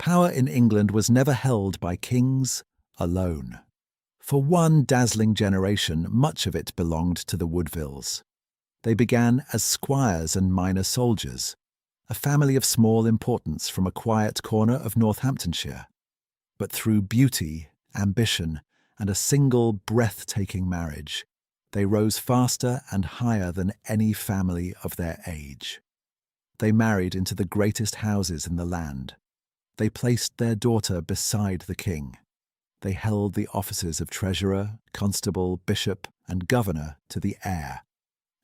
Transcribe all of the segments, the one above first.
Power in England was never held by kings alone. For one dazzling generation, much of it belonged to the Woodvilles. They began as squires and minor soldiers, a family of small importance from a quiet corner of Northamptonshire. But through beauty, ambition, and a single breathtaking marriage, they rose faster and higher than any family of their age. They married into the greatest houses in the land. They placed their daughter beside the king. They held the offices of treasurer, constable, bishop, and governor to the heir.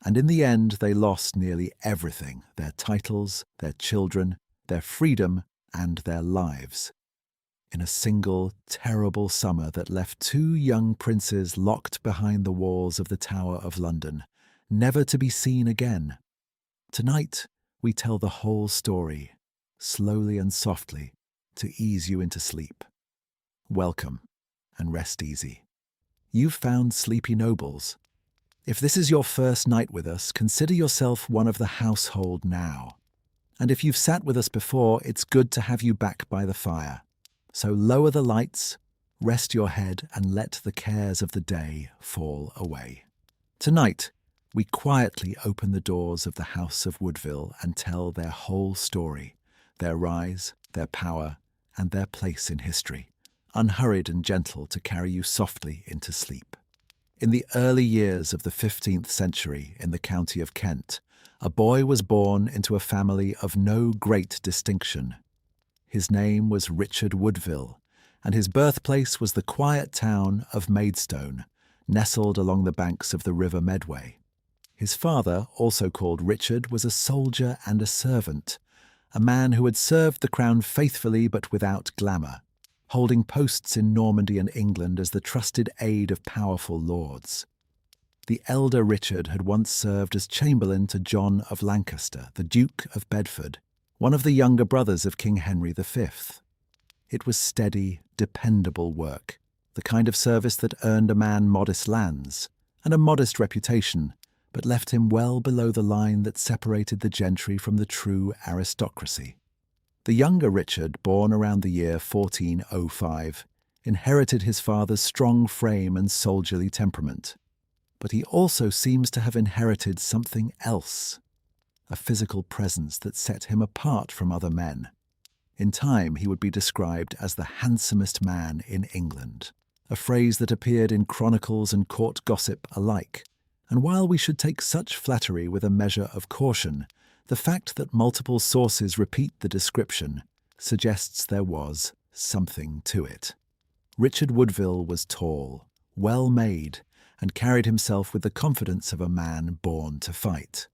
And in the end, they lost nearly everything: their titles, their children, their freedom, and their lives, in a single terrible summer that left two young princes locked behind the walls of the Tower of London, never to be seen again. Tonight, we tell the whole story, slowly and softly, to ease you into sleep. Welcome, and rest easy. You've found Sleepy Nobles. If this is your first night with us, consider yourself one of the household now. And if you've sat with us before, it's good to have you back by the fire. So lower the lights, rest your head, and let the cares of the day fall away. Tonight, we quietly open the doors of the House of Woodville and tell their whole story, their rise, their power, and their place in history, unhurried and gentle to carry you softly into sleep. In the early years of the 15th century in the county of Kent, a boy was born into a family of no great distinction. His name was Richard Woodville, and his birthplace was the quiet town of Maidstone, nestled along the banks of the River Medway. His father, also called Richard, was a soldier and a servant, a man who had served the crown faithfully but without glamour, holding posts in Normandy and England as the trusted aide of powerful lords. The elder Richard had once served as chamberlain to John of Lancaster, the Duke of Bedford, one of the younger brothers of King Henry V. It was steady, dependable work, the kind of service that earned a man modest lands and a modest reputation, but left him well below the line that separated the gentry from the true aristocracy. The younger Richard, born around the year 1405, inherited his father's strong frame and soldierly temperament. But he also seems to have inherited something else, a physical presence that set him apart from other men. In time, he would be described as the handsomest man in England, a phrase that appeared in chronicles and court gossip alike. And while we should take such flattery with a measure of caution, the fact that multiple sources repeat the description suggests there was something to it. Richard Woodville was tall, well-made, and carried himself with the confidence of a man born to fight.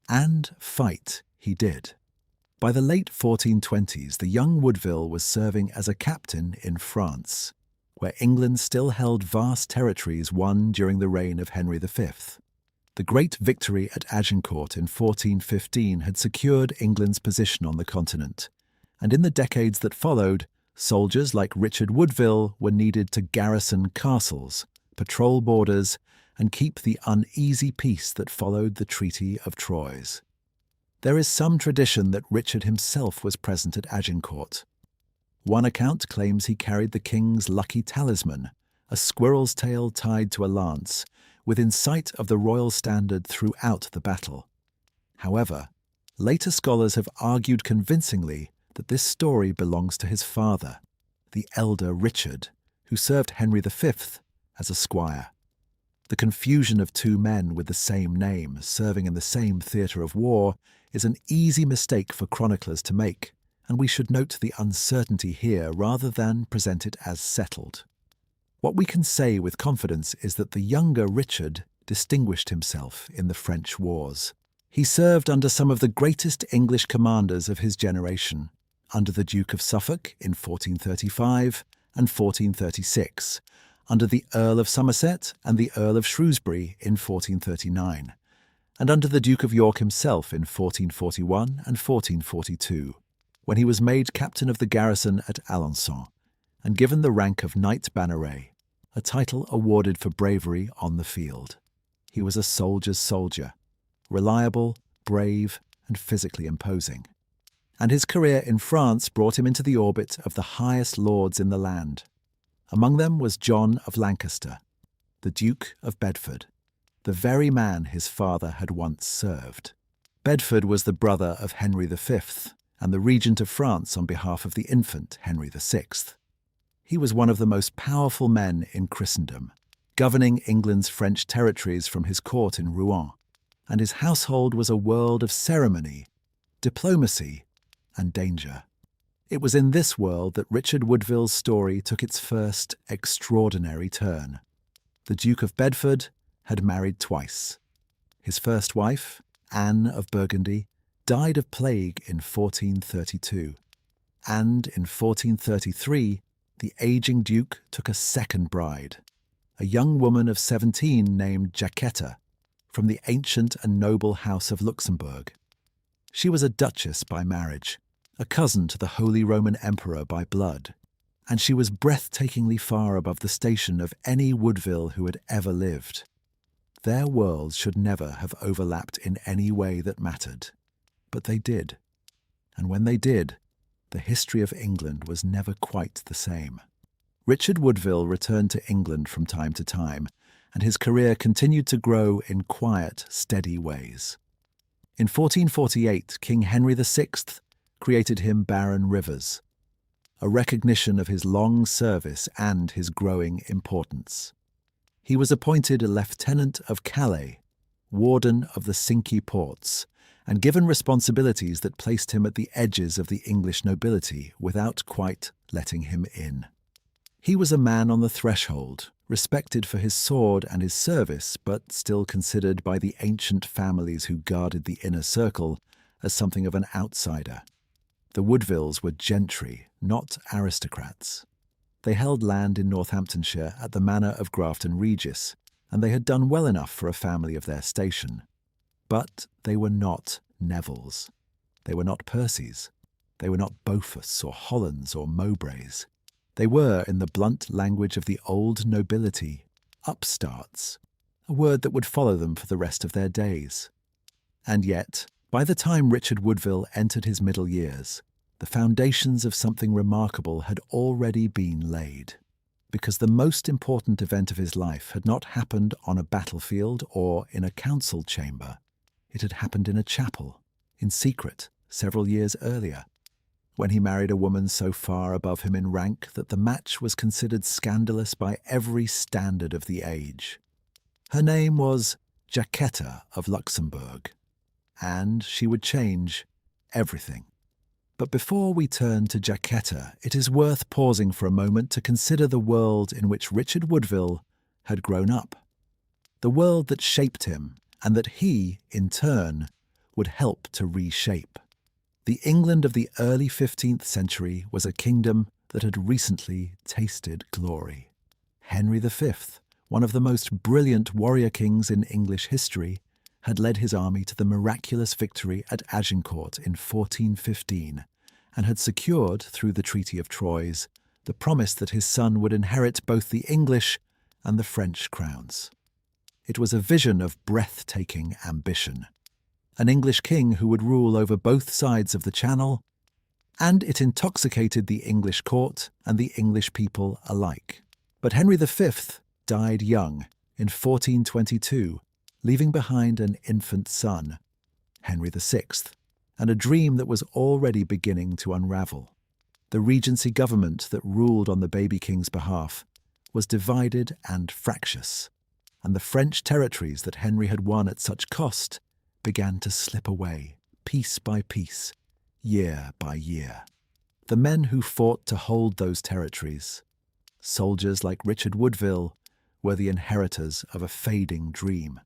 And fight he did. By the late 1420s, the young Woodville was serving as a captain in France, where England still held vast territories won during the reign of Henry V. The great victory at Agincourt in 1415 had secured England's position on the continent, and in the decades that followed, soldiers like Richard Woodville were needed to garrison castles, patrol borders, and keep the uneasy peace that followed the Treaty of Troyes. There is some tradition that Richard himself was present at Agincourt. One account claims he carried the king's lucky talisman, a squirrel's tail tied to a lance, within sight of the royal standard throughout the battle. However, later scholars have argued convincingly that this story belongs to his father, the elder Richard, who served Henry V as a squire. The confusion of two men with the same name serving in the same theatre of war is an easy mistake for chroniclers to make, and we should note the uncertainty here rather than present it as settled. What we can say with confidence is that the younger Richard distinguished himself in the French wars. He served under some of the greatest English commanders of his generation, under the Duke of Suffolk in 1435 and 1436, under the Earl of Somerset and the Earl of Shrewsbury in 1439, and under the Duke of York himself in 1441 and 1442, when he was made captain of the garrison at Alençon and given the rank of Knight Banneret, a title awarded for bravery on the field. He was a soldier's soldier, reliable, brave, and physically imposing. and his career in France brought him into the orbit of the highest lords in the land. Among them was John of Lancaster, the Duke of Bedford, the very man his father had once served. Bedford was the brother of Henry V and the regent of France on behalf of the infant Henry VI. He was one of the most powerful men in Christendom, governing England's French territories from his court in Rouen, and his household was a world of ceremony, diplomacy, and danger. It was in this world that Richard Woodville's story took its first extraordinary turn. The Duke of Bedford had married twice. His first wife, Anne of Burgundy, died of plague in 1432, and in 1433 the aging Duke took a second bride, a young woman of 17 named Jacquetta, from the ancient and noble House of Luxembourg. She was a duchess by marriage, a cousin to the Holy Roman Emperor by blood, and she was breathtakingly far above the station of any Woodville who had ever lived. Their worlds should never have overlapped in any way that mattered, but they did, and when they did, the history of England was never quite the same. Richard Woodville returned to England from time to time, and his career continued to grow in quiet, steady ways. In 1448, King Henry VI created him Baron Rivers, a recognition of his long service and his growing importance. He was appointed a Lieutenant of Calais, Warden of the Cinque Ports, and given responsibilities that placed him at the edges of the English nobility without quite letting him in. He was a man on the threshold, respected for his sword and his service, but still considered by the ancient families who guarded the inner circle as something of an outsider. The Woodvilles were gentry, not aristocrats. They held land in Northamptonshire at the manor of Grafton Regis, and they had done well enough for a family of their station. But they were not Nevilles. They were not Percys. They were not Beauforts or Hollands or Mowbrays. They were, in the blunt language of the old nobility, upstarts, a word that would follow them for the rest of their days. And yet, by the time Richard Woodville entered his middle years, the foundations of something remarkable had already been laid, because the most important event of his life had not happened on a battlefield or in a council chamber. It had happened in a chapel, in secret, several years earlier, when he married a woman so far above him in rank that the match was considered scandalous by every standard of the age. Her name was Jacquetta of Luxembourg, and she would change everything. But before we turn to Jacquetta, it is worth pausing for a moment to consider the world in which Richard Woodville had grown up, the world that shaped him and that he, in turn, would help to reshape. The England of the early 15th century was a kingdom that had recently tasted glory. Henry V, one of the most brilliant warrior kings in English history, had led his army to the miraculous victory at Agincourt in 1415 and had secured, through the Treaty of Troyes, the promise that his son would inherit both the English and the French crowns. It was a vision of breathtaking ambition, an English king who would rule over both sides of the Channel, and it intoxicated the English court and the English people alike. But Henry V died young in 1422, leaving behind an infant son, Henry VI, and a dream that was already beginning to unravel. The Regency government that ruled on the baby king's behalf was divided and fractious, and the French territories that Henry had won at such cost began to slip away, piece by piece, year by year. The men who fought to hold those territories, soldiers like Richard Woodville, were the inheritors of a fading dream,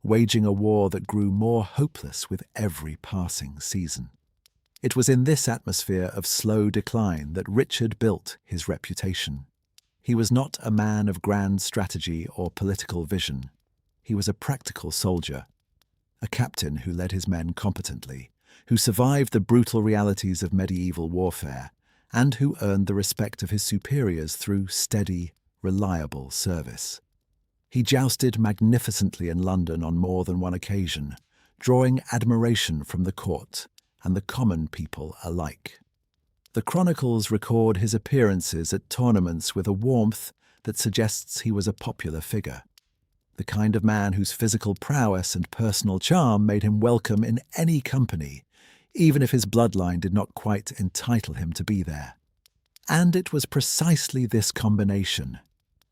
waging a war that grew more hopeless with every passing season. It was in this atmosphere of slow decline that Richard built his reputation. He was not a man of grand strategy or political vision. He was a practical soldier, a captain who led his men competently, who survived the brutal realities of medieval warfare, and who earned the respect of his superiors through steady, reliable service. He jousted magnificently in London on more than one occasion, drawing admiration from the court and the common people alike. The chronicles record his appearances at tournaments with a warmth that suggests he was a popular figure, the kind of man whose physical prowess and personal charm made him welcome in any company, even if his bloodline did not quite entitle him to be there. And it was precisely this combination,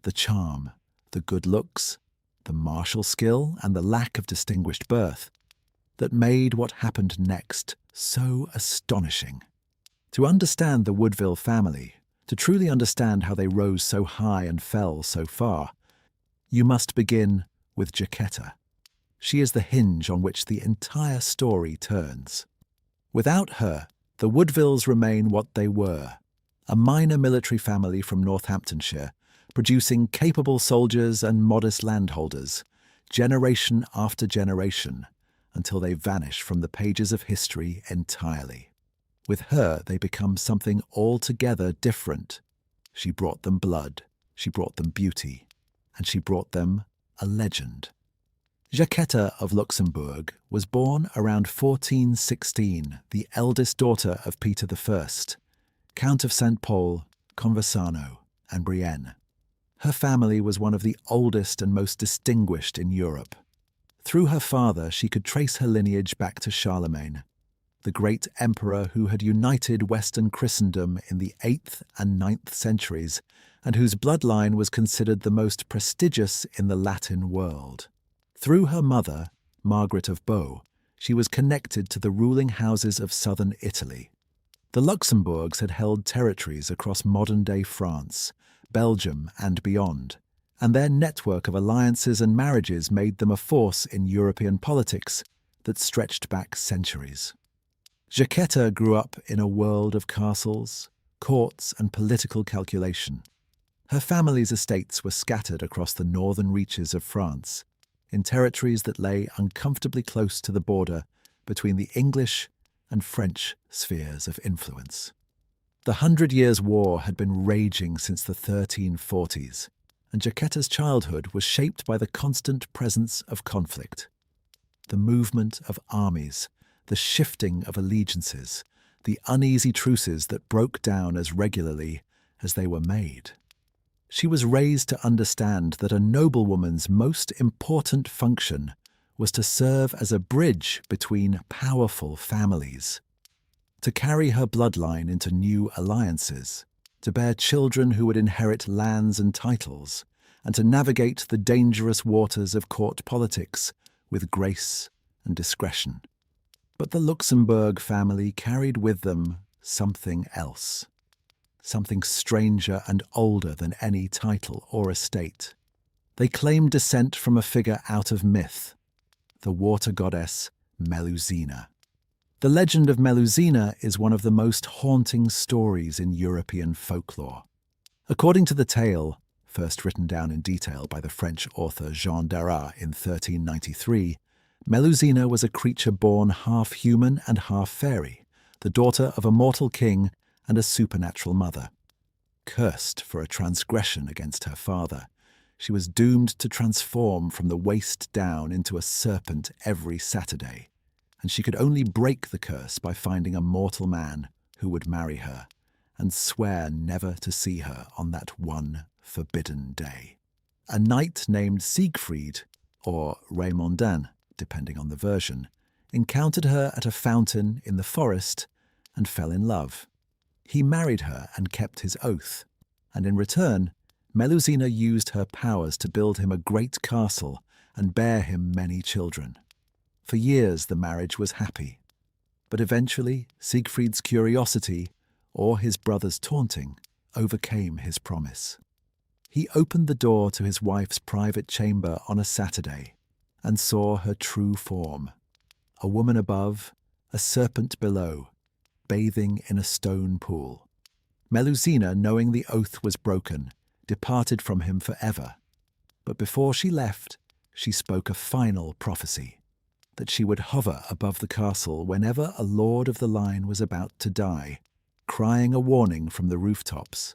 the charm, the good looks, the martial skill, and the lack of distinguished birth, that made what happened next so astonishing. To understand the Woodville family, to truly understand how they rose so high and fell so far, you must begin with Jacquetta. She is the hinge on which the entire story turns. Without her, the Woodvilles remain what they were, a minor military family from Northamptonshire, producing capable soldiers and modest landholders, generation after generation, until they vanish from the pages of history entirely. With her, they become something altogether different. She brought them blood, she brought them beauty, and she brought them a legend. Jacquetta of Luxembourg was born around 1416, the eldest daughter of Peter I, Count of St. Pol, Conversano, and Brienne. Her family was one of the oldest and most distinguished in Europe. Through her father, she could trace her lineage back to Charlemagne, the great emperor who had united Western Christendom in the 8th and 9th centuries, and whose bloodline was considered the most prestigious in the Latin world. Through her mother, Margaret of Bow, she was connected to the ruling houses of southern Italy. The Luxembourgs had held territories across modern-day France, Belgium, and beyond, and their network of alliances and marriages made them a force in European politics that stretched back centuries. Jacquetta grew up in a world of castles, courts, and political calculation. Her family's estates were scattered across the northern reaches of France, in territories that lay uncomfortably close to the border between the English and French spheres of influence. The 100 Years' War had been raging since the 1340s, and Jacquetta's childhood was shaped by the constant presence of conflict. The movement of armies, the shifting of allegiances, the uneasy truces that broke down as regularly as they were made. She was raised to understand that a noblewoman's most important function was to serve as a bridge between powerful families, to carry her bloodline into new alliances, to bear children who would inherit lands and titles, and to navigate the dangerous waters of court politics with grace and discretion. But the Luxembourg family carried with them something else, something stranger and older than any title or estate. They claimed descent from a figure out of myth, the water goddess Melusina. The legend of Melusina is one of the most haunting stories in European folklore. According to the tale, first written down in detail by the French author Jean Darras in 1393, Melusina was a creature born half human and half fairy, the daughter of a mortal king and a supernatural mother. Cursed for a transgression against her father, she was doomed to transform from the waist down into a serpent every Saturday, and she could only break the curse by finding a mortal man who would marry her and swear never to see her on that one forbidden day. A knight named Siegfried, or Raymondin, depending on the version, encountered her at a fountain in the forest and fell in love. He married her and kept his oath, and in return, Melusina used her powers to build him a great castle and bear him many children. For years the marriage was happy, but eventually Siegfried's curiosity, or his brother's taunting, overcame his promise. He opened the door to his wife's private chamber on a Saturday and saw her true form, a woman above, a serpent below, bathing in a stone pool. Melusina, knowing the oath was broken, departed from him forever. But before she left, she spoke a final prophecy, that she would hover above the castle whenever a lord of the line was about to die, crying a warning from the rooftops.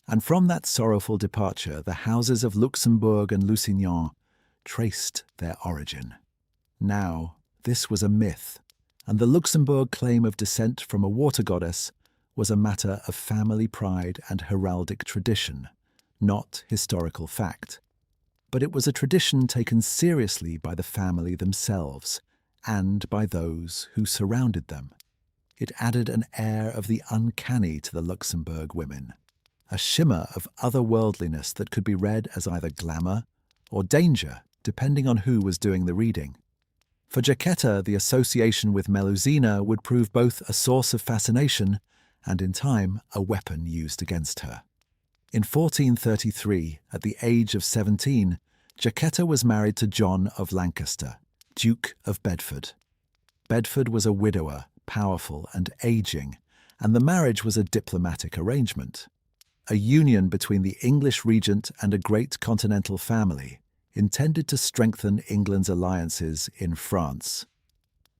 And from that sorrowful departure, the houses of Luxembourg and Lusignan traced their origin. Now, this was a myth, and the Luxembourg claim of descent from a water goddess was a matter of family pride and heraldic tradition, not historical fact. But it was a tradition taken seriously by the family themselves and by those who surrounded them. It added an air of the uncanny to the Luxembourg women, a shimmer of otherworldliness that could be read as either glamour or danger, depending on who was doing the reading. For Jacquetta, the association with Melusina would prove both a source of fascination and, in time, a weapon used against her. In 1433, at the age of 17, Jacquetta was married to John of Lancaster, Duke of Bedford. Bedford was a widower, powerful and aging, and the marriage was a diplomatic arrangement, a union between the English regent and a great continental family, intended to strengthen England's alliances in France.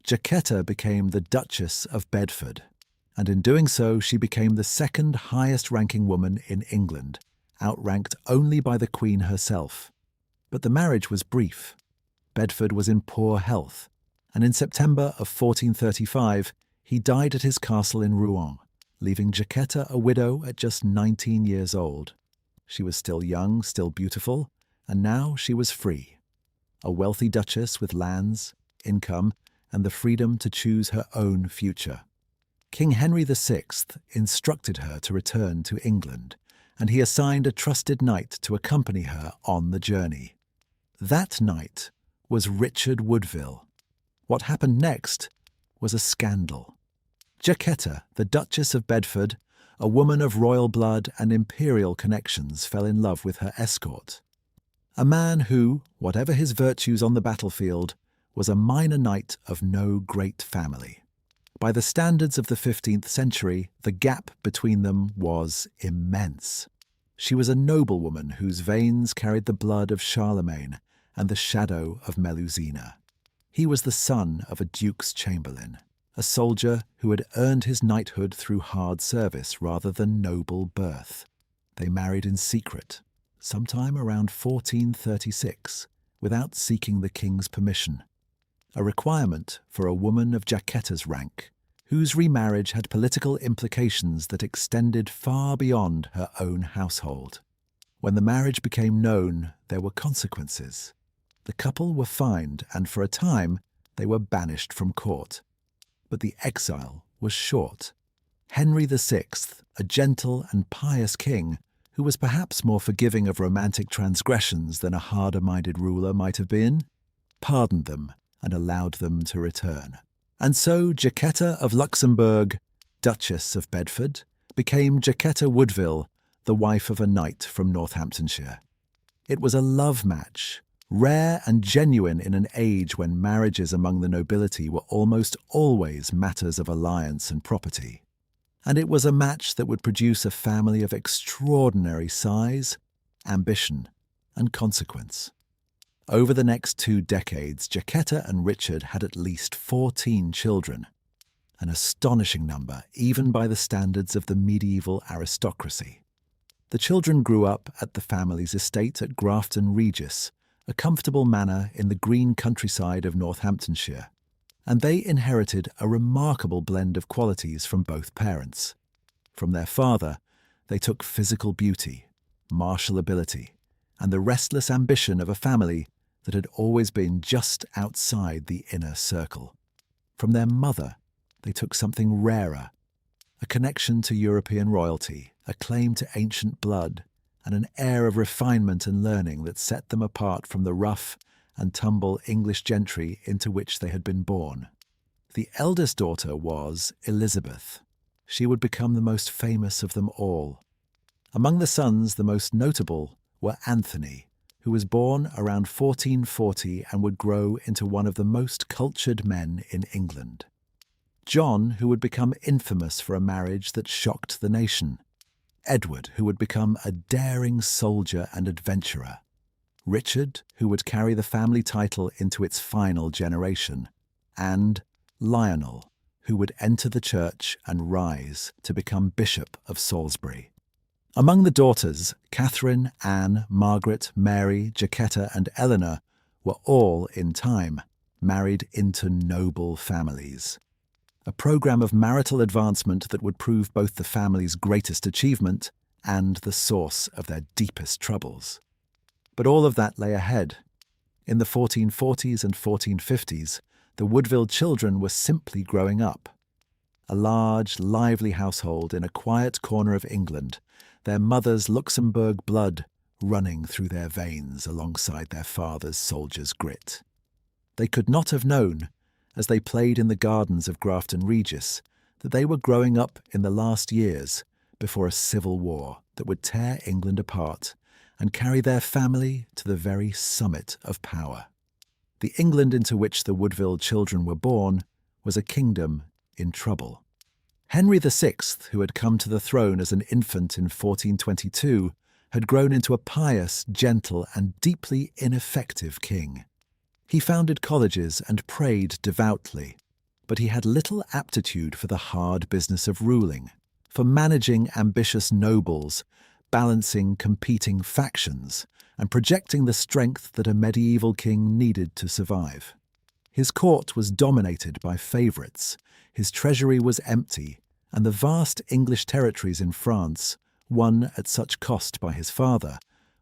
Jacquetta became the Duchess of Bedford, and in doing so she became the second highest-ranking woman in England, outranked only by the Queen herself. But the marriage was brief. Bedford was in poor health, and in September of 1435 he died at his castle in Rouen, leaving Jacquetta a widow at just 19 years old. She was still young, still beautiful, and now she was free, a wealthy duchess with lands, income, and the freedom to choose her own future. King Henry VI instructed her to return to England, and he assigned a trusted knight to accompany her on the journey. That knight was Richard Woodville. What happened next was a scandal. Jacquetta, the Duchess of Bedford, a woman of royal blood and imperial connections, fell in love with her escort, a man who, whatever his virtues on the battlefield, was a minor knight of no great family. By the standards of the 15th century, the gap between them was immense. She was a noblewoman whose veins carried the blood of Charlemagne and the shadow of Melusina. He was the son of a duke's chamberlain, a soldier who had earned his knighthood through hard service rather than noble birth. They married in secret, sometime around 1436, without seeking the king's permission, a requirement for a woman of Jacquetta's rank, whose remarriage had political implications that extended far beyond her own household. When the marriage became known, there were consequences. The couple were fined, and for a time they were banished from court. But the exile was short. Henry VI, a gentle and pious king, who was perhaps more forgiving of romantic transgressions than a harder-minded ruler might have been, pardoned them and allowed them to return. And so Jacquetta of Luxembourg, Duchess of Bedford, became Jacquetta Woodville, the wife of a knight from Northamptonshire. It was a love match, rare and genuine in an age when marriages among the nobility were almost always matters of alliance and property. And it was a match that would produce a family of extraordinary size, ambition, and consequence. Over the next 2 decades, Jacquetta and Richard had at least 14 children, an astonishing number even by the standards of the medieval aristocracy. The children grew up at the family's estate at Grafton Regis, a comfortable manor in the green countryside of Northamptonshire, and they inherited a remarkable blend of qualities from both parents. From their father, they took physical beauty, martial ability, and the restless ambition of a family that had always been just outside the inner circle. From their mother, they took something rarer, a connection to European royalty, a claim to ancient blood, and an air of refinement and learning that set them apart from the rough and tumble English gentry into which they had been born. The eldest daughter was Elizabeth. She would become the most famous of them all. Among the sons, the most notable were Anthony, who was born around 1440 and would grow into one of the most cultured men in England. John, who would become infamous for a marriage that shocked the nation. Edward, who would become a daring soldier and adventurer. Richard, who would carry the family title into its final generation. And Lionel, who would enter the church and rise to become Bishop of Salisbury. Among the daughters, Catherine, Anne, Margaret, Mary, Jacquetta, and Eleanor were all, in time, married into noble families. a program of marital advancement that would prove both the family's greatest achievement and the source of their deepest troubles. But all of that lay ahead. In the 1440s and 1450s, the Woodville children were simply growing up. A large, lively household in a quiet corner of England, their mother's Luxembourg blood running through their veins alongside their father's soldier's grit. They could not have known, as they played in the gardens of Grafton Regis, that they were growing up in the last years before a civil war that would tear England apart and carry their family to the very summit of power. The England into which the Woodville children were born was a kingdom in trouble. Henry VI, who had come to the throne as an infant in 1422, had grown into a pious, gentle, and deeply ineffective king. He founded colleges and prayed devoutly, but he had little aptitude for the hard business of ruling, for managing ambitious nobles, balancing competing factions, and projecting the strength that a medieval king needed to survive. His court was dominated by favourites, his treasury was empty, and the vast English territories in France, won at such cost by his father,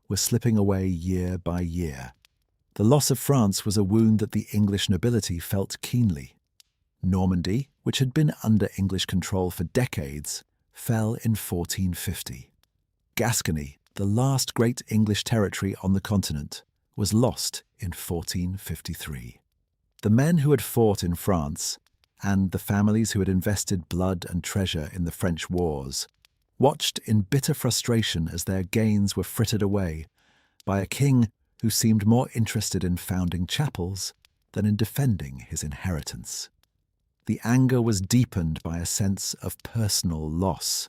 were slipping away year by year. The loss of France was a wound that the English nobility felt keenly. Normandy, which had been under English control for decades, fell in 1450. Gascony, the last great English territory on the continent, was lost in 1453. The men who had fought in France, and the families who had invested blood and treasure in the French wars, watched in bitter frustration as their gains were frittered away by a king who seemed more interested in founding chapels than in defending his inheritance. The anger was deepened by a sense of personal loss.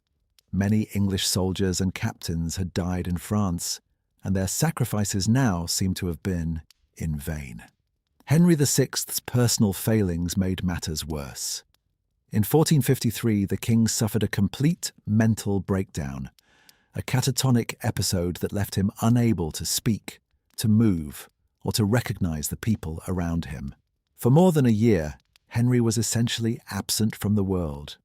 Many English soldiers and captains had died in France, and their sacrifices now seemed to have been in vain. Henry VI's personal failings made matters worse. In 1453, the king suffered a complete mental breakdown, a catatonic episode that left him unable to speak, to move, or to recognize the people around him. For more than a year, Henry was essentially absent from the world,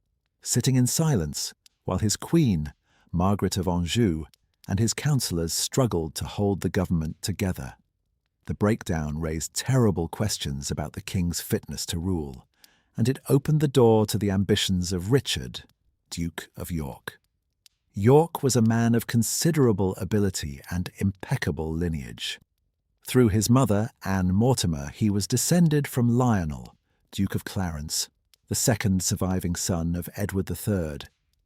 sitting in silence while his queen, Margaret of Anjou, and his councillors struggled to hold the government together. The breakdown raised terrible questions about the king's fitness to rule, and it opened the door to the ambitions of Richard, Duke of York. York was a man of considerable ability and impeccable lineage. Through his mother, Anne Mortimer, he was descended from Lionel, Duke of Clarence, the second surviving son of Edward III,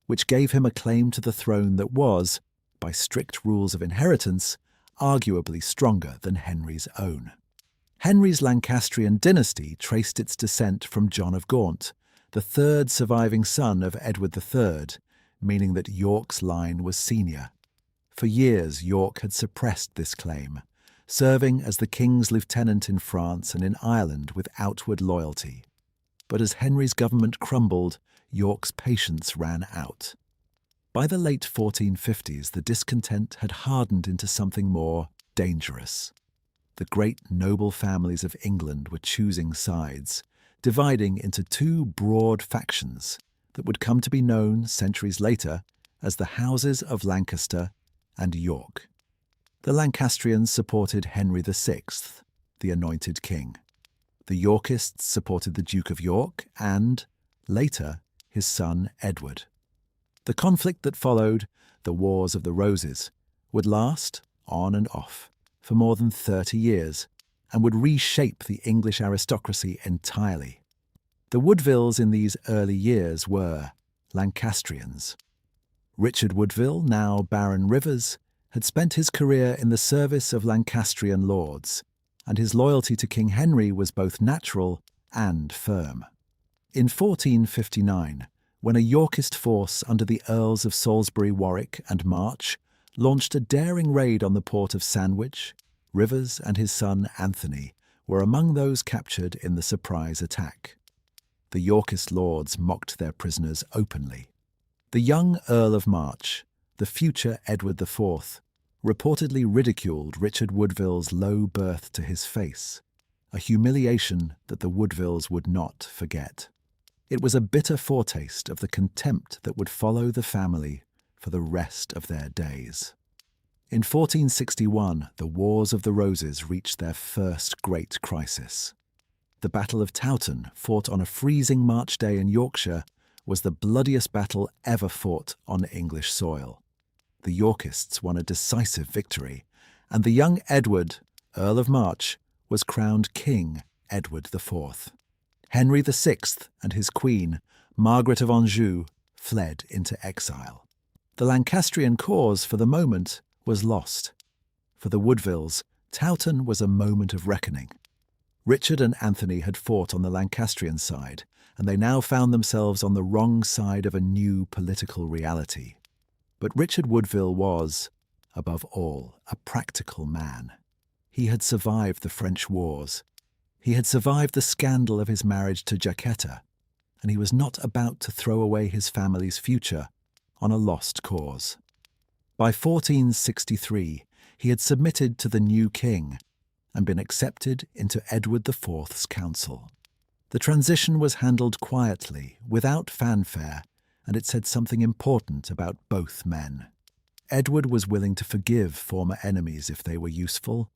which gave him a claim to the throne that was, by strict rules of inheritance, arguably stronger than Henry's own. Henry's Lancastrian dynasty traced its descent from John of Gaunt, the third surviving son of Edward III, meaning that York's line was senior. For years, York had suppressed this claim, serving as the king's lieutenant in France and in Ireland with outward loyalty. But as Henry's government crumbled, York's patience ran out. By the late 1450s, the discontent had hardened into something more dangerous. The great noble families of England were choosing sides, dividing into two broad factions that would come to be known centuries later as the Houses of Lancaster and York. The Lancastrians supported Henry VI, the anointed king. The Yorkists supported the Duke of York and, later, his son Edward. The conflict that followed, the Wars of the Roses, would last, on and off, for more than 30 years, and would reshape the English aristocracy entirely. The Woodvilles in these early years were Lancastrians. Richard Woodville, now Baron Rivers, had spent his career in the service of Lancastrian lords, and his loyalty to King Henry was both natural and firm. In 1459, when a Yorkist force under the Earls of Salisbury, Warwick, and March launched a daring raid on the port of Sandwich, Rivers and his son Anthony were among those captured in the surprise attack. The Yorkist lords mocked their prisoners openly. The young Earl of March, the future Edward IV, reportedly ridiculed Richard Woodville's low birth to his face, a humiliation that the Woodvilles would not forget. It was a bitter foretaste of the contempt that would follow the family for the rest of their days. In 1461, the Wars of the Roses reached their first great crisis. The Battle of Towton, fought on a freezing March day in Yorkshire, was the bloodiest battle ever fought on English soil. The Yorkists won a decisive victory, and the young Edward, Earl of March, was crowned King Edward IV. Henry VI and his queen, Margaret of Anjou, fled into exile. The Lancastrian cause, for the moment, was lost. For the Woodvilles, Towton was a moment of reckoning. Richard and Anthony had fought on the Lancastrian side, and they now found themselves on the wrong side of a new political reality. But Richard Woodville was, above all, a practical man. He had survived the French wars. He had survived the scandal of his marriage to Jacquetta, and he was not about to throw away his family's future on a lost cause. By 1463, he had submitted to the new king and been accepted into Edward IV's council. The transition was handled quietly, without fanfare, and it said something important about both men. Edward was willing to forgive former enemies if they were useful,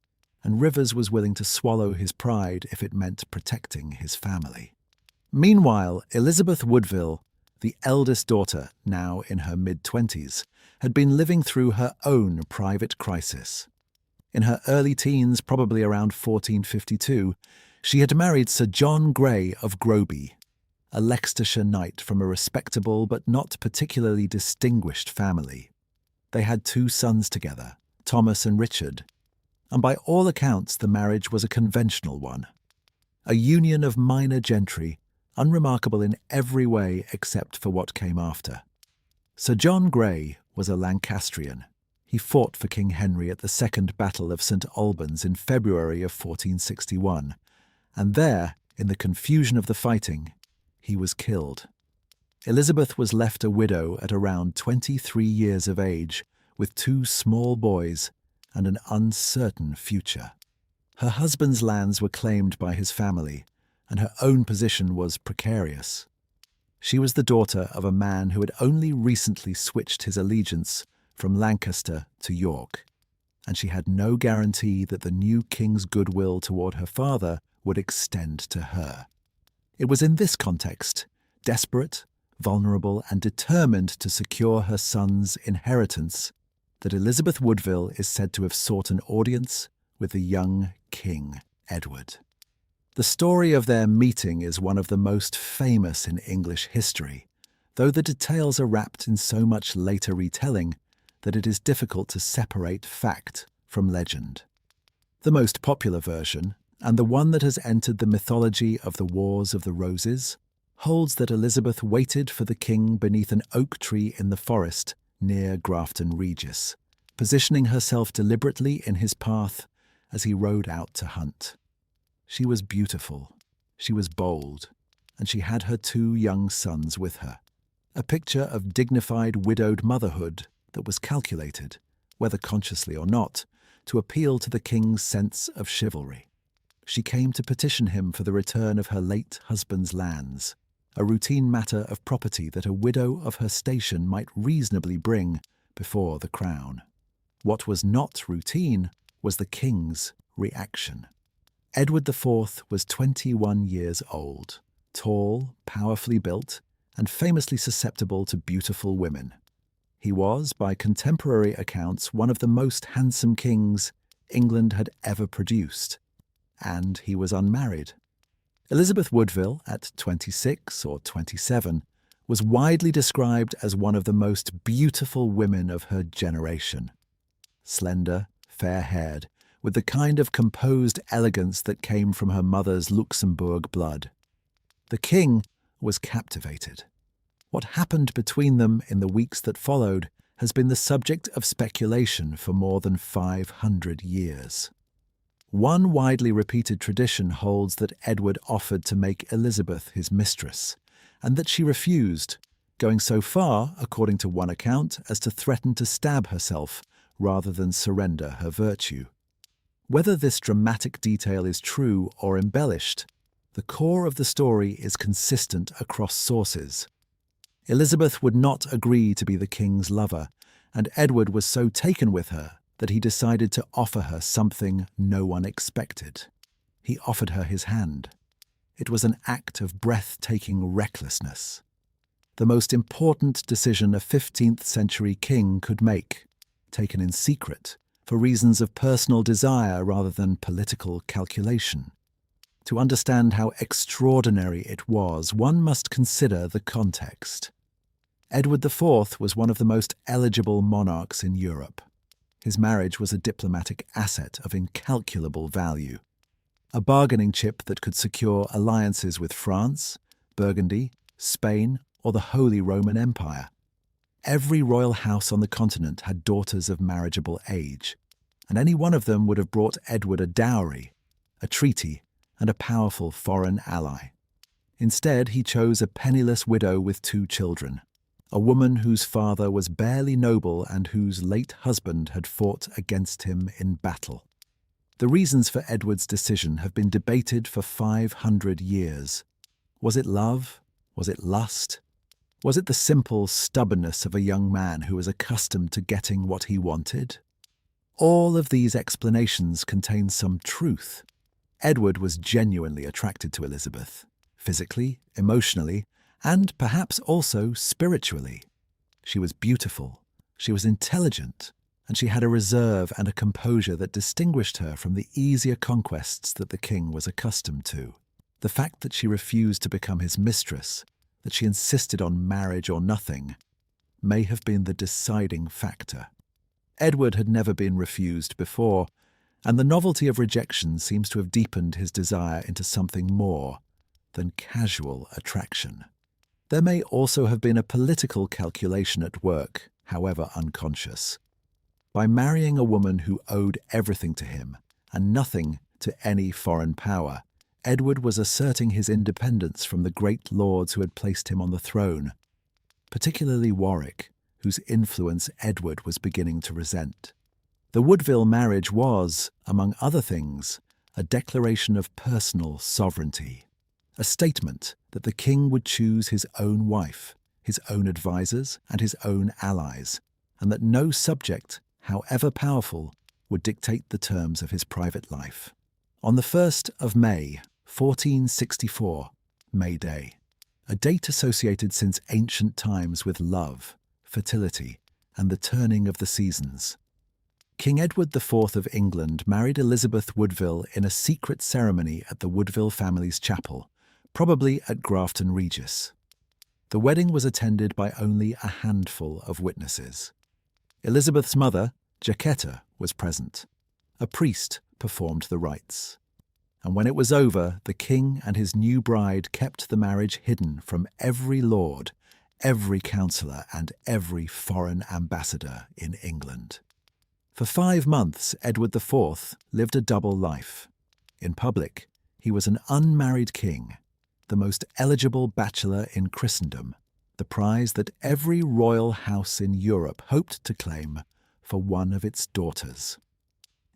and Rivers was willing to swallow his pride if it meant protecting his family. Meanwhile, Elizabeth Woodville, the eldest daughter, now in her mid-20s, had been living through her own private crisis. In her early teens, probably around 1452, she had married Sir John Grey of Groby, a Leicestershire knight from a respectable but not particularly distinguished family. They had 2 sons together, Thomas and Richard, and by all accounts the marriage was a conventional one. A union of minor gentry, unremarkable in every way except for what came after. Sir John Grey was a Lancastrian. He fought for King Henry at the Second Battle of St Albans in February of 1461, and there, in the confusion of the fighting, he was killed. Elizabeth was left a widow at around 23 years of age, with 2 small boys and an uncertain future. Her husband's lands were claimed by his family, and her own position was precarious. She was the daughter of a man who had only recently switched his allegiance from Lancaster to York, and she had no guarantee that the new king's goodwill toward her father would extend to her. It was in this context, desperate, vulnerable, and determined to secure her son's inheritance, that Elizabeth Woodville is said to have sought an audience with the young King Edward. The story of their meeting is one of the most famous in English history, though the details are wrapped in so much later retelling that it is difficult to separate fact from legend. The most popular version, and the one that has entered the mythology of the Wars of the Roses, holds that Elizabeth waited for the king beneath an oak tree in the forest near Grafton Regis, positioning herself deliberately in his path as he rode out to hunt. She was beautiful, she was bold, and she had her 2 young sons with her, a picture of dignified widowed motherhood that was calculated, whether consciously or not, to appeal to the king's sense of chivalry. She came to petition him for the return of her late husband's lands, a routine matter of property that a widow of her station might reasonably bring before the crown. What was not routine was the king's reaction. Edward IV was 21 years old, tall, powerfully built, and famously susceptible to beautiful women. He was, by contemporary accounts, one of the most handsome kings England had ever produced, and he was unmarried. Elizabeth Woodville, at 26 or 27, was widely described as one of the most beautiful women of her generation. Slender, fair-haired, with the kind of composed elegance that came from her mother's Luxembourg blood. The king was captivated. What happened between them in the weeks that followed has been the subject of speculation for more than 500 years. One widely repeated tradition holds that Edward offered to make Elizabeth his mistress, and that she refused, going so far, according to one account, as to threaten to stab herself rather than surrender her virtue. Whether this dramatic detail is true or embellished, The core of the story is consistent across sources. Elizabeth would not agree to be the king's lover, and Edward was so taken with her that he decided to offer her something no one expected. He offered her his hand. It was an act of breathtaking recklessness. The most important decision a 15th century king could make, taken in secret, for reasons of personal desire rather than political calculation. To understand how extraordinary it was, one must consider the context. Edward IV was one of the most eligible monarchs in Europe. His marriage was a diplomatic asset of incalculable value, a bargaining chip that could secure alliances with France, Burgundy, Spain, or the Holy Roman Empire. Every royal house on the continent had daughters of marriageable age, and any one of them would have brought Edward a dowry, a treaty, and a powerful foreign ally. Instead, he chose a penniless widow with 2 children, a woman whose father was barely noble and whose late husband had fought against him in battle. The reasons for Edward's decision have been debated for 500 years. Was it love? Was it lust? Was it the simple stubbornness of a young man who was accustomed to getting what he wanted? All of these explanations contain some truth. Edward was genuinely attracted to Elizabeth, physically, emotionally, and perhaps also spiritually. She was beautiful, she was intelligent, and she had a reserve and a composure that distinguished her from the easier conquests that the king was accustomed to. The fact that she refused to become his mistress, that she insisted on marriage or nothing, may have been the deciding factor. Edward had never been refused before, and the novelty of rejection seems to have deepened his desire into something more than casual attraction. There may also have been a political calculation at work, however unconscious. By marrying a woman who owed everything to him and nothing to any foreign power, Edward was asserting his independence from the great lords who had placed him on the throne, particularly Warwick, whose influence Edward was beginning to resent. The Woodville marriage was, among other things, a declaration of personal sovereignty, a statement that the king would choose his own wife, his own advisers, and his own allies, and that no subject, however powerful, would dictate the terms of his private life. On the 1st of May, 1464, May Day, a date associated since ancient times with love, fertility, and the turning of the seasons, King Edward IV of England married Elizabeth Woodville in a secret ceremony at the Woodville family's chapel, probably at Grafton Regis. The wedding was attended by only a handful of witnesses. Elizabeth's mother, Jacquetta, was present. A priest performed the rites. And when it was over, the king and his new bride kept the marriage hidden from every lord, every councillor, and every foreign ambassador in England. For 5 months, Edward IV lived a double life. In public, he was an unmarried king, the most eligible bachelor in Christendom, the prize that every royal house in Europe hoped to claim for one of its daughters.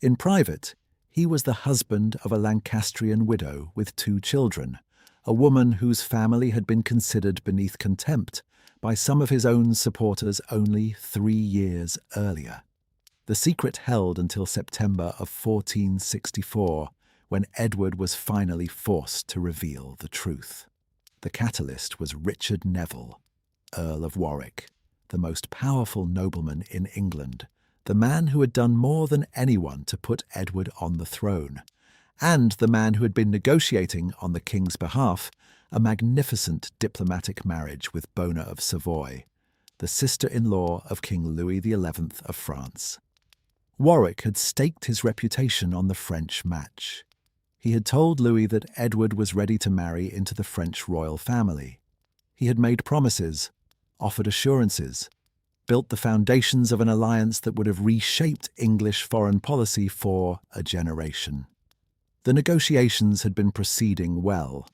In private, he was the husband of a Lancastrian widow with 2 children, a woman whose family had been considered beneath contempt by some of his own supporters only 3 years earlier. The secret held until September of 1464, when Edward was finally forced to reveal the truth. The catalyst was Richard Neville, Earl of Warwick, the most powerful nobleman in England, the man who had done more than anyone to put Edward on the throne, and the man who had been negotiating on the king's behalf a magnificent diplomatic marriage with Bona of Savoy, the sister-in-law of King Louis XI of France. Warwick had staked his reputation on the French match. He had told Louis that Edward was ready to marry into the French royal family. He had made promises, offered assurances, built the foundations of an alliance that would have reshaped English foreign policy for a generation. The negotiations had been proceeding well.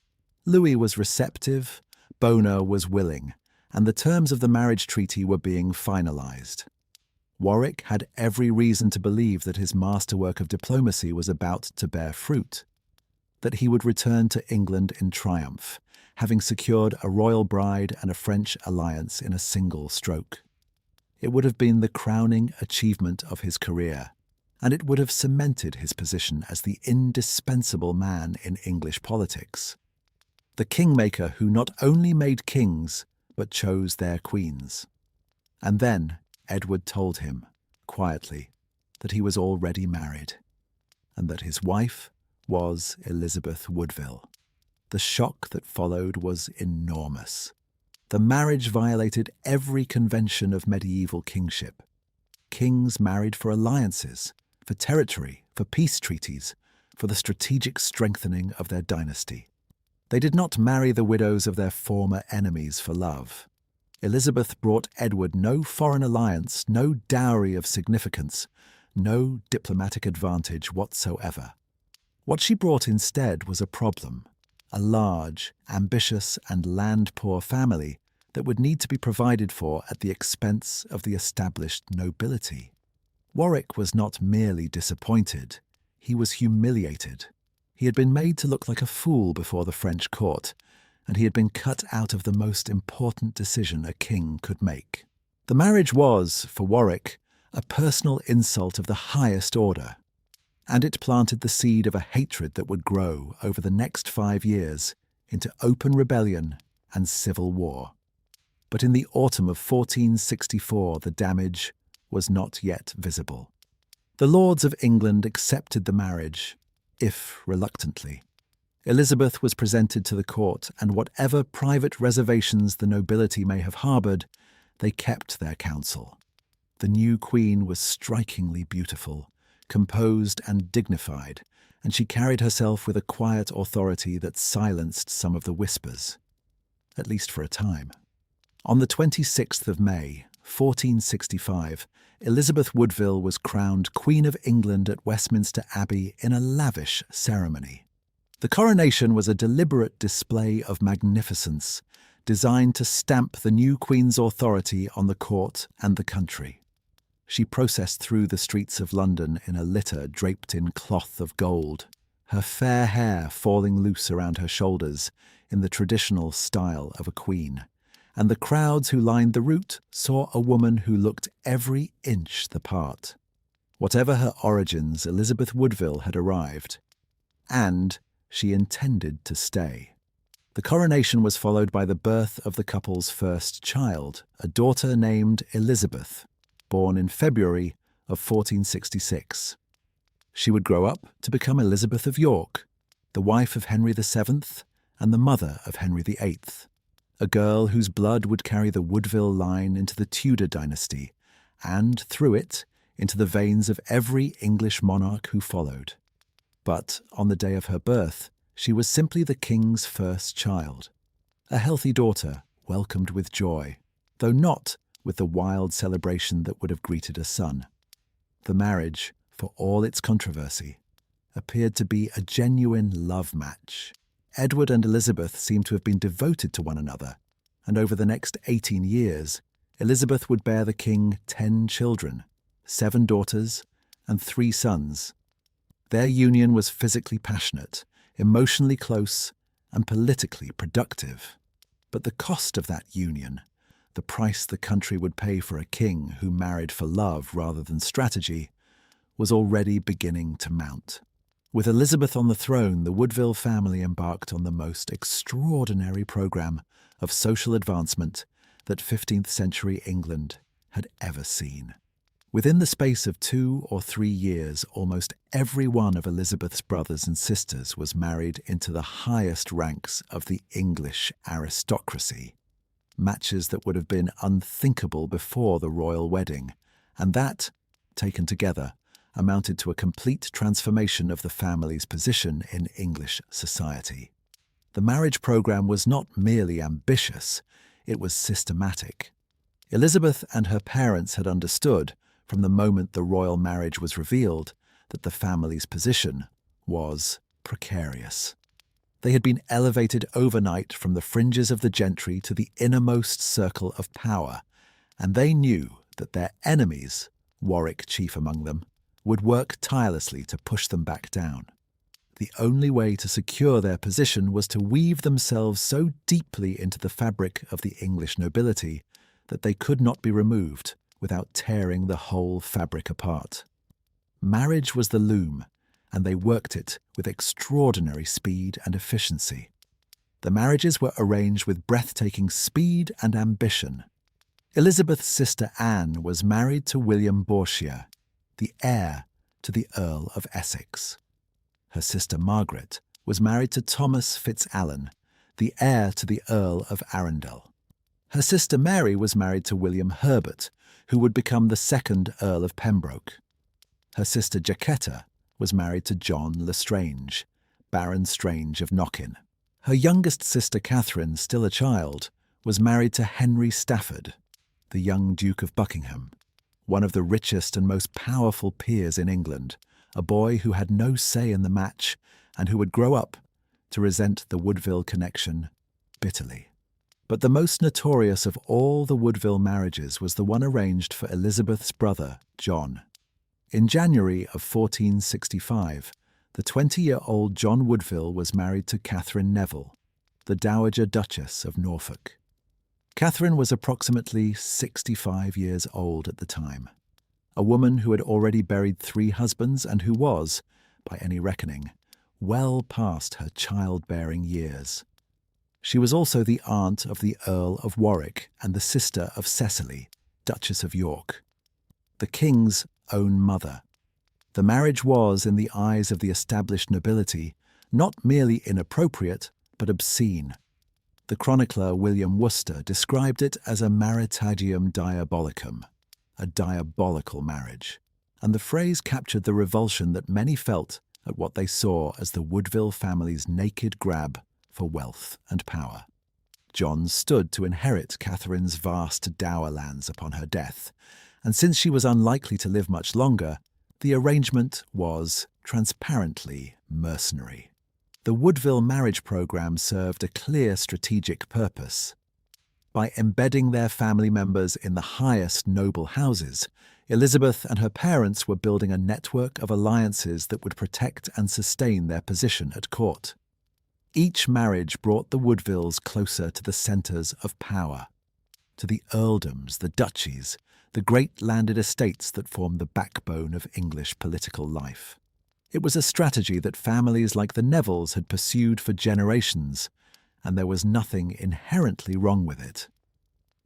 Louis was receptive, Bona was willing, and the terms of the marriage treaty were being finalized. Warwick had every reason to believe that his masterwork of diplomacy was about to bear fruit. that he would return to England in triumph, having secured a royal bride and a French alliance in a single stroke. It would have been the crowning achievement of his career, and it would have cemented his position as the indispensable man in English politics. The Kingmaker who not only made kings, but chose their queens. And then Edward told him, quietly, that he was already married, and that his wife was Elizabeth Woodville. The shock that followed was enormous. The marriage violated every convention of medieval kingship. Kings married for alliances, for territory, for peace treaties, for the strategic strengthening of their dynasty. They did not marry the widows of their former enemies for love. Elizabeth brought Edward no foreign alliance, no dowry of significance, no diplomatic advantage whatsoever. What she brought instead was a problem, a large, ambitious and land-poor family that would need to be provided for at the expense of the established nobility. Warwick was not merely disappointed, he was humiliated. He had been made to look like a fool before the French court, and he had been cut out of the most important decision a king could make. The marriage was, for Warwick, a personal insult of the highest order, and it planted the seed of a hatred that would grow over the next 5 years into open rebellion and civil war. But in the autumn of 1464 the damage was not yet visible. The lords of England accepted the marriage, if reluctantly. Elizabeth was presented to the court, and whatever private reservations the nobility may have harboured, they kept their counsel. The new queen was strikingly beautiful, composed and dignified, and she carried herself with a quiet authority that silenced some of the whispers, at least for a time. On the 26th of May, 1465, Elizabeth Woodville was crowned Queen of England at Westminster Abbey in a lavish ceremony. The coronation was a deliberate display of magnificence, designed to stamp the new queen's authority on the court and the country. She processed through the streets of London in a litter draped in cloth of gold, her fair hair falling loose around her shoulders in the traditional style of a queen, and the crowds who lined the route saw a woman who looked every inch the part. Whatever her origins, Elizabeth Woodville had arrived, and she intended to stay. The coronation was followed by the birth of the couple's first child, a daughter named Elizabeth, born in February of 1466. She would grow up to become Elizabeth of York, the wife of Henry VII and the mother of Henry VIII, a girl whose blood would carry the Woodville line into the Tudor dynasty and, through it, into the veins of every English monarch who followed. But on the day of her birth, she was simply the king's first child, a healthy daughter welcomed with joy, though not with the wild celebration that would have greeted a son. The marriage, for all its controversy, appeared to be a genuine love match. Edward and Elizabeth seemed to have been devoted to one another, and over the next 18 years, Elizabeth would bear the king 10 children, 7 daughters and 3 sons. Their union was physically passionate, emotionally close, and politically productive. But the cost of that union, the price the country would pay for a king who married for love rather than strategy, was already beginning to mount. With Elizabeth on the throne, the Woodville family embarked on the most extraordinary program of social advancement that 15th century England had ever seen. Within the space of 2 or 3 years, almost every one of Elizabeth's brothers and sisters was married into the highest ranks of the English aristocracy, matches that would have been unthinkable before the royal wedding, and that, taken together, amounted to a complete transformation of the family's position in English society. The marriage program was not merely ambitious, it was systematic. Elizabeth and her parents had understood, from the moment the royal marriage was revealed, that the family's position was precarious. They had been elevated overnight from the fringes of the gentry to the innermost circle of power, and they knew that their enemies, Warwick chief among them, would work tirelessly to push them back down. The only way to secure their position was to weave themselves so deeply into the fabric of the English nobility that they could not be removed without tearing the whole fabric apart. Marriage was the loom, and they worked it with extraordinary speed and efficiency. The marriages were arranged with breathtaking speed and ambition. Elizabeth's sister Anne was married to William Borchia, the heir to the Earl of Essex. Her sister Margaret was married to Thomas Fitzalan, the heir to the Earl of Arundel. Her sister Mary was married to William Herbert, who would become the second Earl of Pembroke. Her sister Jacquetta was married to John Lestrange, Baron Strange of Knockin. Her youngest sister Catherine, still a child, was married to Henry Stafford, the young Duke of Buckingham, one of the richest and most powerful peers in England, a boy who had no say in the match and who would grow up to resent the Woodville connection bitterly. But the most notorious of all the Woodville marriages was the one arranged for Elizabeth's brother, John. In January of 1465, the 20-year-old John Woodville was married to Catherine Neville, the Dowager Duchess of Norfolk. Catherine was approximately 65 years old at the time, a woman who had already buried 3 husbands and who was, by any reckoning, well past her childbearing years. She was also the aunt of the Earl of Warwick and the sister of Cecily, Duchess of York, the king's own mother. The marriage was, in the eyes of the established nobility, not merely inappropriate, but obscene. The chronicler William Worcester described it as a marriagium diabolicum, a diabolical marriage, and the phrase captured the revulsion that many felt at what they saw as the Woodville family's naked grab for wealth and power. John stood to inherit Catherine's vast dower lands upon her death, and since she was unlikely to live much longer, the arrangement was transparently mercenary. The Woodville marriage program served a clear strategic purpose. By embedding their family members in the highest noble houses, Elizabeth and her parents were building a network of alliances that would protect and sustain their position at court. Each marriage brought the Woodvilles closer to the centres of power, to the earldoms, the duchies, the great landed estates that formed the backbone of English political life. It was a strategy that families like the Nevilles had pursued for generations, and there was nothing inherently wrong with it.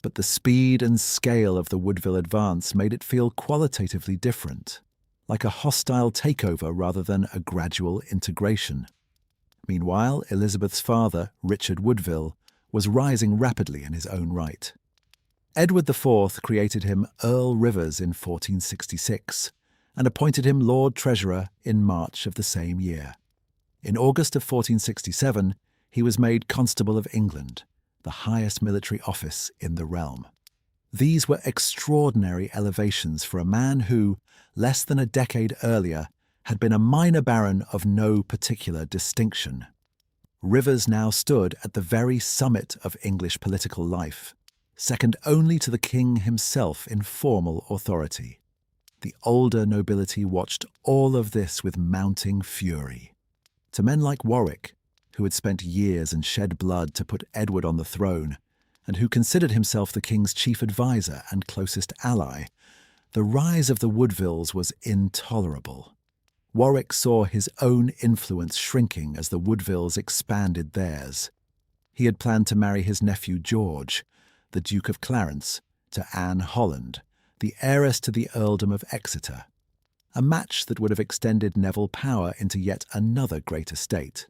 But the speed and scale of the Woodville advance made it feel qualitatively different, like a hostile takeover rather than a gradual integration. Meanwhile, Elizabeth's father, Richard Woodville, was rising rapidly in his own right. Edward IV created him Earl Rivers in 1466 and appointed him Lord Treasurer in March of the same year. In August of 1467, he was made Constable of England, the highest military office in the realm. These were extraordinary elevations for a man who, less than a decade earlier, had been a minor baron of no particular distinction. Rivers now stood at the very summit of English political life, second only to the king himself in formal authority. The older nobility watched all of this with mounting fury. To men like Warwick, who had spent years and shed blood to put Edward on the throne, and who considered himself the king's chief advisor and closest ally, the rise of the Woodvilles was intolerable. Warwick saw his own influence shrinking as the Woodvilles expanded theirs. He had planned to marry his nephew George, the Duke of Clarence, to Anne Holland, the heiress to the earldom of Exeter, a match that would have extended Neville power into yet another great estate.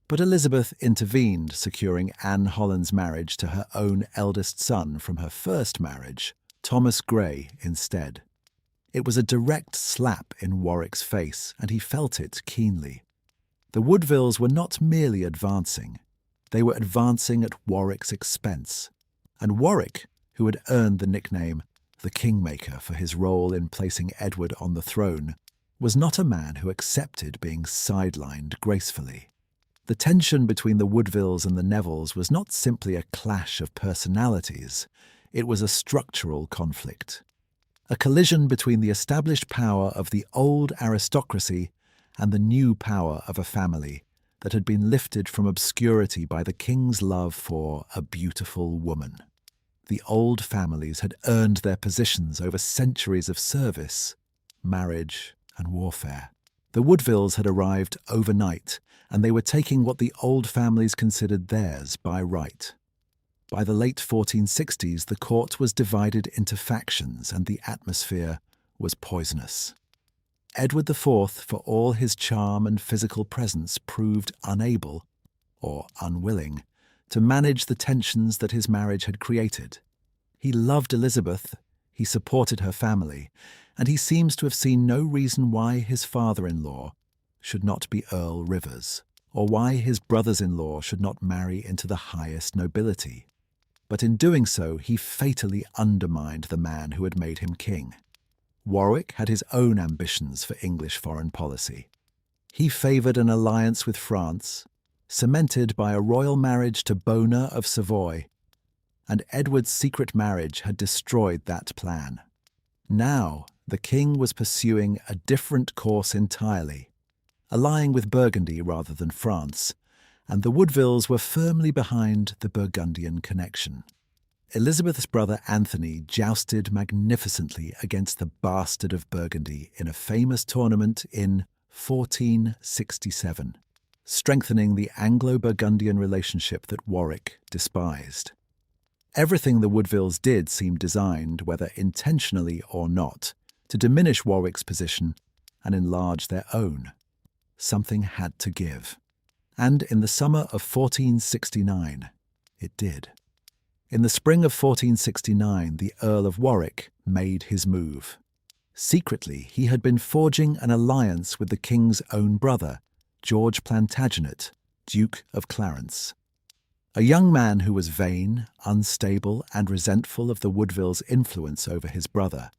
But Elizabeth intervened, securing Anne Holland's marriage to her own eldest son from her first marriage, Thomas Grey, instead. It was a direct slap in Warwick's face, and he felt it keenly. The Woodvilles were not merely advancing, they were advancing at Warwick's expense. And Warwick, who had earned the nickname the Kingmaker for his role in placing Edward on the throne, was not a man who accepted being sidelined gracefully. The tension between the Woodvilles and the Nevilles was not simply a clash of personalities, it was a structural conflict. A collision between the established power of the old aristocracy and the new power of a family that had been lifted from obscurity by the king's love for a beautiful woman. The old families had earned their positions over centuries of service, marriage, and warfare. The Woodvilles had arrived overnight, and they were taking what the old families considered theirs by right. By the late 1460s, the court was divided into factions, and the atmosphere was poisonous. Edward IV, for all his charm and physical presence, proved unable, or unwilling, to manage the tensions that his marriage had created. He loved Elizabeth, he supported her family, and he seems to have seen no reason why his father-in-law should not be Earl Rivers, or why his brothers-in-law should not marry into the highest nobility. But in doing so, he fatally undermined the man who had made him king. Warwick had his own ambitions for English foreign policy. He favoured an alliance with France, cemented by a royal marriage to Bona of Savoy, and Edward's secret marriage had destroyed that plan. Now, the king was pursuing a different course entirely, allying with Burgundy rather than France, and the Woodvilles were firmly behind the Burgundian connection. Elizabeth's brother Anthony jousted magnificently against the bastard of Burgundy in a famous tournament in 1467, strengthening the Anglo-Burgundian relationship that Warwick despised. Everything the Woodvilles did seemed designed, whether intentionally or not, to diminish Warwick's position and enlarge their own. Something had to give. And in the summer of 1469, it did. In the spring of 1469, the Earl of Warwick made his move. Secretly, he had been forging an alliance with the king's own brother, George Plantagenet, Duke of Clarence. A young man who was vain, unstable, and resentful of the Woodvilles' influence over his brother.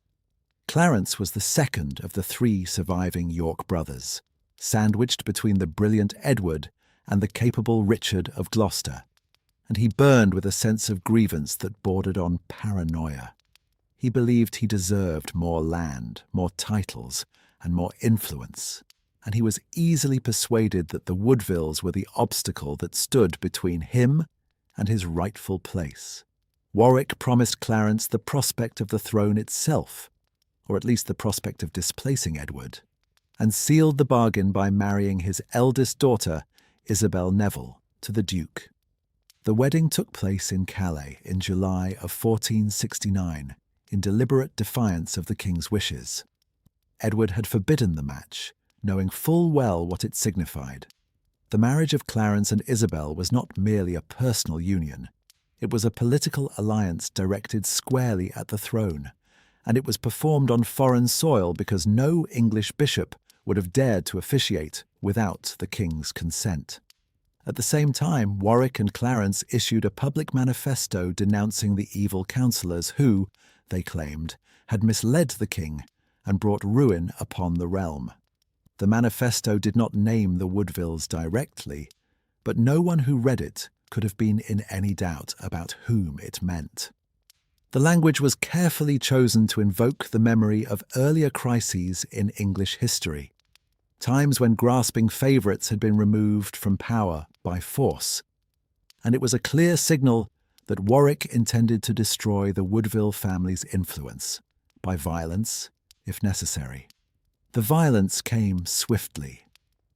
Clarence was the second of the three surviving York brothers, sandwiched between the brilliant Edward and the capable Richard of Gloucester, and he burned with a sense of grievance that bordered on paranoia. He believed he deserved more land, more titles, and more influence, and he was easily persuaded that the Woodvilles were the obstacle that stood between him and his rightful place. Warwick promised Clarence the prospect of the throne itself, or at least the prospect of displacing Edward, and sealed the bargain by marrying his eldest daughter, Isabel Neville, to the Duke. The wedding took place in Calais in July of 1469, in deliberate defiance of the king's wishes. Edward had forbidden the match, knowing full well what it signified. The marriage of Clarence and Isabel was not merely a personal union. It was a political alliance directed squarely at the throne, and it was performed on foreign soil because no English bishop would have dared to officiate without the king's consent. At the same time, Warwick and Clarence issued a public manifesto denouncing the evil counsellors who, they claimed, had misled the king and brought ruin upon the realm. The manifesto did not name the Woodvilles directly, but no one who read it could have been in any doubt about whom it meant. The language was carefully chosen to invoke the memory of earlier crises in English history, times when grasping favourites had been removed from power by force, and it was a clear signal that Warwick intended to destroy the Woodville family's influence, by violence, if necessary. The violence came swiftly.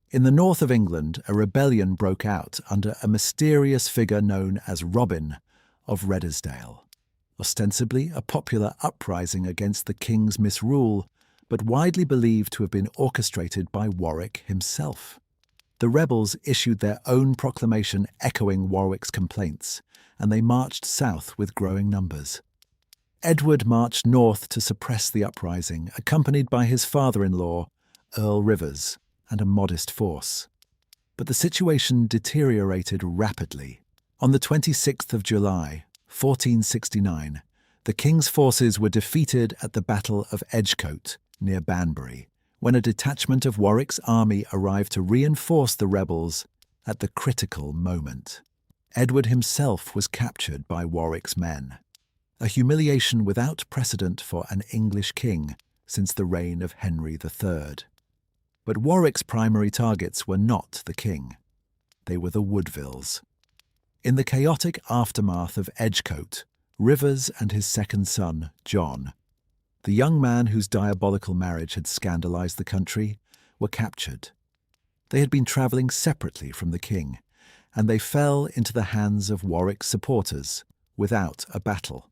In the north of England, a rebellion broke out under a mysterious figure known as Robin of Redesdale, ostensibly a popular uprising against the king's misrule, but widely believed to have been orchestrated by Warwick himself. The rebels issued their own proclamation echoing Warwick's complaints, and they marched south with growing numbers. Edward marched north to suppress the uprising, accompanied by his father-in-law, Earl Rivers, and a modest force. But the situation deteriorated rapidly. On the 26th of July, 1469, the king's forces were defeated at the Battle of Edgecote, near Banbury, when a detachment of Warwick's army arrived to reinforce the rebels at the critical moment. Edward himself was captured by Warwick's men, a humiliation without precedent for an English king since the reign of Henry III. But Warwick's primary targets were not the king. They were the Woodvilles. In the chaotic aftermath of Edgecote, Rivers and his second son, John, the young man whose diabolical marriage had scandalized the country, were captured. They had been travelling separately from the king, and they fell into the hands of Warwick's supporters without a battle.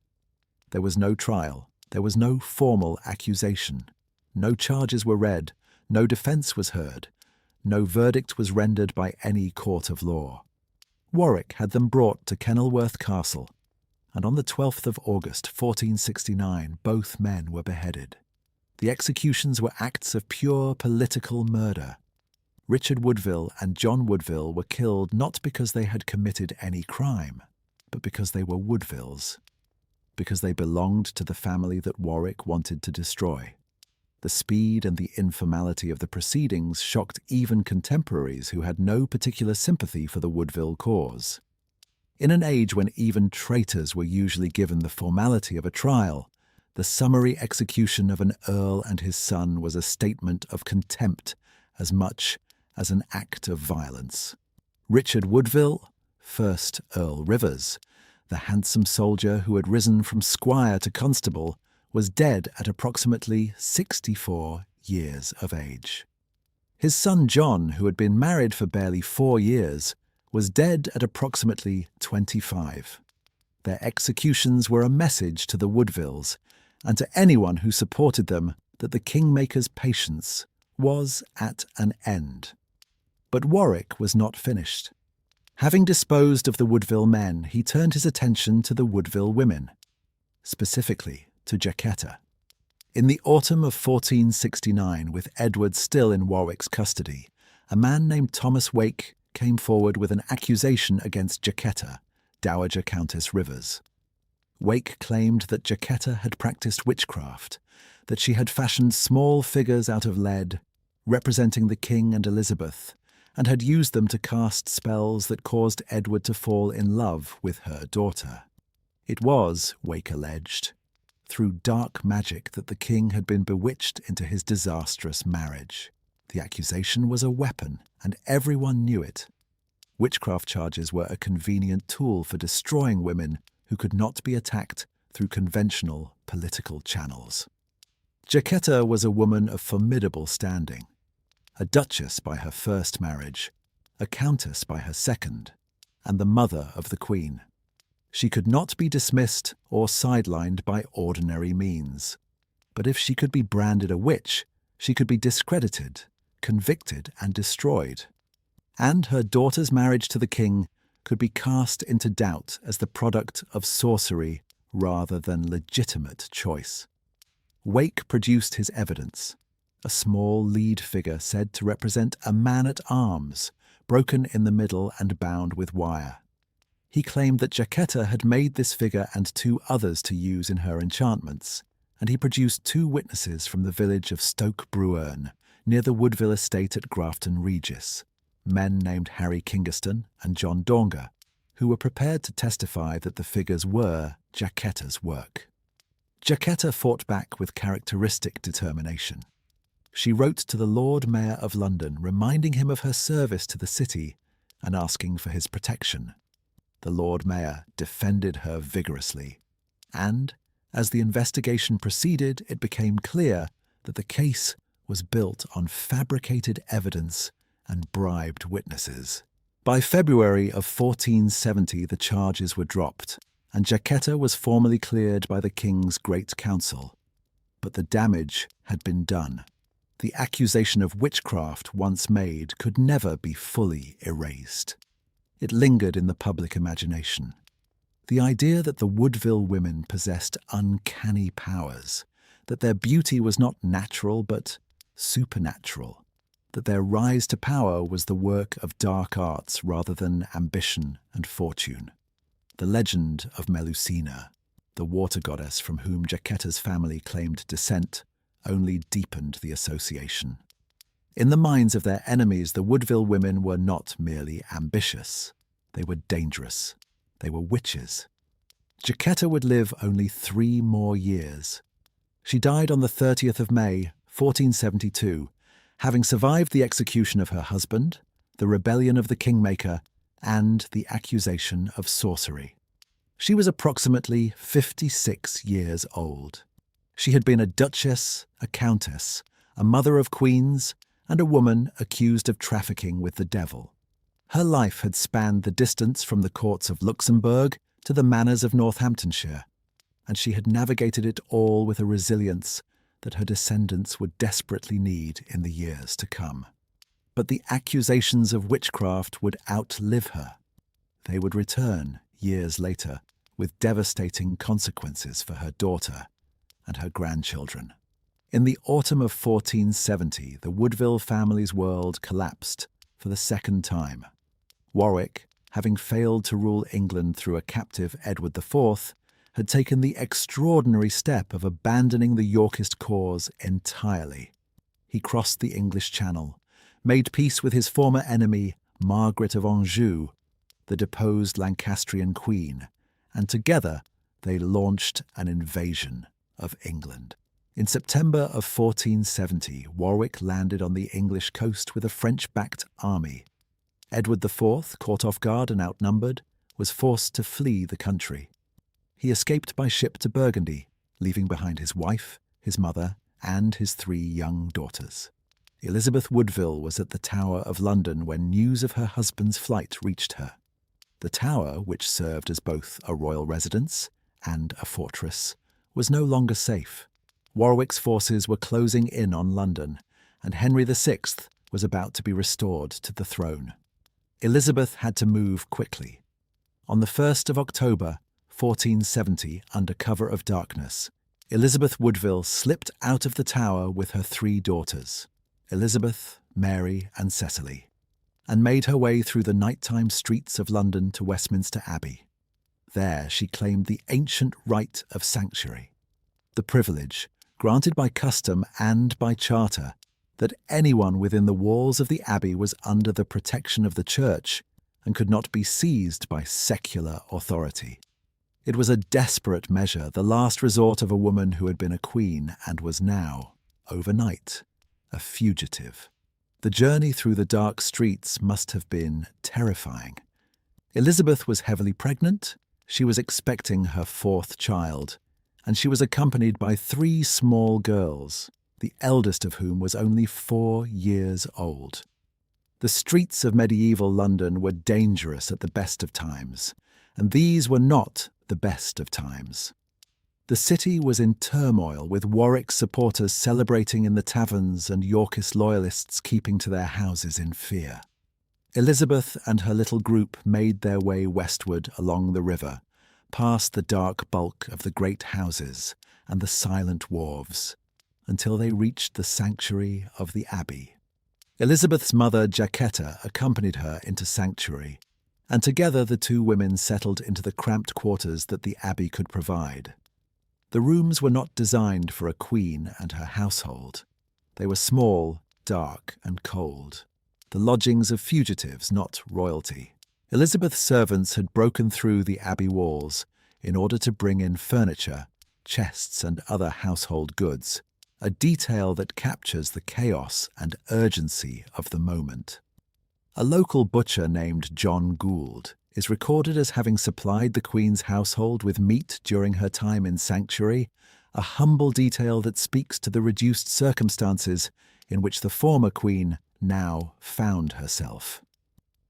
There was no trial, there was no formal accusation, no charges were read, no defence was heard, no verdict was rendered by any court of law. Warwick had them brought to Kenilworth Castle, and on the 12th of August 1469 both men were beheaded. The executions were acts of pure political murder. Richard Woodville and John Woodville were killed not because they had committed any crime, but because they were Woodvilles, because they belonged to the family that Warwick wanted to destroy. The speed and the informality of the proceedings shocked even contemporaries who had no particular sympathy for the Woodville cause. In an age when even traitors were usually given the formality of a trial, the summary execution of an earl and his son was a statement of contempt as much as an act of violence. Richard Woodville, first Earl Rivers, the handsome soldier who had risen from squire to constable, was dead at approximately 64 years of age. His son John, who had been married for barely 4 years, was dead at approximately 25. Their executions were a message to the Woodvilles and to anyone who supported them that the Kingmaker's patience was at an end. But Warwick was not finished. Having disposed of the Woodville men, he turned his attention to the Woodville women, specifically to Jacquetta. In the autumn of 1469, with Edward still in Warwick's custody, a man named Thomas Wake came forward with an accusation against Jacquetta, Dowager Countess Rivers. Wake claimed that Jacquetta had practiced witchcraft, that she had fashioned small figures out of lead, representing the king and Elizabeth, and had used them to cast spells that caused Edward to fall in love with her daughter. It was, Wake alleged, through dark magic that the king had been bewitched into his disastrous marriage. The accusation was a weapon, and everyone knew it. Witchcraft charges were a convenient tool for destroying women who could not be attacked through conventional political channels. Jacquetta was a woman of formidable standing, a duchess by her first marriage, a countess by her second, and the mother of the queen. She could not be dismissed or sidelined by ordinary means. But if she could be branded a witch, she could be discredited, convicted, and destroyed. And her daughter's marriage to the king could be cast into doubt as the product of sorcery rather than legitimate choice. Wake produced his evidence, a small lead figure said to represent a man-at-arms, broken in the middle and bound with wire. He claimed that Jacquetta had made this figure and 2 others to use in her enchantments, and he produced 2 witnesses from the village of Stoke Bruerne, near the Woodville estate at Grafton Regis, men named Harry Kingerston and John Donger, who were prepared to testify that the figures were Jacquetta's work. Jacquetta fought back with characteristic determination. She wrote to the Lord Mayor of London, reminding him of her service to the city and asking for his protection. The Lord Mayor defended her vigorously, and, as the investigation proceeded, it became clear that the case was built on fabricated evidence and bribed witnesses. By February of 1470, the charges were dropped, and Jacquetta was formally cleared by the King's Great Council. But the damage had been done. The accusation of witchcraft once made could never be fully erased. It lingered in the public imagination. The idea that the Woodville women possessed uncanny powers, that their beauty was not natural but supernatural, that their rise to power was the work of dark arts rather than ambition and fortune. The legend of Melusina, the water goddess from whom Jacquetta's family claimed descent, only deepened the association. In the minds of their enemies, the Woodville women were not merely ambitious. They were dangerous. They were witches. Jacquetta would live only 3 more years. She died on the 30th of May, 1472, having survived the execution of her husband, the rebellion of the Kingmaker, and the accusation of sorcery. She was approximately 56 years old. She had been a duchess, a countess, a mother of queens, and a woman accused of trafficking with the devil. Her life had spanned the distance from the courts of Luxembourg to the manors of Northamptonshire, and she had navigated it all with a resilience that her descendants would desperately need in the years to come. But the accusations of witchcraft would outlive her. They would return years later with devastating consequences for her daughter and her grandchildren. In the autumn of 1470, the Woodville family's world collapsed for the second time. Warwick, having failed to rule England through a captive Edward IV, had taken the extraordinary step of abandoning the Yorkist cause entirely. He crossed the English Channel, made peace with his former enemy, Margaret of Anjou, the deposed Lancastrian queen, and together they launched an invasion of England. In September of 1470, Warwick landed on the English coast with a French-backed army. Edward IV, caught off guard and outnumbered, was forced to flee the country. He escaped by ship to Burgundy, leaving behind his wife, his mother, and his 3 young daughters. Elizabeth Woodville was at the Tower of London when news of her husband's flight reached her. The Tower, which served as both a royal residence and a fortress, was no longer safe. Warwick's forces were closing in on London, and Henry VI was about to be restored to the throne. Elizabeth had to move quickly. On the 1st of October, 1470, under cover of darkness, Elizabeth Woodville slipped out of the Tower with her 3 daughters, Elizabeth, Mary, and Cecily, and made her way through the nighttime streets of London to Westminster Abbey. There she claimed the ancient right of sanctuary, the privilege, granted by custom and by charter, that anyone within the walls of the Abbey was under the protection of the Church and could not be seized by secular authority. It was a desperate measure, the last resort of a woman who had been a queen and was now, overnight, a fugitive. The journey through the dark streets must have been terrifying. Elizabeth was heavily pregnant, she was expecting her 4th child, and she was accompanied by 3 small girls, the eldest of whom was only 4 years old. The streets of medieval London were dangerous at the best of times, and these were not the best of times. The city was in turmoil, with Warwick supporters celebrating in the taverns and Yorkist loyalists keeping to their houses in fear. Elizabeth and her little group made their way westward along the river, past the dark bulk of the great houses and the silent wharves, until they reached the sanctuary of the Abbey. Elizabeth's mother, Jacquetta, accompanied her into sanctuary, and together the 2 women settled into the cramped quarters that the Abbey could provide. The rooms were not designed for a queen and her household. They were small, dark, and cold, the lodgings of fugitives, not royalty. Elizabeth's servants had broken through the Abbey walls in order to bring in furniture, chests, and other household goods, a detail that captures the chaos and urgency of the moment. A local butcher named John Gould is recorded as having supplied the Queen's household with meat during her time in sanctuary, a humble detail that speaks to the reduced circumstances in which the former Queen now found herself.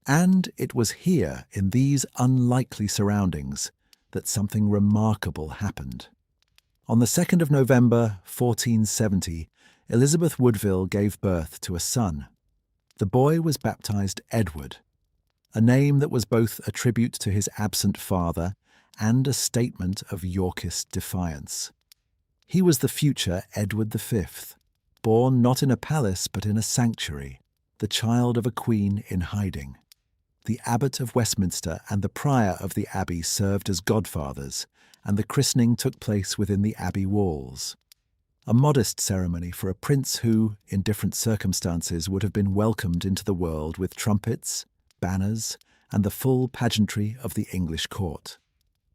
And it was here, in these unlikely surroundings, that something remarkable happened. On the 2nd of November, 1470, Elizabeth Woodville gave birth to a son. The boy was baptized Edward, a name that was both a tribute to his absent father and a statement of Yorkist defiance. He was the future Edward V, born not in a palace but in a sanctuary, the child of a queen in hiding. The abbot of Westminster and the prior of the Abbey served as godfathers, and the christening took place within the Abbey walls. A modest ceremony for a prince who, in different circumstances, would have been welcomed into the world with trumpets, banners, and the full pageantry of the English court.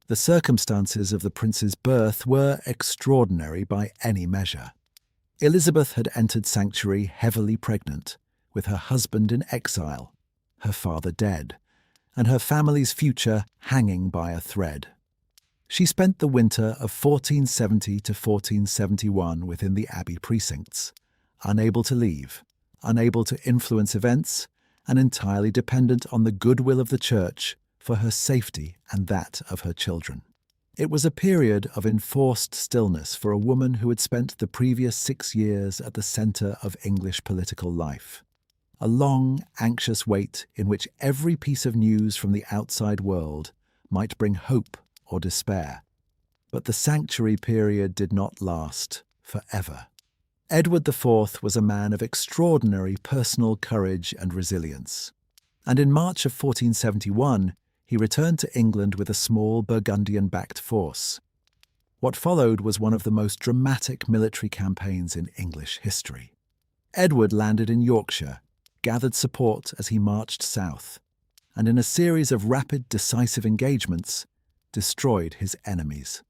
The circumstances of the prince's birth were extraordinary by any measure. Elizabeth had entered sanctuary heavily pregnant, with her husband in exile, her father dead, and her family's future hanging by a thread. She spent the winter of 1470 to 1471 within the Abbey precincts, unable to leave, unable to influence events, and entirely dependent on the goodwill of the Church for her safety and that of her children. It was a period of enforced stillness for a woman who had spent the previous 6 years at the centre of English political life. A long, anxious wait in which every piece of news from the outside world might bring hope or despair. But the sanctuary period did not last forever. Edward IV was a man of extraordinary personal courage and resilience, and in March of 1471 he returned to England with a small Burgundian-backed force. What followed was one of the most dramatic military campaigns in English history. Edward landed in Yorkshire, gathered support as he marched south, and in a series of rapid, decisive engagements, destroyed his enemies.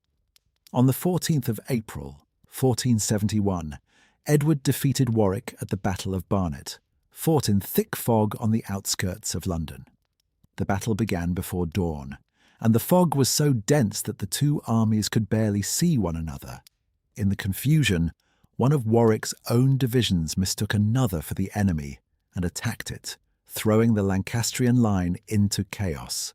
On the 14th of April, 1471, Edward defeated Warwick at the Battle of Barnet, fought in thick fog on the outskirts of London. The battle began before dawn, and the fog was so dense that the two armies could barely see one another. In the confusion, one of Warwick's own divisions mistook another for the enemy and attacked it, throwing the Lancastrian line into chaos.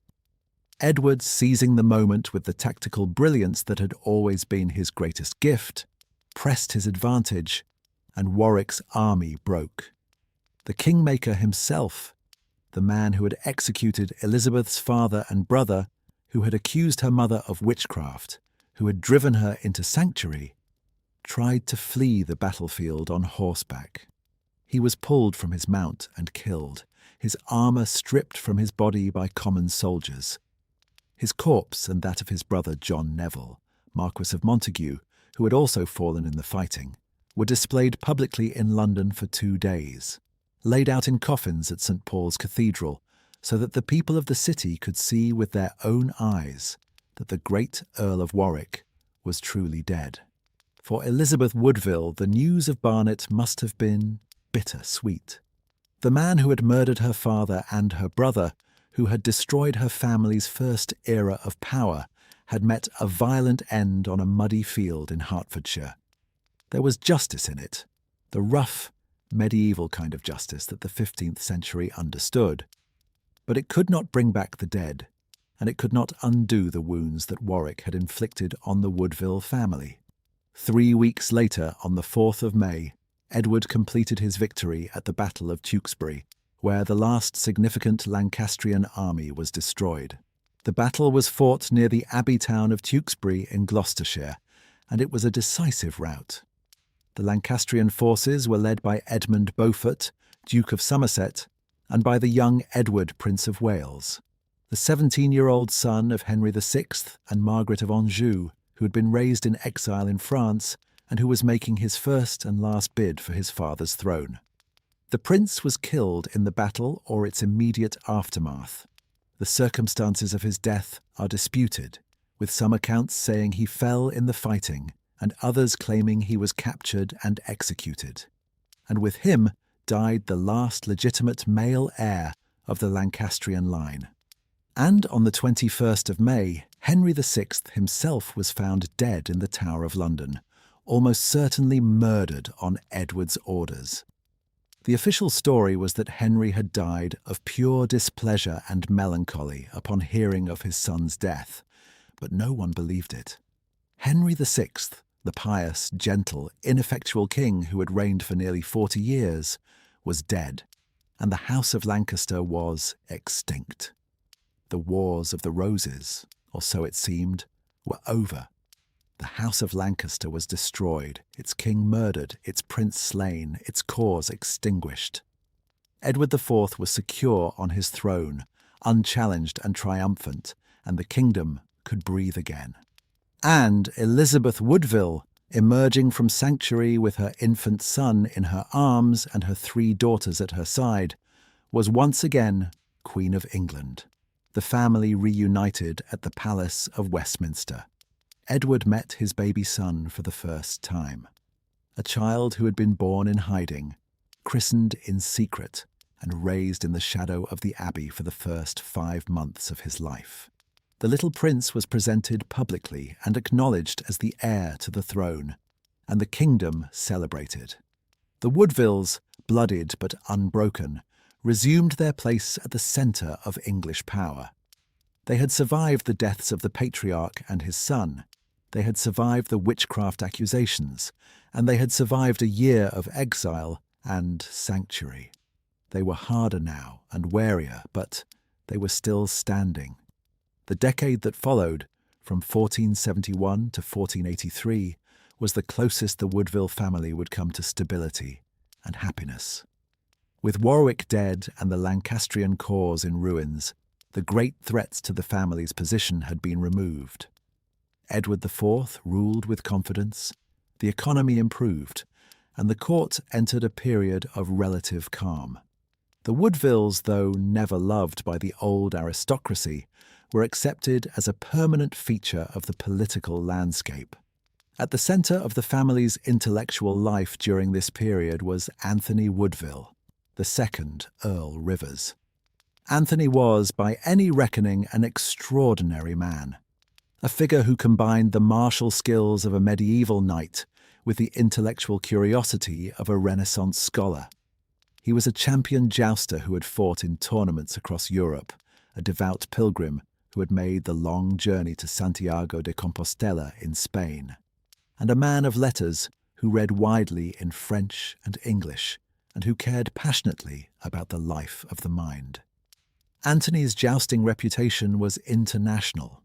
Edward, seizing the moment with the tactical brilliance that had always been his greatest gift, pressed his advantage, and Warwick's army broke. The Kingmaker himself, the man who had executed Elizabeth's father and brother, who had accused her mother of witchcraft, who had driven her into sanctuary, tried to flee the battlefield on horseback. He was pulled from his mount and killed, his armour stripped from his body by common soldiers. His corpse and that of his brother John Neville, Marquess of Montague, who had also fallen in the fighting, were displayed publicly in London for 2 days, laid out in coffins at St. Paul's Cathedral, so that the people of the city could see with their own eyes that the great Earl of Warwick was truly dead. For Elizabeth Woodville, the news of Barnet must have been bitter-sweet. The man who had murdered her father and her brother, who had destroyed her family's first era of power, had met a violent end on a muddy field in Hertfordshire. There was justice in it, the rough, medieval kind of justice that the 15th century understood. But it could not bring back the dead, and it could not undo the wounds that Warwick had inflicted on the Woodville family. 3 weeks later, on the 4th of May, Edward completed his victory at the Battle of Tewkesbury, where the last significant Lancastrian army was destroyed. The battle was fought near the Abbey town of Tewkesbury in Gloucestershire, and it was a decisive rout. The Lancastrian forces were led by Edmund Beaufort, Duke of Somerset, and by the young Edward, Prince of Wales, the 17-year-old son of Henry VI and Margaret of Anjou, who had been raised in exile in France and who was making his first and last bid for his father's throne. The prince was killed in the battle or its immediate aftermath. The circumstances of his death are disputed, with some accounts saying he fell in the fighting and others claiming he was captured and executed. And with him died the last legitimate male heir of the Lancastrian line. And on the 21st of May, Henry VI himself was found dead in the Tower of London, almost certainly murdered on Edward's orders. The official story was that Henry had died of pure displeasure and melancholy upon hearing of his son's death, but no one believed it. Henry VI, the pious, gentle, ineffectual king who had reigned for nearly 40 years, was dead, and the House of Lancaster was extinct. The Wars of the Roses, or so it seemed, were over. The House of Lancaster was destroyed, its king murdered, its prince slain, its cause extinguished. Edward IV was secure on his throne, unchallenged and triumphant, and the kingdom could breathe again. And Elizabeth Woodville, emerging from sanctuary with her infant son in her arms and her 3 daughters at her side, was once again Queen of England. The family reunited at the Palace of Westminster. Edward met his baby son for the first time. a child who had been born in hiding, christened in secret, and raised in the shadow of the Abbey for the first 5 months of his life. The little prince was presented publicly and acknowledged as the heir to the throne, and the kingdom celebrated. The Woodvilles, bloodied but unbroken, resumed their place at the centre of English power. They had survived the deaths of the patriarch and his son. They had survived the witchcraft accusations, and they had survived a year of exile and sanctuary. They were harder now and warier, but they were still standing. The decade that followed, from 1471 to 1483, was the closest the Woodville family would come to stability and happiness. With Warwick dead and the Lancastrian cause in ruins, the great threats to the family's position had been removed. Edward IV ruled with confidence, the economy improved, and the court entered a period of relative calm. The Woodvilles, though never loved by the old aristocracy, were accepted as a permanent feature of the political landscape. At the centre of the family's intellectual life during this period was Anthony Woodville, the second Earl Rivers. Anthony was, by any reckoning, an extraordinary man, a figure who combined the martial skills of a medieval knight with the intellectual curiosity of a Renaissance scholar. He was a champion jouster who had fought in tournaments across Europe, a devout pilgrim who had made the long journey to Santiago de Compostela in Spain, and a man of letters who read widely in French and English, and who cared passionately about the life of the mind. Anthony's jousting reputation was international.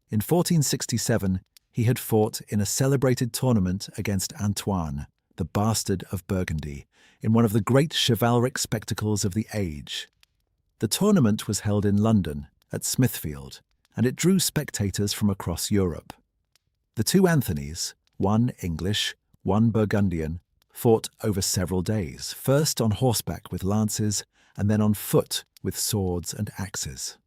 In 1467, he had fought in a celebrated tournament against Antoine, the bastard of Burgundy, in one of the great chivalric spectacles of the age. The tournament was held in London, at Smithfield, and it drew spectators from across Europe. The two Anthonys, one English, one Burgundian, fought over several days, first on horseback with lances, and then on foot with swords and axes.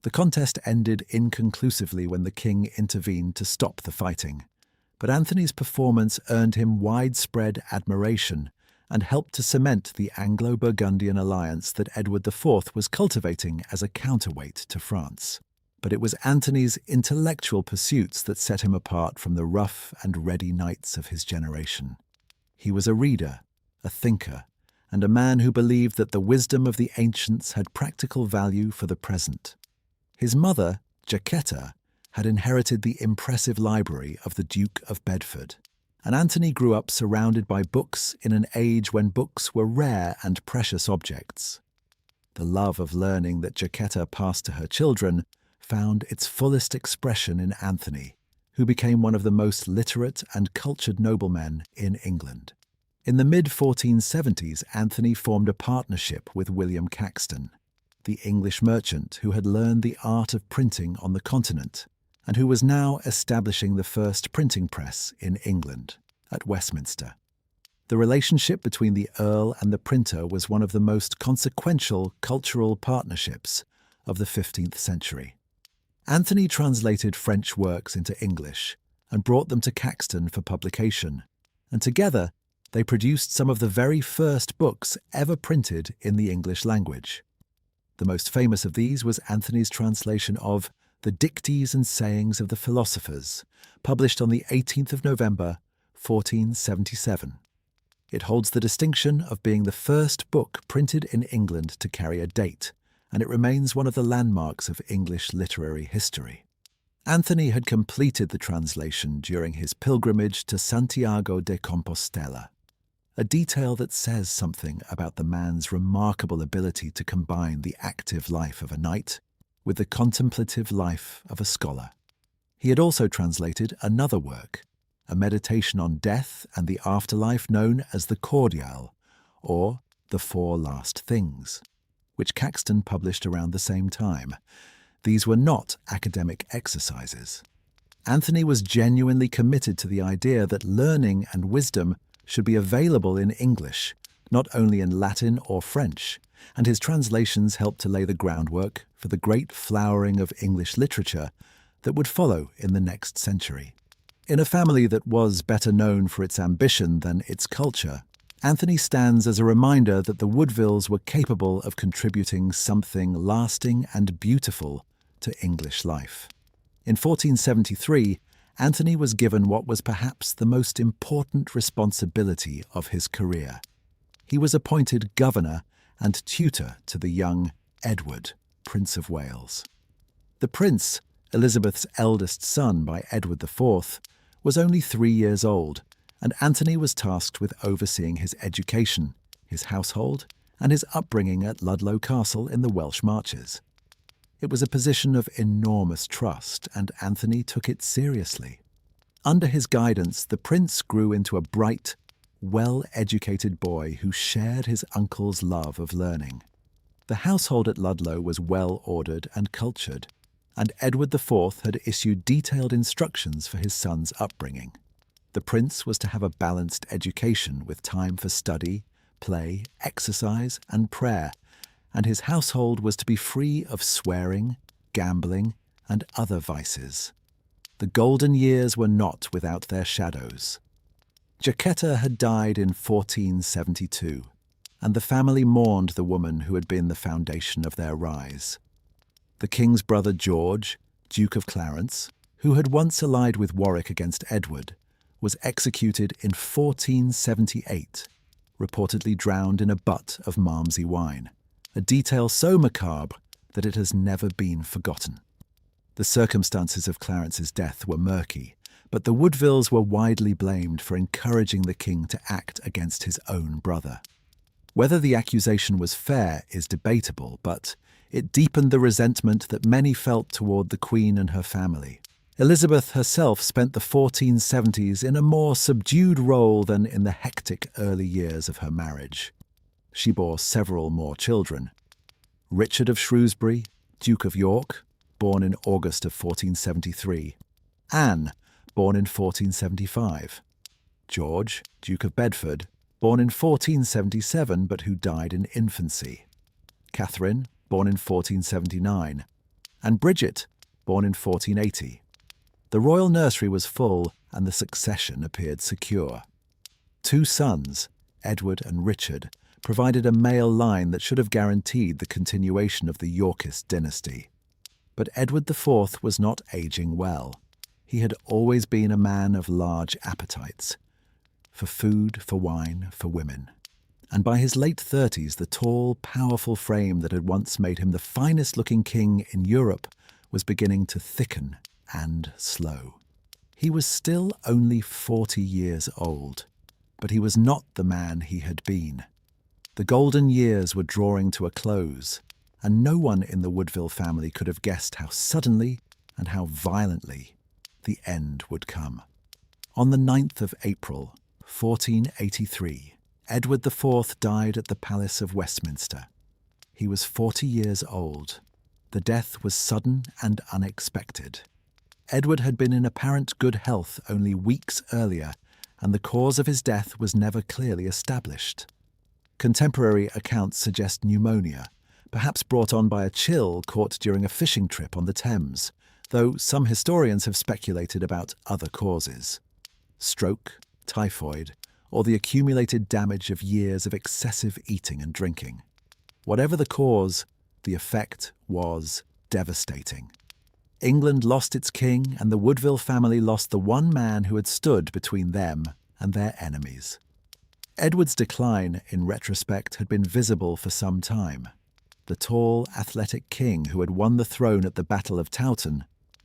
The contest ended inconclusively when the king intervened to stop the fighting, but Anthony's performance earned him widespread admiration and helped to cement the Anglo-Burgundian alliance that Edward IV was cultivating as a counterweight to France. But it was Anthony's intellectual pursuits that set him apart from the rough and ready knights of his generation. He was a reader, a thinker, and a man who believed that the wisdom of the ancients had practical value for the present. His mother, Jacquetta, had inherited the impressive library of the Duke of Bedford, and Anthony grew up surrounded by books in an age when books were rare and precious objects. The love of learning that Jacquetta passed to her children found its fullest expression in Anthony, who became one of the most literate and cultured noblemen in England. In the mid-1470s, Anthony formed a partnership with William Caxton, the English merchant who had learned the art of printing on the continent and who was now establishing the first printing press in England, at Westminster. The relationship between the Earl and the printer was one of the most consequential cultural partnerships of the 15th century. Anthony translated French works into English and brought them to Caxton for publication, and together they produced some of the very first books ever printed in the English language. The most famous of these was Anthony's translation of The Dictes and Sayings of the Philosophers, published on the 18th of November, 1477. It holds the distinction of being the first book printed in England to carry a date, and it remains one of the landmarks of English literary history. Anthony had completed the translation during his pilgrimage to Santiago de Compostela, a detail that says something about the man's remarkable ability to combine the active life of a knight with the contemplative life of a scholar. He had also translated another work, a meditation on death and the afterlife known as the Cordial, or the Four Last Things, which Caxton published around the same time. These were not academic exercises. Anthony was genuinely committed to the idea that learning and wisdom should be available in English, not only in Latin or French, and his translations helped to lay the groundwork for the great flowering of English literature that would follow in the next century. In a family that was better known for its ambition than its culture, Anthony stands as a reminder that the Woodvilles were capable of contributing something lasting and beautiful to English life. In 1473, Anthony was given what was perhaps the most important responsibility of his career. He was appointed governor and tutor to the young Edward, Prince of Wales. The prince, Elizabeth's eldest son by Edward IV, was only 3 years old, and Anthony was tasked with overseeing his education, his household, and his upbringing at Ludlow Castle in the Welsh Marches. It was a position of enormous trust, and Anthony took it seriously. Under his guidance, the prince grew into a bright, well-educated boy who shared his uncle's love of learning. The household at Ludlow was well-ordered and cultured, and Edward IV had issued detailed instructions for his son's upbringing. The prince was to have a balanced education with time for study, play, exercise, and prayer, and his household was to be free of swearing, gambling, and other vices. The golden years were not without their shadows. Jacquetta had died in 1472, and the family mourned the woman who had been the foundation of their rise. The king's brother George, Duke of Clarence, who had once allied with Warwick against Edward, was executed in 1478, reportedly drowned in a butt of Malmsey wine, a detail so macabre that it has never been forgotten. The circumstances of Clarence's death were murky, but the Woodvilles were widely blamed for encouraging the king to act against his own brother. Whether the accusation was fair is debatable, but it deepened the resentment that many felt toward the Queen and her family. Elizabeth herself spent the 1470s in a more subdued role than in the hectic early years of her marriage. She bore several more children. Richard of Shrewsbury, Duke of York, born in August of 1473. Anne, born in 1475. George, Duke of Bedford, born in 1477 but who died in infancy. Catherine, born in 1479, and Bridget, born in 1480. The royal nursery was full, and the succession appeared secure. 2 sons, Edward and Richard, provided a male line that should have guaranteed the continuation of the Yorkist dynasty. But Edward IV was not aging well. He had always been a man of large appetites, for food, for wine, for women. And by his late 30s, the tall, powerful frame that had once made him the finest-looking king in Europe was beginning to thicken and slow. He was still only 40 years old, but he was not the man he had been. The golden years were drawing to a close, and no one in the Woodville family could have guessed how suddenly and how violently the end would come. On the 9th of April, 1483, Edward IV died at the Palace of Westminster. He was 40 years old. The death was sudden and unexpected. Edward had been in apparent good health only weeks earlier, and the cause of his death was never clearly established. Contemporary accounts suggest pneumonia, perhaps brought on by a chill caught during a fishing trip on the Thames, though some historians have speculated about other causes. Stroke, typhoid, or the accumulated damage of years of excessive eating and drinking. Whatever the cause, the effect was devastating. England lost its king, and the Woodville family lost the one man who had stood between them and their enemies. Edward's decline, in retrospect, had been visible for some time. The tall, athletic king who had won the throne at the Battle of Towton,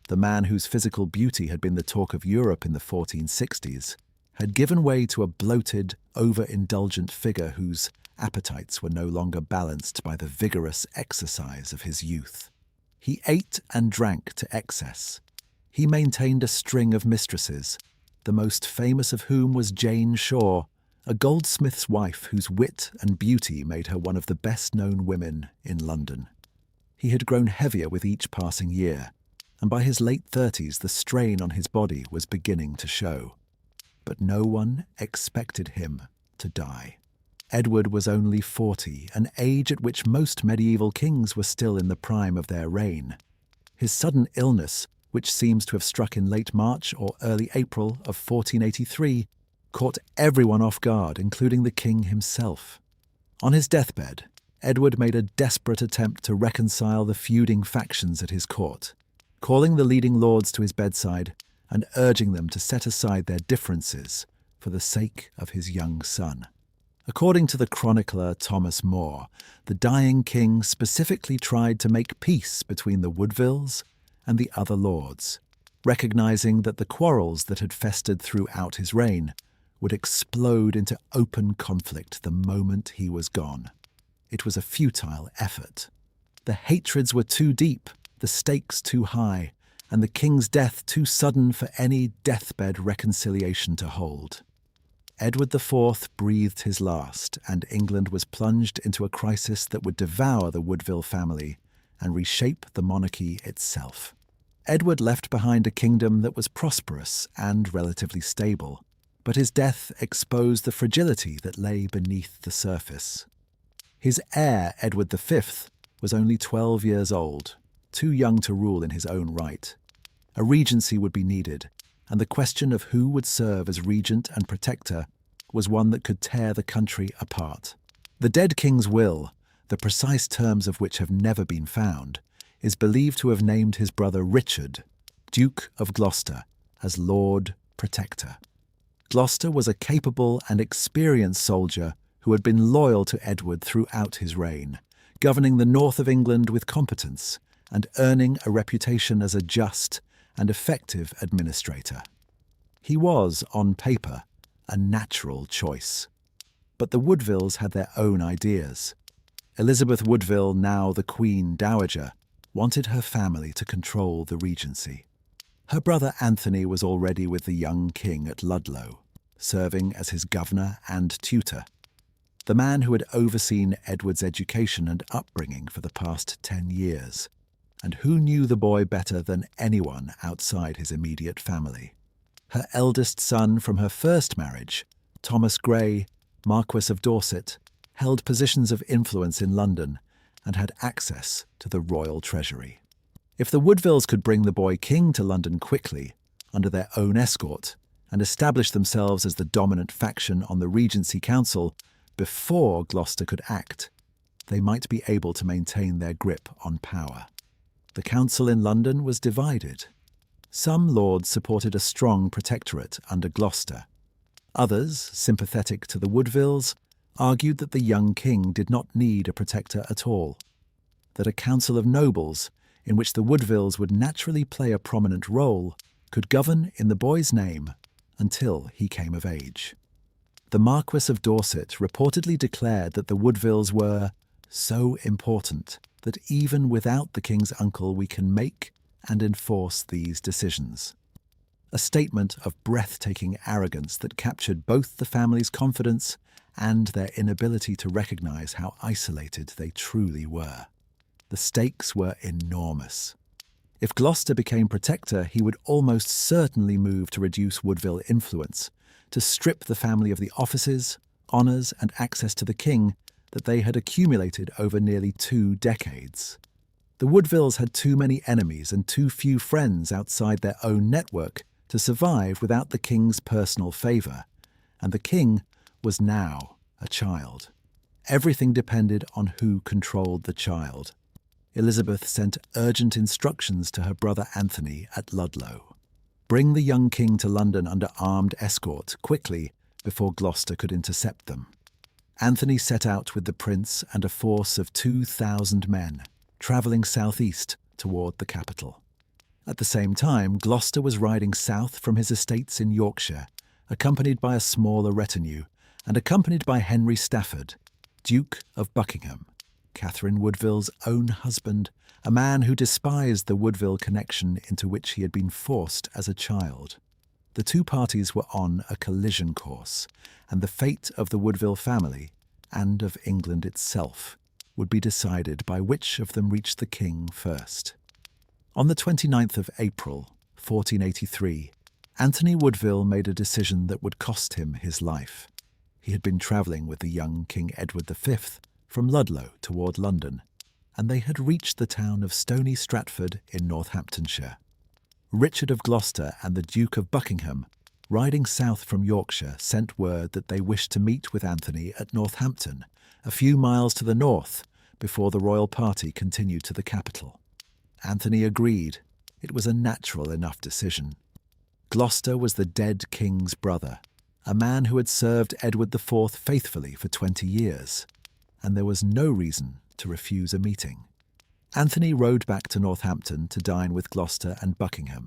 the man whose physical beauty had been the talk of Europe in the 1460s, had given way to a bloated, over-indulgent figure whose appetites were no longer balanced by the vigorous exercise of his youth. He ate and drank to excess. He maintained a string of mistresses, the most famous of whom was Jane Shore, a goldsmith's wife whose wit and beauty made her one of the best-known women in London. He had grown heavier with each passing year, and by his late 30s the strain on his body was beginning to show. But no one expected him to die. Edward was only 40, an age at which most medieval kings were still in the prime of their reign. His sudden illness which seems to have struck in late March or early April of 1483, caught everyone off guard, including the king himself. On his deathbed, Edward made a desperate attempt to reconcile the feuding factions at his court, calling the leading lords to his bedside and urging them to set aside their differences for the sake of his young son. According to the chronicler Thomas More, the dying king specifically tried to make peace between the Woodvilles and the other lords, recognizing that the quarrels that had festered throughout his reign would explode into open conflict the moment he was gone. It was a futile effort. The hatreds were too deep, the stakes too high, and the king's death too sudden for any deathbed reconciliation to hold. Edward IV breathed his last, and England was plunged into a crisis that would devour the Woodville family and reshape the monarchy itself. Edward left behind a kingdom that was prosperous and relatively stable, but his death exposed the fragility that lay beneath the surface. His heir, Edward V, was only 12 years old, too young to rule in his own right. A regency would be needed, and the question of who would serve as regent and protector was one that could tear the country apart. The dead king's will, the precise terms of which have never been found, is believed to have named his brother Richard, Duke of Gloucester, as Lord Protector. Gloucester was a capable and experienced soldier who had been loyal to Edward throughout his reign, governing the north of England with competence and earning a reputation as a just and effective administrator. He was, on paper, a natural choice. But the Woodvilles had their own ideas. Elizabeth Woodville, now the Queen Dowager, wanted her family to control the regency. Her brother Anthony was already with the young king at Ludlow, serving as his governor and tutor, the man who had overseen Edward's education and upbringing for the past 10 years, and who knew the boy better than anyone outside his immediate family. Her eldest son from her first marriage, Thomas Grey, Marquess of Dorset, held positions of influence in London and had access to the royal treasury. If the Woodvilles could bring the boy king to London quickly, under their own escort, and establish themselves as the dominant faction on the Regency Council before Gloucester could act, they might be able to maintain their grip on power. The council in London was divided. Some lords supported a strong protectorate under Gloucester. Others, sympathetic to the Woodvilles, argued that the young king did not need a protector at all, that a council of nobles, in which the Woodvilles would naturally play a prominent role, could govern in the boy's name until he came of age. The Marquess of Dorset reportedly declared that the Woodvilles were so important that even without the king's uncle we can make and enforce these decisions. A statement of breathtaking arrogance that captured both the family's confidence and their inability to recognize how isolated they truly were. The stakes were enormous. If Gloucester became protector, he would almost certainly move to reduce Woodville influence, to strip the family of the offices, honours and access to the king that they had accumulated over nearly 2 decades. The Woodvilles had too many enemies and too few friends outside their own network to survive without the king's personal favour, and the king was now a child. Everything depended on who controlled the child. Elizabeth sent urgent instructions to her brother Anthony at Ludlow. Bring the young king to London under armed escort quickly before Gloucester could intercept them. Anthony set out with the prince and a force of 2,000 men, travelling southeast toward the capital. At the same time, Gloucester was riding south from his estates in Yorkshire, accompanied by a smaller retinue, and accompanied by Henry Stafford, Duke of Buckingham, Catherine Woodville's own husband, a man who despised the Woodville connection into which he had been forced as a child. The two parties were on a collision course, and the fate of the Woodville family, and of England itself, would be decided by which of them reached the king first. On the 29th of April, 1483, Anthony Woodville made a decision that would cost him his life. He had been travelling with the young King Edward V from Ludlow toward London, and they had reached the town of Stony Stratford in Northamptonshire. Richard of Gloucester and the Duke of Buckingham, riding south from Yorkshire, sent word that they wished to meet with Anthony at Northampton, a few miles to the north, before the royal party continued to the capital. Anthony agreed. It was a natural enough decision. Gloucester was the dead king's brother, a man who had served Edward IV faithfully for 20 years, and there was no reason to refuse a meeting. Anthony rode back to Northampton to dine with Gloucester and Buckingham,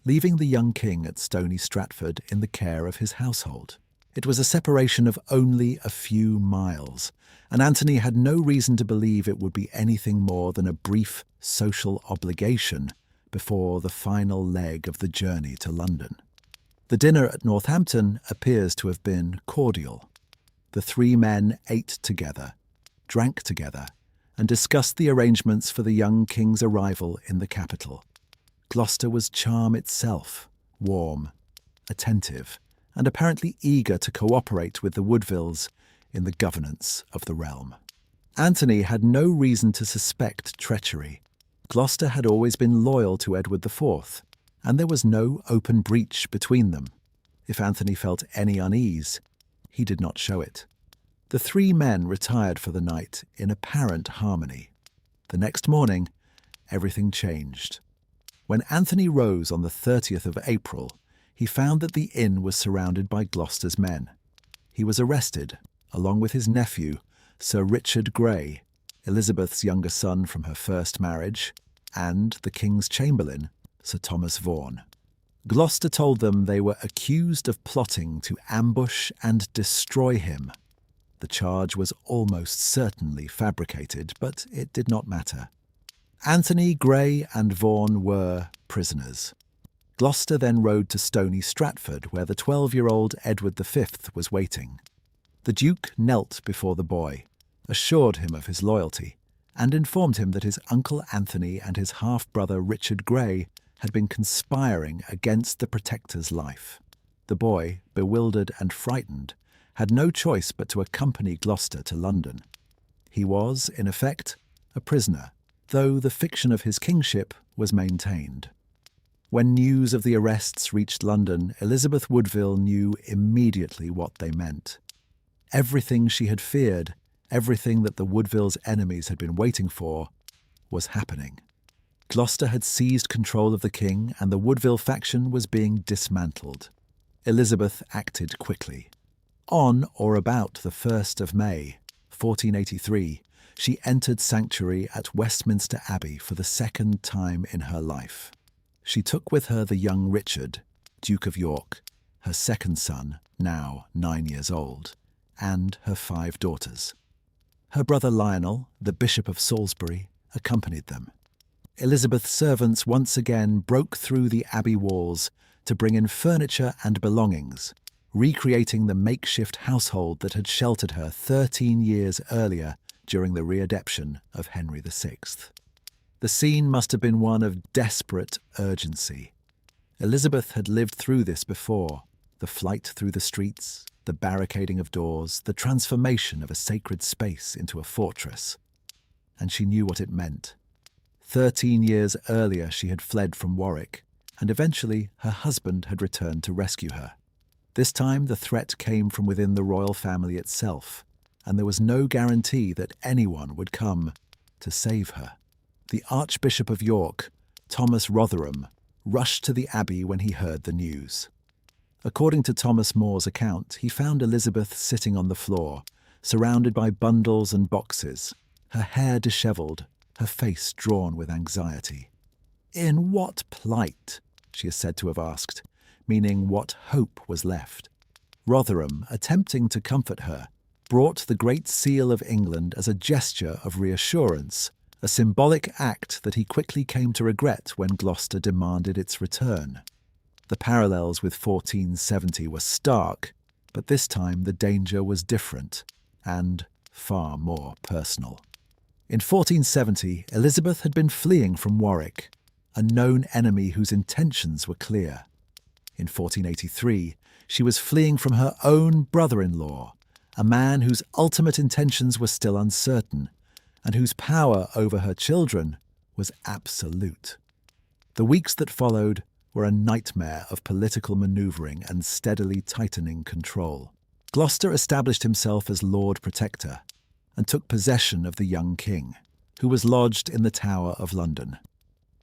leaving the young king at Stony Stratford in the care of his household. It was a separation of only a few miles, and Anthony had no reason to believe it would be anything more than a brief social obligation before the final leg of the journey to London. The dinner at Northampton appears to have been cordial. The three men ate together, drank together, and discussed the arrangements for the young king's arrival in the capital. Gloucester was charm itself, warm, attentive, and apparently eager to cooperate with the Woodvilles in the governance of the realm. Anthony had no reason to suspect treachery. Gloucester had always been loyal to Edward IV, and there was no open breach between them. If Anthony felt any unease, he did not show it. The three men retired for the night in apparent harmony. The next morning, everything changed. When Anthony rose on the 30th of April, he found that the inn was surrounded by Gloucester's men. He was arrested, along with his nephew, Sir Richard Grey, Elizabeth's younger son from her first marriage, and the king's chamberlain, Sir Thomas Vaughan. Gloucester told them they were accused of plotting to ambush and destroy him. The charge was almost certainly fabricated, but it did not matter. Anthony, Grey, and Vaughan were prisoners. Gloucester then rode to Stony Stratford, where the 12-year-old Edward V was waiting. The Duke knelt before the boy, assured him of his loyalty, and informed him that his uncle Anthony and his half-brother Richard Grey had been conspiring against the Protector's life. The boy, bewildered and frightened, had no choice but to accompany Gloucester to London. He was, in effect, a prisoner, though the fiction of his kingship was maintained. When news of the arrests reached London, Elizabeth Woodville knew immediately what they meant. Everything she had feared, everything that the Woodvilles' enemies had been waiting for, was happening. Gloucester had seized control of the king, and the Woodville faction was being dismantled. Elizabeth acted quickly. On or about the 1st of May, 1483, she entered sanctuary at Westminster Abbey for the second time in her life. She took with her the young Richard, Duke of York, her second son, now 9 years old, and her 5 daughters. Her brother Lionel, the Bishop of Salisbury, accompanied them. Elizabeth's servants once again broke through the abbey walls to bring in furniture and belongings, recreating the makeshift household that had sheltered her 13 years earlier during the readeption of Henry VI. The scene must have been one of desperate urgency. Elizabeth had lived through this before: the flight through the streets, the barricading of doors, the transformation of a sacred space into a fortress. And she knew what it meant. 13 years earlier she had fled from Warwick, and eventually her husband had returned to rescue her. This time the threat came from within the royal family itself, and there was no guarantee that anyone would come to save her. The Archbishop of York, Thomas Rotherham, rushed to the abbey when he heard the news. According to Thomas More's account, he found Elizabeth sitting on the floor, surrounded by bundles and boxes, her hair dishevelled, her face drawn with anxiety. "In what plight?" she is said to have asked, meaning what hope was left. Rotherham, attempting to comfort her, brought the Great Seal of England as a gesture of reassurance, a symbolic act that he quickly came to regret when Gloucester demanded its return. The parallels with 1470 were stark, but this time the danger was different and far more personal. In 1470, Elizabeth had been fleeing from Warwick, a known enemy whose intentions were clear. In 1483, she was fleeing from her own brother-in-law, a man whose ultimate intentions were still uncertain, and whose power over her children was absolute. The weeks that followed were a nightmare of political manoeuvring and steadily tightening control. Gloucester established himself as Lord Protector and took possession of the young king, who was lodged in the Tower of London,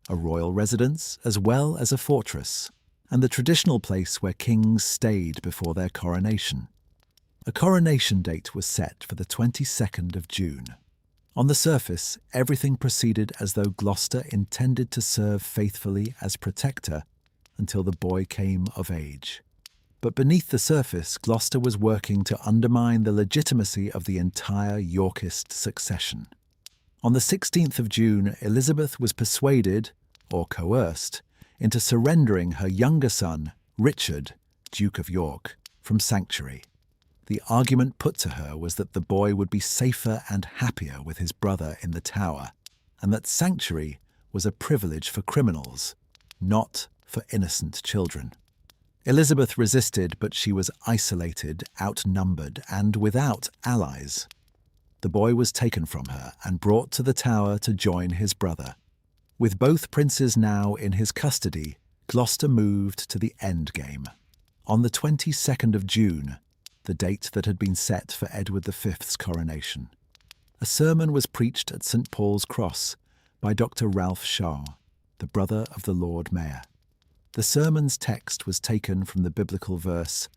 a royal residence as well as a fortress, and the traditional place where kings stayed before their coronation. A coronation date was set for the 22nd of June. On the surface, everything proceeded as though Gloucester intended to serve faithfully as protector until the boy came of age. But beneath the surface, Gloucester was working to undermine the legitimacy of the entire Yorkist succession. On the 16th of June, Elizabeth was persuaded, or coerced, into surrendering her younger son, Richard, Duke of York, from sanctuary. The argument put to her was that the boy would be safer and happier with his brother in the Tower, and that sanctuary was a privilege for criminals, not for innocent children. Elizabeth resisted, but she was isolated, outnumbered, and without allies. The boy was taken from her and brought to the Tower to join his brother. With both princes now in his custody, Gloucester moved to the endgame. On the 22nd of June, the date that had been set for Edward V's coronation, a sermon was preached at St. Paul's Cross by Dr. Ralph Shaw, the brother of the Lord Mayor. The sermon's text was taken from the biblical verse,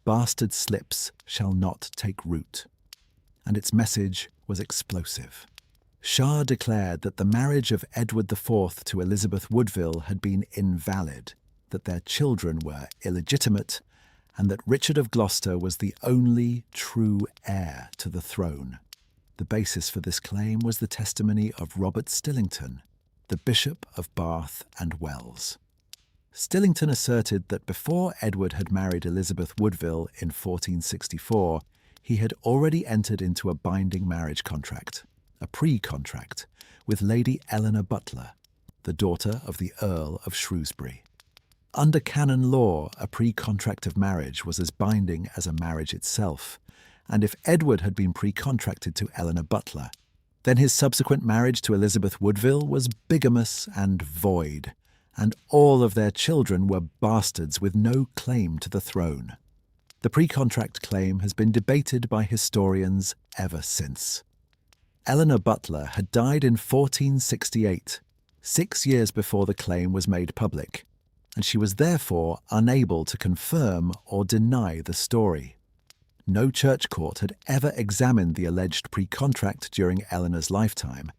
"Bastard slips shall not take root," and its message was explosive. Shaw declared that the marriage of Edward IV to Elizabeth Woodville had been invalid, that their children were illegitimate, and that Richard of Gloucester was the only true heir to the throne. The basis for this claim was the testimony of Robert Stillington, the Bishop of Bath and Wells. Stillington asserted that before Edward had married Elizabeth Woodville in 1464, he had already entered into a binding marriage contract, a pre-contract, with Lady Eleanor Butler, the daughter of the Earl of Shrewsbury. Under canon law, a pre-contract of marriage was as binding as a marriage itself, and if Edward had been pre-contracted to Eleanor Butler, then his subsequent marriage to Elizabeth Woodville was bigamous and void, and all of their children were bastards with no claim to the throne. The pre-contract claim has been debated by historians ever since. Eleanor Butler had died in 1468, 6 years before the claim was made public, and she was therefore unable to confirm or deny the story. No church court had ever examined the alleged pre-contract during Eleanor's lifetime,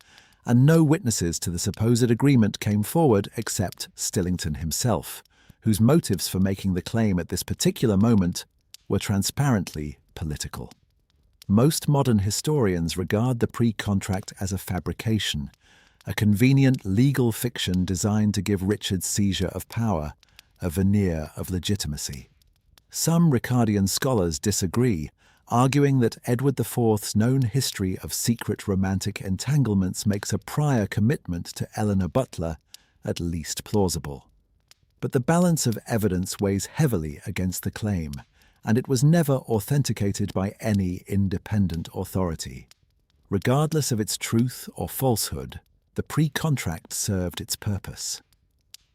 and no witnesses to the supposed agreement came forward except Stillington himself, whose motives for making the claim at this particular moment were transparently political. Most modern historians regard the pre-contract as a fabrication, a convenient legal fiction designed to give Richard's seizure of power a veneer of legitimacy. Some Ricardian scholars disagree, arguing that Edward IV's known history of secret romantic entanglements makes a prior commitment to Eleanor Butler at least plausible. But the balance of evidence weighs heavily against the claim, and it was never authenticated by any independent authority. Regardless of its truth or falsehood, the pre-contract served its purpose.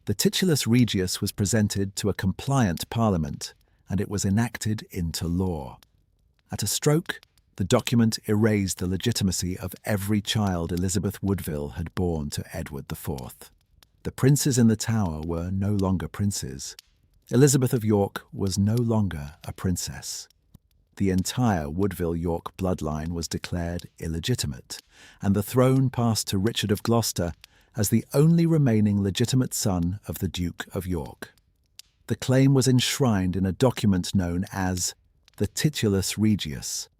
The titulus regius was presented to a compliant parliament, and it was enacted into law. At a stroke, the document erased the legitimacy of every child Elizabeth Woodville had borne to Edward IV. The princes in the Tower were no longer princes. Elizabeth of York was no longer a princess. The entire Woodville-York bloodline was declared illegitimate, and the throne passed to Richard of Gloucester as the only remaining legitimate son of the Duke of York. The claim was enshrined in a document known as the Titulus Regius,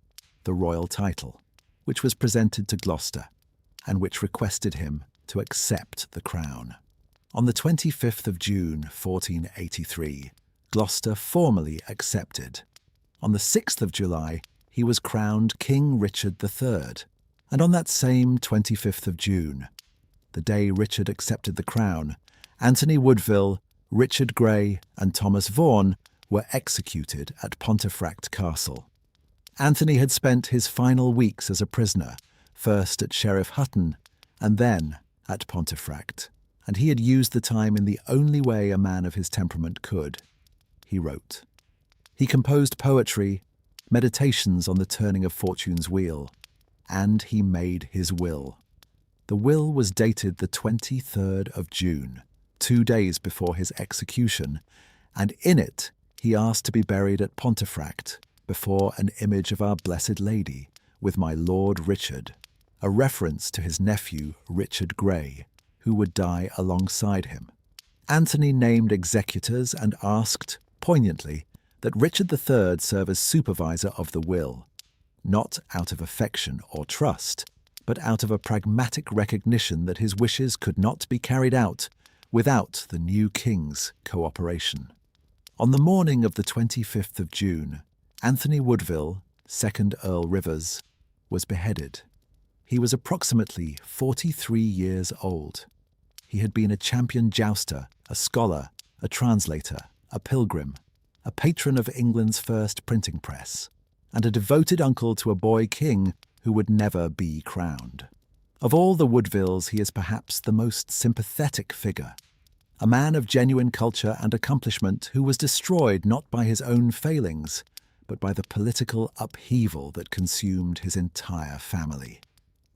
the royal title, which was presented to Gloucester, and which requested him to accept the crown. On the 25th of June, 1483, Gloucester formally accepted. On the 6th of July, he was crowned King Richard III, and on that same 25th of June, the day Richard accepted the crown, Anthony Woodville, Richard Grey, and Thomas Vaughan were executed at Pontefract Castle. Anthony had spent his final weeks as a prisoner, first at Sheriff Hutton and then at Pontefract. and he had used the time in the only way a man of his temperament could. He wrote. He composed poetry, meditations on the turning of fortune's wheel, and he made his will. The will was dated the 23rd of June, 2 days before his execution, and in it he asked to be buried at Pontefract before an image of Our Blessed Lady with my Lord Richard, a reference to his nephew Richard Grey, who would die alongside him. Anthony named executors and asked, poignantly, that Richard III serve as supervisor of the will, not out of affection or trust, but out of a pragmatic recognition that his wishes could not be carried out without the new king's cooperation. On the morning of the 25th of June, Anthony Woodville, 2nd Earl Rivers, was beheaded. He was approximately 43 years old. He had been a champion jouster, a scholar, a translator, a pilgrim, a patron of England's first printing press, and a devoted uncle to a boy king who would never be crowned. Of all the Woodvilles, he is perhaps the most sympathetic figure, a man of genuine culture and accomplishment who was destroyed not by his own failings, but by the political upheaval that consumed his entire family.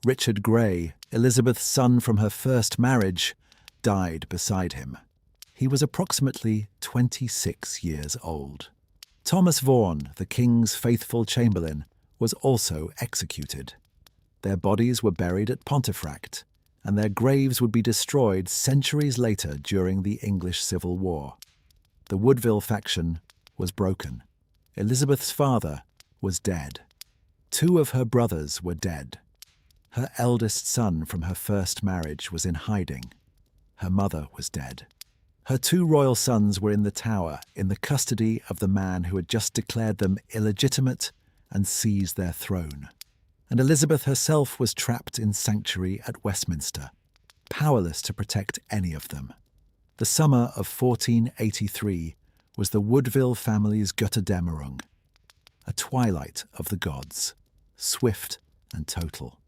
Richard Grey, Elizabeth's son from her first marriage, died beside him. He was approximately 26 years old. Thomas Vaughan, the king's faithful chamberlain, was also executed. Their bodies were buried at Pontefract, and their graves would be destroyed centuries later during the English Civil War. The Woodville faction was broken. Elizabeth's father was dead. 2 of her brothers were dead. Her eldest son from her first marriage was in hiding. Her mother was dead. Her 2 royal sons were in the Tower in the custody of the man who had just declared them illegitimate and seized their throne. And Elizabeth herself was trapped in sanctuary at Westminster, powerless to protect any of them. The summer of 1483 was the Woodville family's Götterdämmerung, a twilight of the gods, swift and total.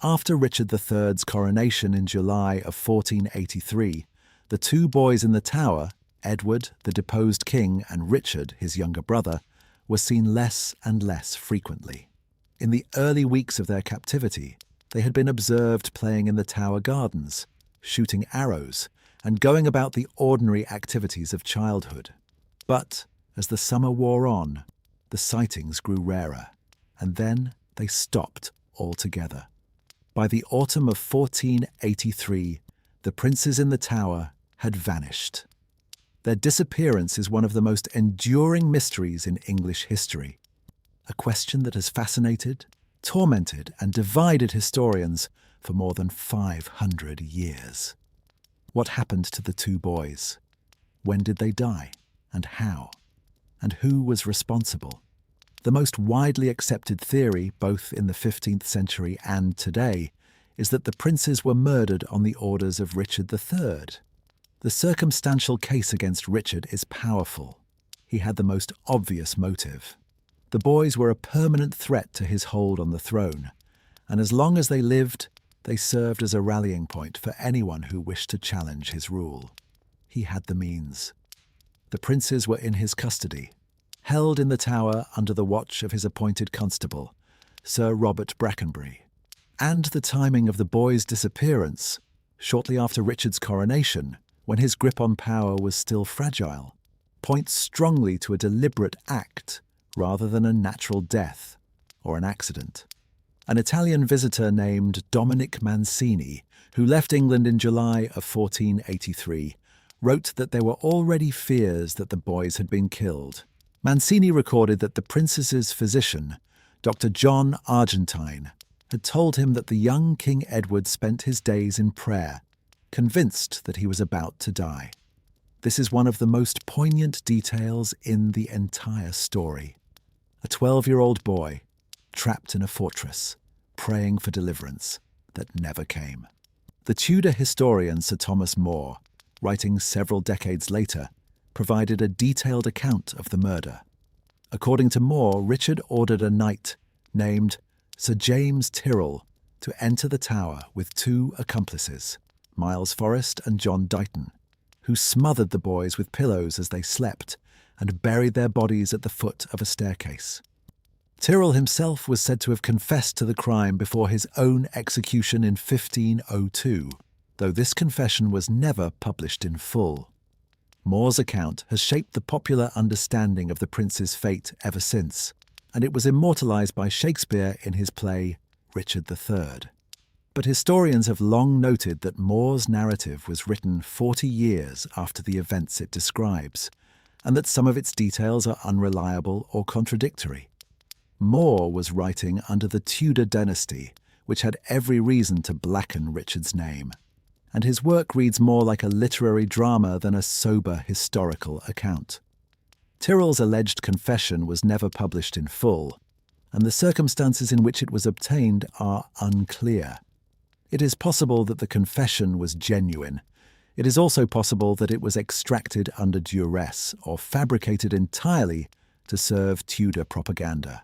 After Richard III's coronation in July of 1483, the 2 boys in the Tower, Edward, the deposed king, and Richard, his younger brother, were seen less and less frequently. In the early weeks of their captivity, they had been observed playing in the Tower gardens, shooting arrows, and going about the ordinary activities of childhood. But, as the summer wore on, the sightings grew rarer, and then they stopped altogether. By the autumn of 1483, the princes in the Tower had vanished. Their disappearance is one of the most enduring mysteries in English history, a question that has fascinated, tormented, and divided historians for more than 500 years. What happened to the 2 boys? When did they die, and how? And who was responsible? The most widely accepted theory, both in the 15th century and today, is that the princes were murdered on the orders of Richard III. The circumstantial case against Richard is powerful. He had the most obvious motive. The boys were a permanent threat to his hold on the throne, and as long as they lived, they served as a rallying point for anyone who wished to challenge his rule. He had the means. The princes were in his custody, held in the Tower under the watch of his appointed constable, Sir Robert Brackenbury. And the timing of the boys' disappearance, shortly after Richard's coronation, when his grip on power was still fragile, points strongly to a deliberate act rather than a natural death or an accident. An Italian visitor named Dominic Mancini, who left England in July of 1483, wrote that there were already fears that the boys had been killed. Mancini recorded that the princess's physician, Dr. John Argentine, had told him that the young King Edward spent his days in prayer, convinced that he was about to die. This is one of the most poignant details in the entire story. A 12-year-old boy, trapped in a fortress, praying for deliverance that never came. The Tudor historian Sir Thomas More, writing several decades later, provided a detailed account of the murder. According to More, Richard ordered a knight named Sir James Tyrrell to enter the Tower with 2 accomplices, Miles Forrest and John Dighton, who smothered the boys with pillows as they slept and buried their bodies at the foot of a staircase. Tyrrell himself was said to have confessed to the crime before his own execution in 1502, though this confession was never published in full. More's account has shaped the popular understanding of the prince's fate ever since, and it was immortalised by Shakespeare in his play Richard III. But historians have long noted that More's narrative was written 40 years after the events it describes, and that some of its details are unreliable or contradictory. More was writing under the Tudor dynasty, which had every reason to blacken Richard's name, and his work reads more like a literary drama than a sober historical account. Tyrrell's alleged confession was never published in full, and the circumstances in which it was obtained are unclear. It is possible that the confession was genuine. It is also possible that it was extracted under duress or fabricated entirely to serve Tudor propaganda.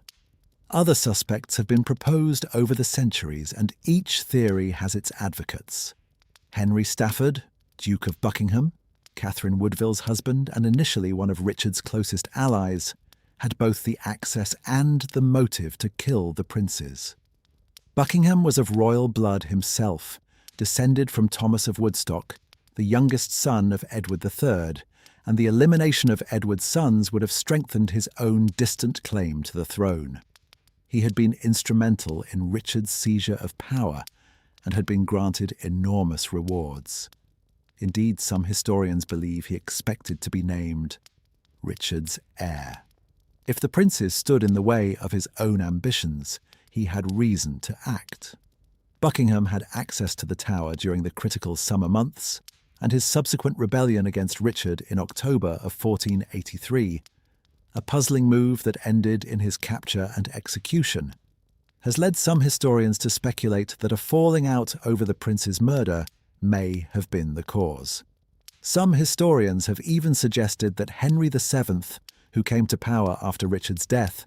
Other suspects have been proposed over the centuries, and each theory has its advocates. Henry Stafford, Duke of Buckingham, Catherine Woodville's husband and initially one of Richard's closest allies, had both the access and the motive to kill the princes. Buckingham was of royal blood himself, descended from Thomas of Woodstock, the youngest son of Edward III, and the elimination of Edward's sons would have strengthened his own distant claim to the throne. He had been instrumental in Richard's seizure of power and had been granted enormous rewards. Indeed, some historians believe he expected to be named Richard's heir. If the princes stood in the way of his own ambitions, he had reason to act. Buckingham had access to the Tower during the critical summer months, and his subsequent rebellion against Richard in October of 1483, a puzzling move that ended in his capture and execution, has led some historians to speculate that a falling out over the prince's murder may have been the cause. Some historians have even suggested that Henry VII, who came to power after Richard's death,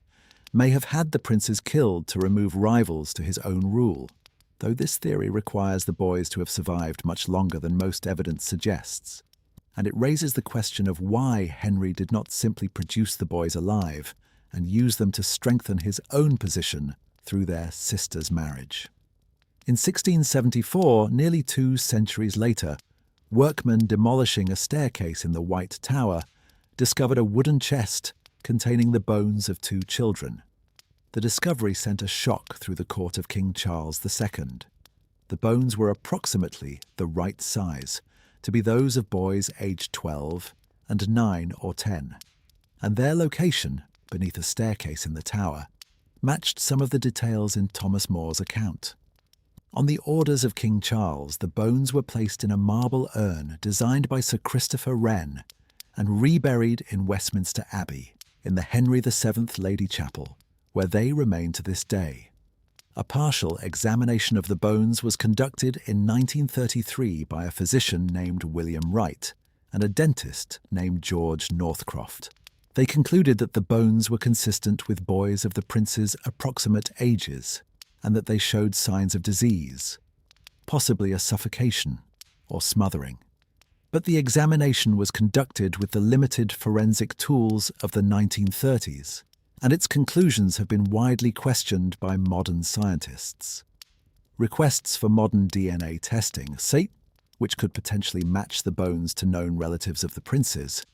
may have had the princes killed to remove rivals to his own rule, though this theory requires the boys to have survived much longer than most evidence suggests, and it raises the question of why Henry did not simply produce the boys alive and use them to strengthen his own position through their sister's marriage. In 1674, nearly 2 centuries later, workmen demolishing a staircase in the White Tower discovered a wooden chest containing the bones of 2 children. The discovery sent a shock through the court of King Charles II. The bones were approximately the right size to be those of boys aged 12 and 9 or 10, and their location, beneath a staircase in the tower, matched some of the details in Thomas More's account. On the orders of King Charles, the bones were placed in a marble urn designed by Sir Christopher Wren and reburied in Westminster Abbey, in the Henry VII Lady Chapel, where they remain to this day. A partial examination of the bones was conducted in 1933 by a physician named William Wright and a dentist named George Northcroft. They concluded that the bones were consistent with boys of the prince's approximate ages and that they showed signs of disease, possibly a suffocation or smothering. But the examination was conducted with the limited forensic tools of the 1930s, and its conclusions have been widely questioned by modern scientists. Requests for modern DNA testing, which could potentially match the bones to known relatives of the princes,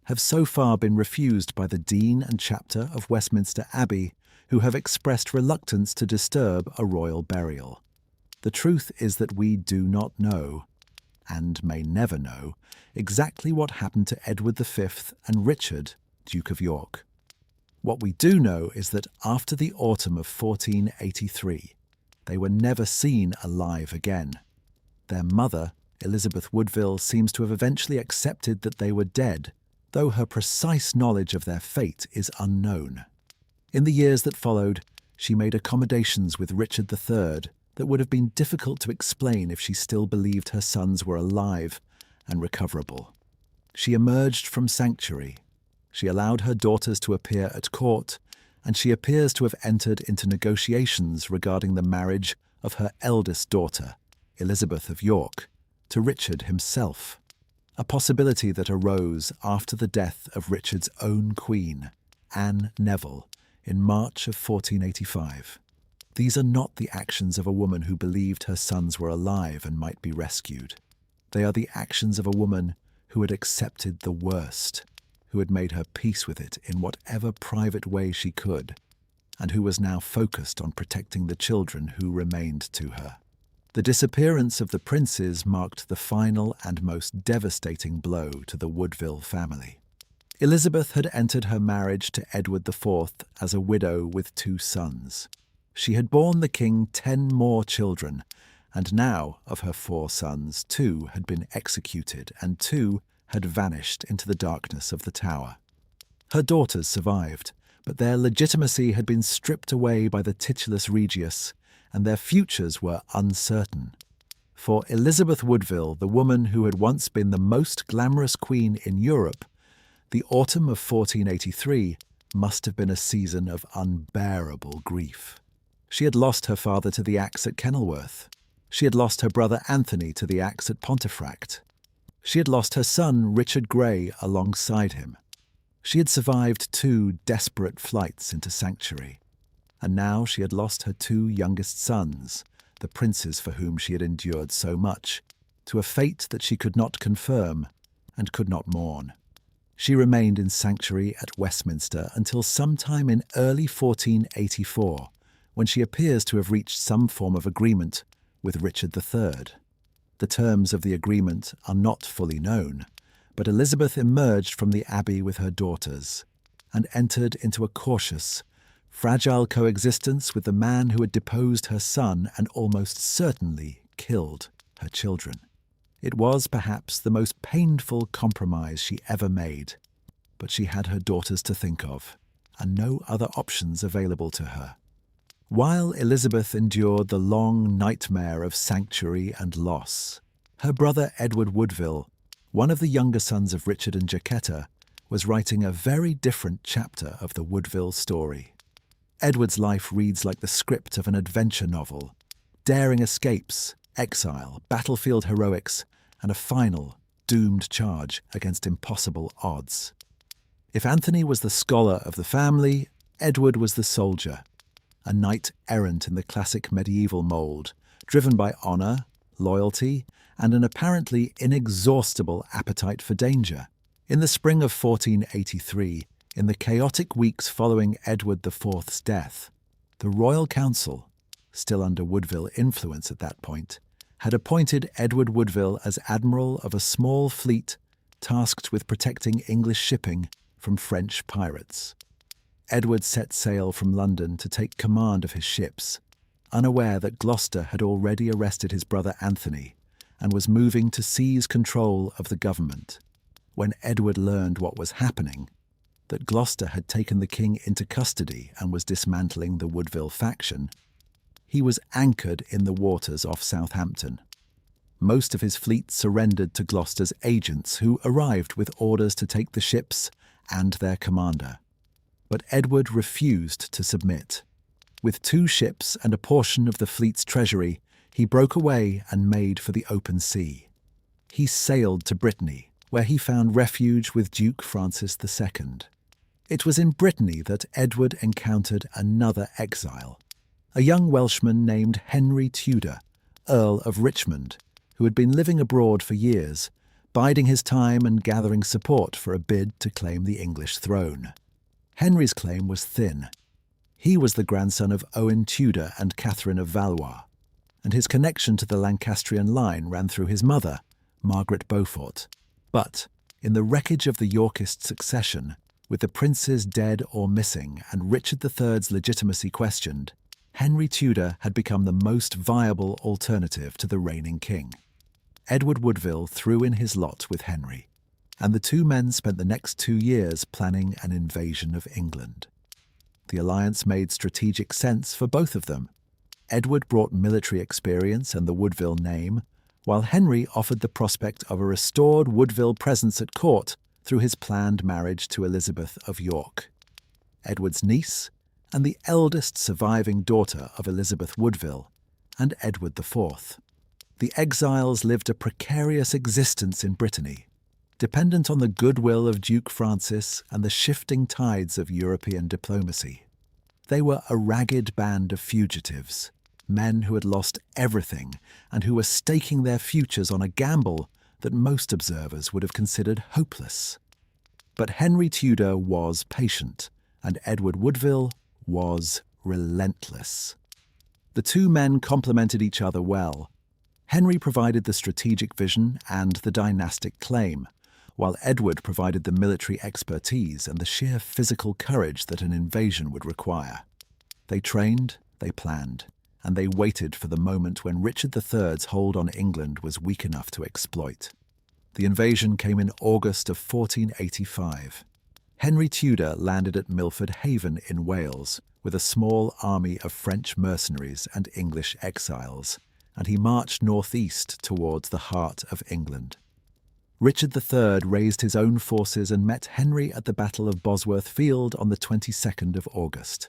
have so far been refused by the Dean and Chapter of Westminster Abbey, who have expressed reluctance to disturb a royal burial. The truth is that we do not know, and may never know, exactly what happened to Edward V and Richard, Duke of York. What we do know is that after the autumn of 1483, they were never seen alive again. Their mother, Elizabeth Woodville, seems to have eventually accepted that they were dead, though her precise knowledge of their fate is unknown. In the years that followed, she made accommodations with Richard III that would have been difficult to explain if she still believed her sons were alive and recoverable. She emerged from sanctuary. She allowed her daughters to appear at court, and she appears to have entered into negotiations regarding the marriage of her eldest daughter, Elizabeth of York, to Richard himself, a possibility that arose after the death of Richard's own queen, Anne Neville, in March of 1485. These are not the actions of a woman who believed her sons were alive and might be rescued. They are the actions of a woman who had accepted the worst, who had made her peace with it in whatever private way she could, and who was now focused on protecting the children who remained to her. The disappearance of the princes marked the final and most devastating blow to the Woodville family. Elizabeth had entered her marriage to Edward IV as a widow with 2 sons. She had borne the king 10 more children, and now, of her 4 sons, 2 had been executed and 2 had vanished into the darkness of the Tower. Her daughters survived, but their legitimacy had been stripped away by the titulus regius, and their futures were uncertain. For Elizabeth Woodville, the woman who had once been the most glamorous queen in Europe, the autumn of 1483 must have been a season of unbearable grief. She had lost her father to the axe at Kenilworth. She had lost her brother Anthony to the axe at Pontefract. She had lost her son Richard Grey alongside him. She had survived 2 desperate flights into sanctuary. And now she had lost her 2 youngest sons, the princes for whom she had endured so much, to a fate that she could not confirm and could not mourn. She remained in sanctuary at Westminster until sometime in early 1484, when she appears to have reached some form of agreement with Richard III. The terms of the agreement are not fully known, but Elizabeth emerged from the Abbey with her daughters and entered into a cautious, fragile coexistence with the man who had deposed her son and almost certainly killed her children. It was perhaps the most painful compromise she ever made, but she had her daughters to think of, and no other options available to her. While Elizabeth endured the long nightmare of sanctuary and loss, her brother Edward Woodville, one of the younger sons of Richard and Jacquetta, was writing a very different chapter of the Woodville story. Edward's life reads like the script of an adventure novel: daring escapes, exile, battlefield heroics, and a final, doomed charge against impossible odds. If Anthony was the scholar of the family, Edward was the soldier, a knight errant in the classic medieval mould, driven by honour, loyalty, and an apparently inexhaustible appetite for danger. In the spring of 1483, in the chaotic weeks following Edward IV's death, the Royal Council, still under Woodville influence at that point, had appointed Edward Woodville as admiral of a small fleet tasked with protecting English shipping from French pirates. Edward set sail from London to take command of his ships, unaware that Gloucester had already arrested his brother Anthony and was moving to seize control of the government. When Edward learned what was happening, that Gloucester had taken the king into custody and was dismantling the Woodville faction, he was anchored in the waters off Southampton. Most of his fleet surrendered to Gloucester's agents, who arrived with orders to take the ships and their commander. But Edward refused to submit. With 2 ships and a portion of the fleet's treasury, he broke away and made for the open sea. He sailed to Brittany, where he found refuge with Duke Francis II. It was in Brittany that Edward encountered another exile, a young Welshman named Henry Tudor, Earl of Richmond, who had been living abroad for years, biding his time and gathering support for a bid to claim the English throne. Henry's claim was thin. He was the grandson of Owen Tudor and Catherine of Valois, and his connection to the Lancastrian line ran through his mother, Margaret Beaufort. But, in the wreckage of the Yorkist succession, with the princes dead or missing and Richard III's legitimacy questioned, Henry Tudor had become the most viable alternative to the reigning king. Edward Woodville threw in his lot with Henry, and the 2 men spent the next 2 years planning an invasion of England. The alliance made strategic sense for both of them. Edward brought military experience and the Woodville name, while Henry offered the prospect of a restored Woodville presence at court through his planned marriage to Elizabeth of York, Edward's niece and the eldest surviving daughter of Elizabeth Woodville and Edward IV. The exiles lived a precarious existence in Brittany, dependent on the goodwill of Duke Francis and the shifting tides of European diplomacy. They were a ragged band of fugitives, men who had lost everything and who were staking their futures on a gamble that most observers would have considered hopeless. But Henry Tudor was patient, and Edward Woodville was relentless. The two men complemented each other well. Henry provided the strategic vision and the dynastic claim, while Edward provided the military expertise and the sheer physical courage that an invasion would require. They trained, they planned, and they waited for the moment when Richard III's hold on England was weak enough to exploit. The invasion came in August of 1485. Henry Tudor landed at Milford Haven in Wales with a small army of French mercenaries and English exiles, and he marched northeast towards the heart of England. Richard III raised his own forces and met Henry at the Battle of Bosworth Field on the 22nd of August.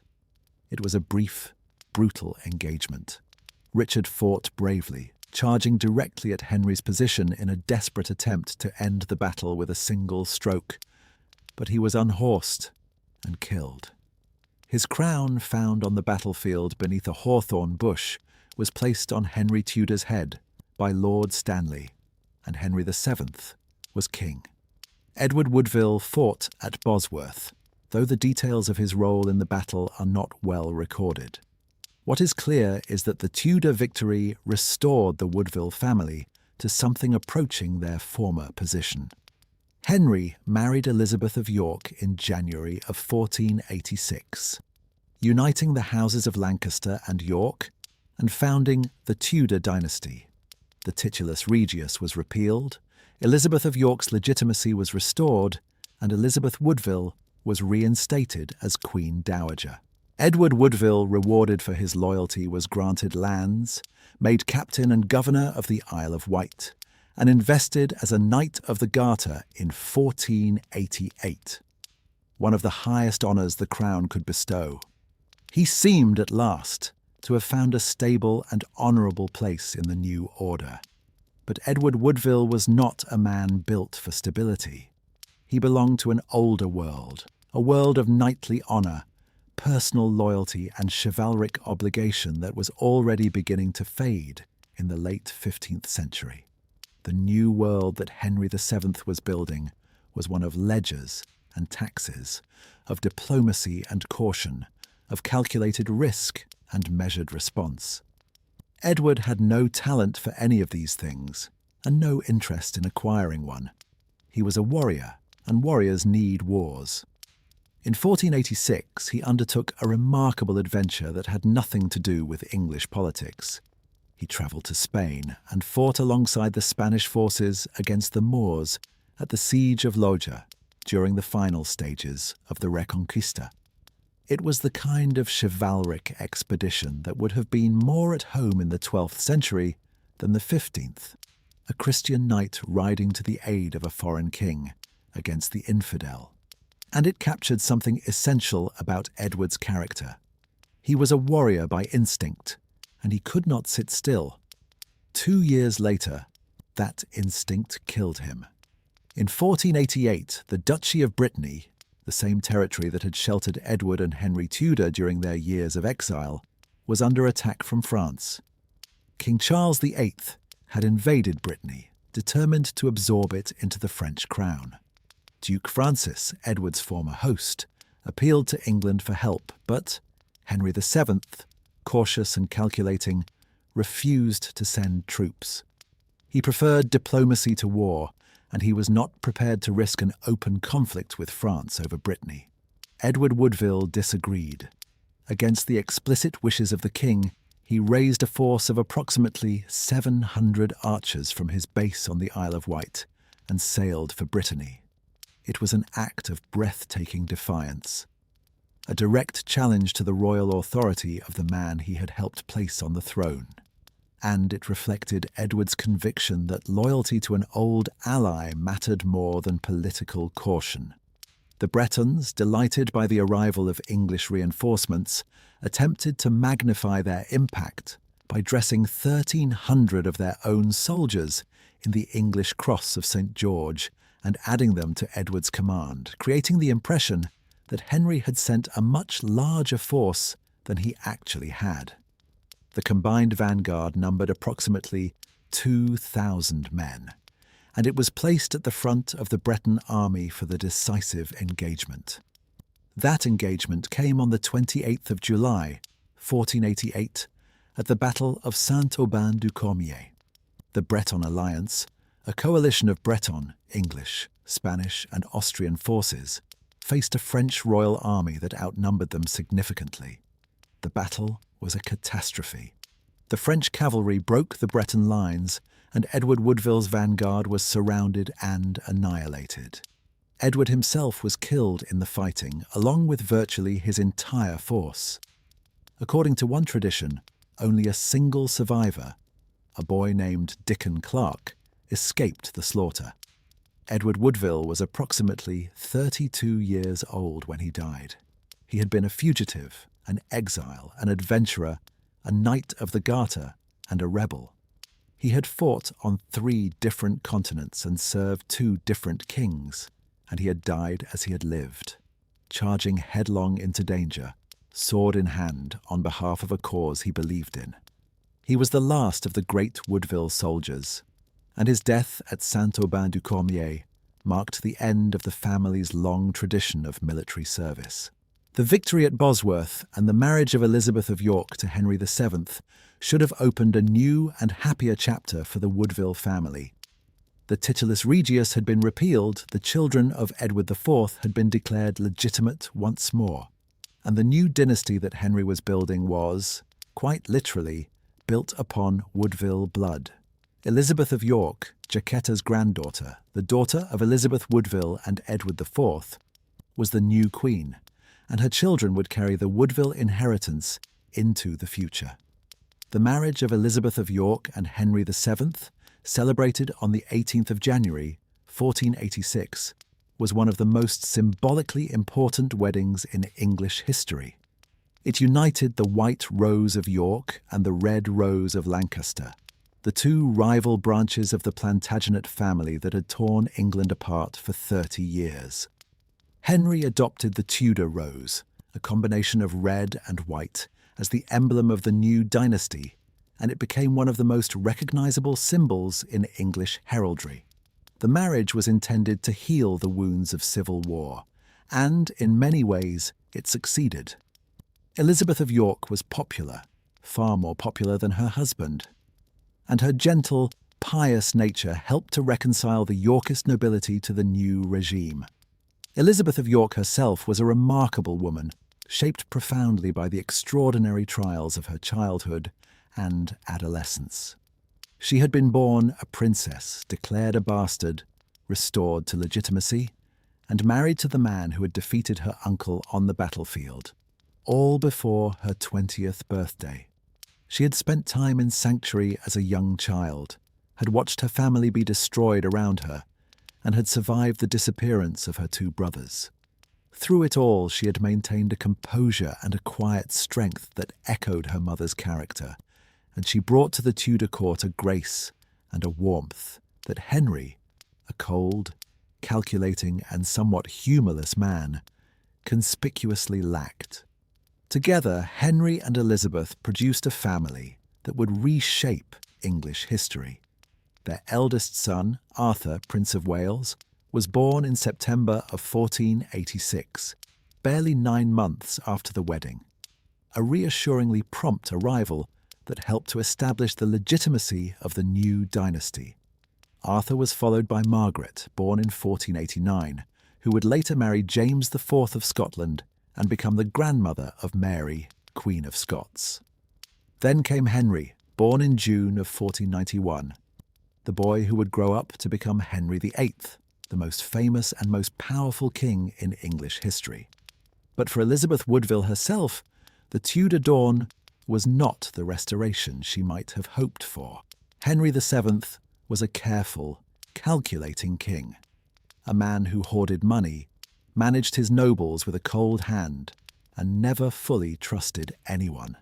It was a brief, brutal engagement. Richard fought bravely, charging directly at Henry's position in a desperate attempt to end the battle with a single stroke. But he was unhorsed and killed. His crown, found on the battlefield beneath a hawthorn bush, was placed on Henry Tudor's head by Lord Stanley, and Henry VII was king. Edward Woodville fought at Bosworth, though the details of his role in the battle are not well recorded. What is clear is that the Tudor victory restored the Woodville family to something approaching their former position. Henry married Elizabeth of York in January of 1486, uniting the houses of Lancaster and York and founding the Tudor dynasty. The titulus regius was repealed, Elizabeth of York's legitimacy was restored, and Elizabeth Woodville was reinstated as Queen Dowager. Edward Woodville, rewarded for his loyalty, was granted lands, made captain and governor of the Isle of Wight, and invested as a Knight of the Garter in 1488, one of the highest honours the crown could bestow. He seemed at last to have found a stable and honourable place in the new order. But Edward Woodville was not a man built for stability. He belonged to an older world, a world of knightly honour, personal loyalty and chivalric obligation that was already beginning to fade in the late 15th century. The new world that Henry VII was building was one of ledgers and taxes, of diplomacy and caution, of calculated risk and measured response. Edward had no talent for any of these things, and no interest in acquiring one. He was a warrior, and warriors need wars. In 1486, he undertook a remarkable adventure that had nothing to do with English politics. He travelled to Spain and fought alongside the Spanish forces against the Moors at the siege of Loja during the final stages of the Reconquista. It was the kind of chivalric expedition that would have been more at home in the 12th century than the 15th, a Christian knight riding to the aid of a foreign king against the infidel. And it captured something essential about Edward's character. He was a warrior by instinct, and he could not sit still. 2 years later, that instinct killed him. In 1488, the Duchy of Brittany, the same territory that had sheltered Edward and Henry Tudor during their years of exile, was under attack from France. King Charles VIII had invaded Brittany, determined to absorb it into the French crown. Duke Francis, Edward's former host, appealed to England for help, but Henry VII, cautious and calculating, refused to send troops. He preferred diplomacy to war, and he was not prepared to risk an open conflict with France over Brittany. Edward Woodville disagreed. Against the explicit wishes of the king, he raised a force of approximately 700 archers from his base on the Isle of Wight and sailed for Brittany. It was an act of breathtaking defiance, a direct challenge to the royal authority of the man he had helped place on the throne. And it reflected Edward's conviction that loyalty to an old ally mattered more than political caution. The Bretons, delighted by the arrival of English reinforcements, attempted to magnify their impact by dressing 1,300 of their own soldiers in the English cross of St. George and adding them to Edward's command, creating the impression that Henry had sent a much larger force than he actually had. The combined vanguard numbered approximately 2,000 men, and it was placed at the front of the Breton army for the decisive engagement. That engagement came on the 28th of July, 1488, at the Battle of Saint-Aubin-du-Cormier. The Breton Alliance, a coalition of Breton, English, Spanish, and Austrian forces, faced a French royal army that outnumbered them significantly. The battle was a catastrophe. The French cavalry broke the Breton lines, and Edward Woodville's vanguard was surrounded and annihilated. Edward himself was killed in the fighting, along with virtually his entire force. According to one tradition, only a single survivor, a boy named Dickon Clark, escaped the slaughter. Edward Woodville was approximately 32 years old when he died. He had been a fugitive, an exile, an adventurer, a knight of the Garter, and a rebel. He had fought on 3 different continents and served 2 different kings, and he had died as he had lived, charging headlong into danger, sword in hand, on behalf of a cause he believed in. He was the last of the great Woodville soldiers, and his death at Saint-Aubin-du-Cormier marked the end of the family's long tradition of military service. The victory at Bosworth and the marriage of Elizabeth of York to Henry VII should have opened a new and happier chapter for the Woodville family. The titulus regius had been repealed, the children of Edward IV had been declared legitimate once more, and the new dynasty that Henry was building was, quite literally, built upon Woodville blood. Elizabeth of York, Jacquetta's granddaughter, the daughter of Elizabeth Woodville and Edward IV, was the new queen, and her children would carry the Woodville inheritance into the future. The marriage of Elizabeth of York and Henry VII, celebrated on the 18th of January, 1486, was one of the most symbolically important weddings in English history. It united the White Rose of York and the Red Rose of Lancaster, the 2 rival branches of the Plantagenet family that had torn England apart for 30 years. Henry adopted the Tudor rose, a combination of red and white, as the emblem of the new dynasty, and it became one of the most recognizable symbols in English heraldry. The marriage was intended to heal the wounds of civil war, and in many ways it succeeded. Elizabeth of York was popular, far more popular than her husband, and her gentle, pious nature helped to reconcile the Yorkist nobility to the new regime. Elizabeth of York herself was a remarkable woman, shaped profoundly by the extraordinary trials of her childhood and adolescence. She had been born a princess, declared a bastard, restored to legitimacy, and married to the man who had defeated her uncle on the battlefield, all before her 20th birthday. She had spent time in sanctuary as a young child, had watched her family be destroyed around her, and had survived the disappearance of her 2 brothers. Through it all, she had maintained a composure and a quiet strength that echoed her mother's character, and she brought to the Tudor court a grace and a warmth that Henry, a cold, calculating, and somewhat humourless man, conspicuously lacked. Together, Henry and Elizabeth produced a family that would reshape English history. Their eldest son, Arthur, Prince of Wales, was born in September of 1486, barely 9 months after the wedding, a reassuringly prompt arrival that helped to establish the legitimacy of the new dynasty. Arthur was followed by Margaret, born in 1489, who would later marry James IV of Scotland and become the grandmother of Mary, Queen of Scots. Then came Henry, born in June of 1491, the boy who would grow up to become Henry VIII, the most famous and most powerful king in English history. But for Elizabeth Woodville herself, the Tudor dawn was not the restoration she might have hoped for. Henry VII was a careful, calculating king, a man who hoarded money, managed his nobles with a cold hand, and never fully trusted anyone.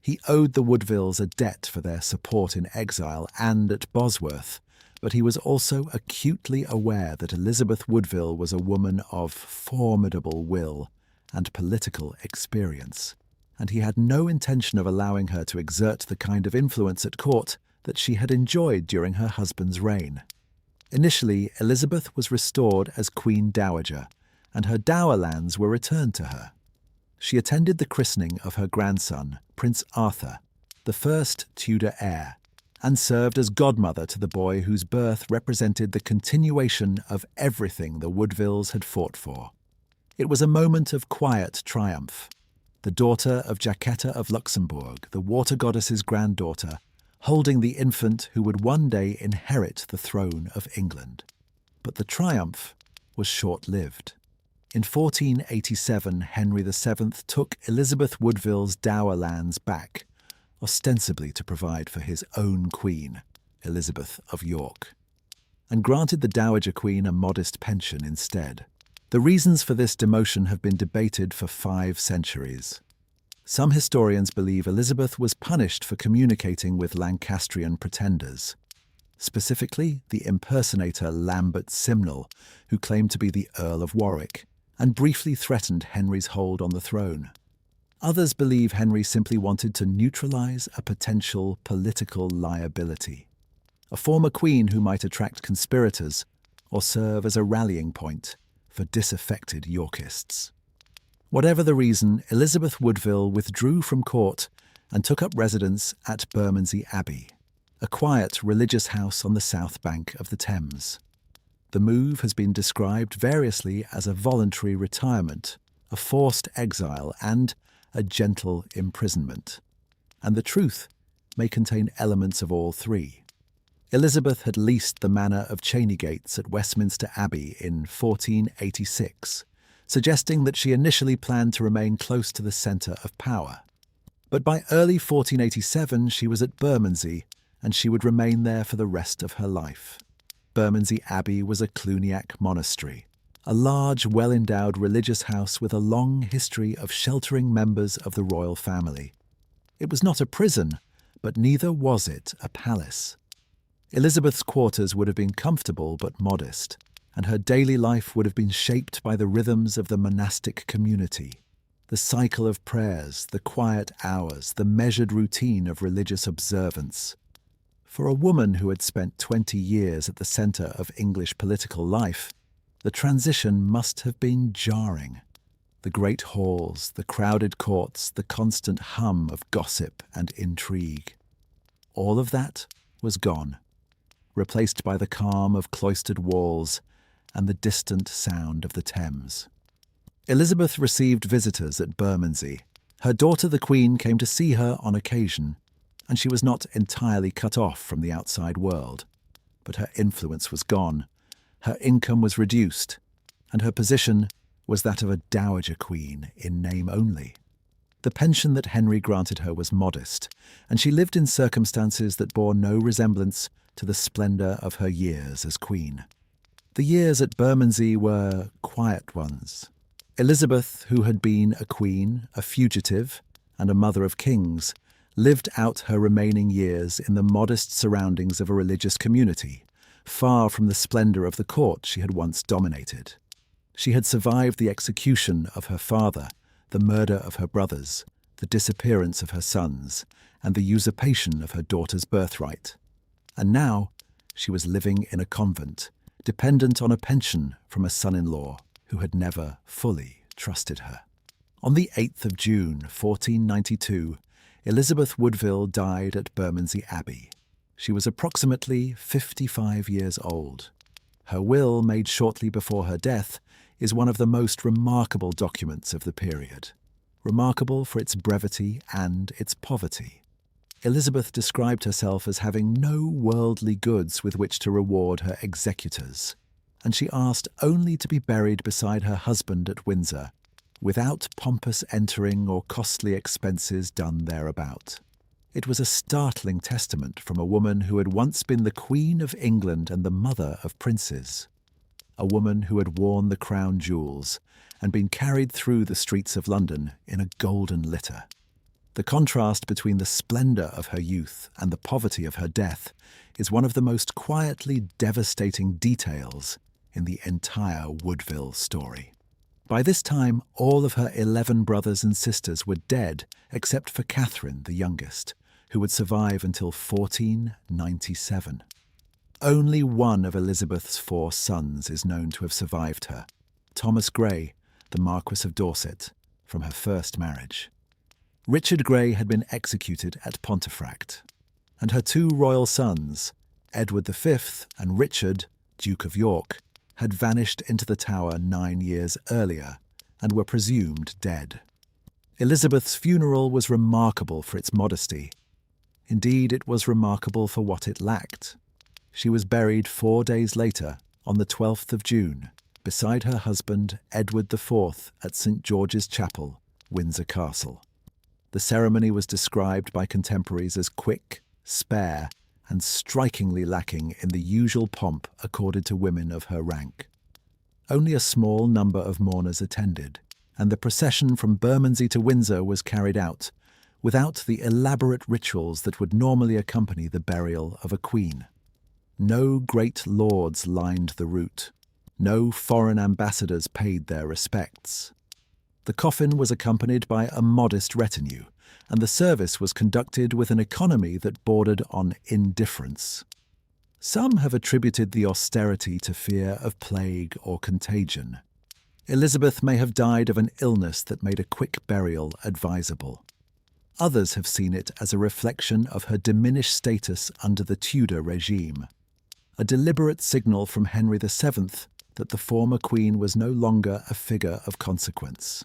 He owed the Woodvilles a debt for their support in exile and at Bosworth, but he was also acutely aware that Elizabeth Woodville was a woman of formidable will and political experience, and he had no intention of allowing her to exert the kind of influence at court that she had enjoyed during her husband's reign. Initially, Elizabeth was restored as Queen Dowager, and her dower lands were returned to her. She attended the christening of her grandson, Prince Arthur, the first Tudor heir, and served as godmother to the boy whose birth represented the continuation of everything the Woodvilles had fought for. It was a moment of quiet triumph. The daughter of Jacquetta of Luxembourg, the water goddess's granddaughter, holding the infant who would one day inherit the throne of England. But the triumph was short-lived. In 1487, Henry VII took Elizabeth Woodville's dower lands back, ostensibly to provide for his own queen, Elizabeth of York, and granted the Dowager Queen a modest pension instead. The reasons for this demotion have been debated for 5 centuries. Some historians believe Elizabeth was punished for communicating with Lancastrian pretenders, specifically the impersonator Lambert Simnel, who claimed to be the Earl of Warwick, and briefly threatened Henry's hold on the throne. Others believe Henry simply wanted to neutralize a potential political liability, a former queen who might attract conspirators or serve as a rallying point for disaffected Yorkists. Whatever the reason, Elizabeth Woodville withdrew from court and took up residence at Bermondsey Abbey, a quiet religious house on the south bank of the Thames. The move has been described variously as a voluntary retirement, a forced exile, and a gentle imprisonment. And the truth may contain elements of all 3. Elizabeth had leased the manor of Cheyneygates at Westminster Abbey in 1486, suggesting that she initially planned to remain close to the centre of power. But by early 1487 she was at Bermondsey, and she would remain there for the rest of her life. Bermondsey Abbey was a Cluniac monastery, a large, well-endowed religious house with a long history of sheltering members of the royal family. It was not a prison, but neither was it a palace. Elizabeth's quarters would have been comfortable but modest, and her daily life would have been shaped by the rhythms of the monastic community, the cycle of prayers, the quiet hours, the measured routine of religious observance. For a woman who had spent 20 years at the centre of English political life, the transition must have been jarring. The great halls, the crowded courts, the constant hum of gossip and intrigue. All of that was gone, replaced by the calm of cloistered walls and the distant sound of the Thames. Elizabeth received visitors at Bermondsey. Her daughter the Queen came to see her on occasion, and she was not entirely cut off from the outside world. But her influence was gone, her income was reduced, and her position was that of a Dowager Queen in name only. The pension that Henry granted her was modest, and she lived in circumstances that bore no resemblance to the splendour of her years as Queen. The years at Bermondsey were quiet ones. Elizabeth, who had been a queen, a fugitive, and a mother of kings, lived out her remaining years in the modest surroundings of a religious community, far from the splendour of the court she had once dominated. She had survived the execution of her father, the murder of her brothers, the disappearance of her sons, and the usurpation of her daughter's birthright. And now she was living in a convent, dependent on a pension from a son-in-law who had never fully trusted her. On the 8th of June, 1492, Elizabeth Woodville died at Bermondsey Abbey. She was approximately 55 years old. Her will, made shortly before her death, is one of the most remarkable documents of the period. Remarkable for its brevity and its poverty. Elizabeth described herself as having no worldly goods with which to reward her executors, and she asked only to be buried beside her husband at Windsor, without pompous entering or costly expenses done thereabout. It was a startling testament from a woman who had once been the Queen of England and the mother of princes. A woman who had worn the crown jewels and been carried through the streets of London in a golden litter. The contrast between the splendor of her youth and the poverty of her death is one of the most quietly devastating details in the entire Woodville story. By this time, all of her 11 brothers and sisters were dead except for Catherine, the youngest, who would survive until 1497. Only one of Elizabeth's 4 sons is known to have survived her, Thomas Grey, the Marquess of Dorset, from her first marriage. Richard Grey had been executed at Pontefract, and her 2 royal sons, Edward V and Richard, Duke of York, had vanished into the Tower 9 years earlier and were presumed dead. Elizabeth's funeral was remarkable for its modesty. Indeed, it was remarkable for what it lacked. She was buried 4 days later, on the 12th of June, beside her husband Edward IV at St. George's Chapel, Windsor Castle. The ceremony was described by contemporaries as quick, spare, and strikingly lacking in the usual pomp accorded to women of her rank. Only a small number of mourners attended, and the procession from Bermondsey to Windsor was carried out, without the elaborate rituals that would normally accompany the burial of a queen. No great lords lined the route. No foreign ambassadors paid their respects. The coffin was accompanied by a modest retinue, and the service was conducted with an economy that bordered on indifference. Some have attributed the austerity to fear of plague or contagion. Elizabeth may have died of an illness that made a quick burial advisable. Others have seen it as a reflection of her diminished status under the Tudor regime, a deliberate signal from Henry VII that the former queen was no longer a figure of consequence.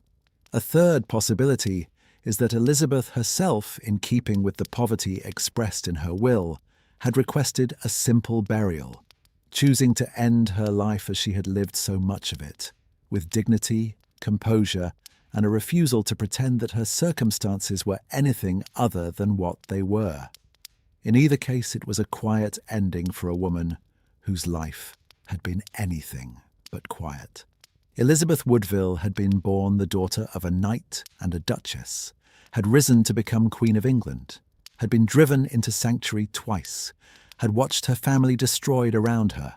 A third possibility is that Elizabeth herself, in keeping with the poverty expressed in her will, had requested a simple burial, choosing to end her life as she had lived so much of it, with dignity, composure, and a refusal to pretend that her circumstances were anything other than what they were. In either case, it was a quiet ending for a woman whose life had been anything but quiet. Elizabeth Woodville had been born the daughter of a knight and a duchess, had risen to become Queen of England, had been driven into sanctuary twice, had watched her family destroyed around her,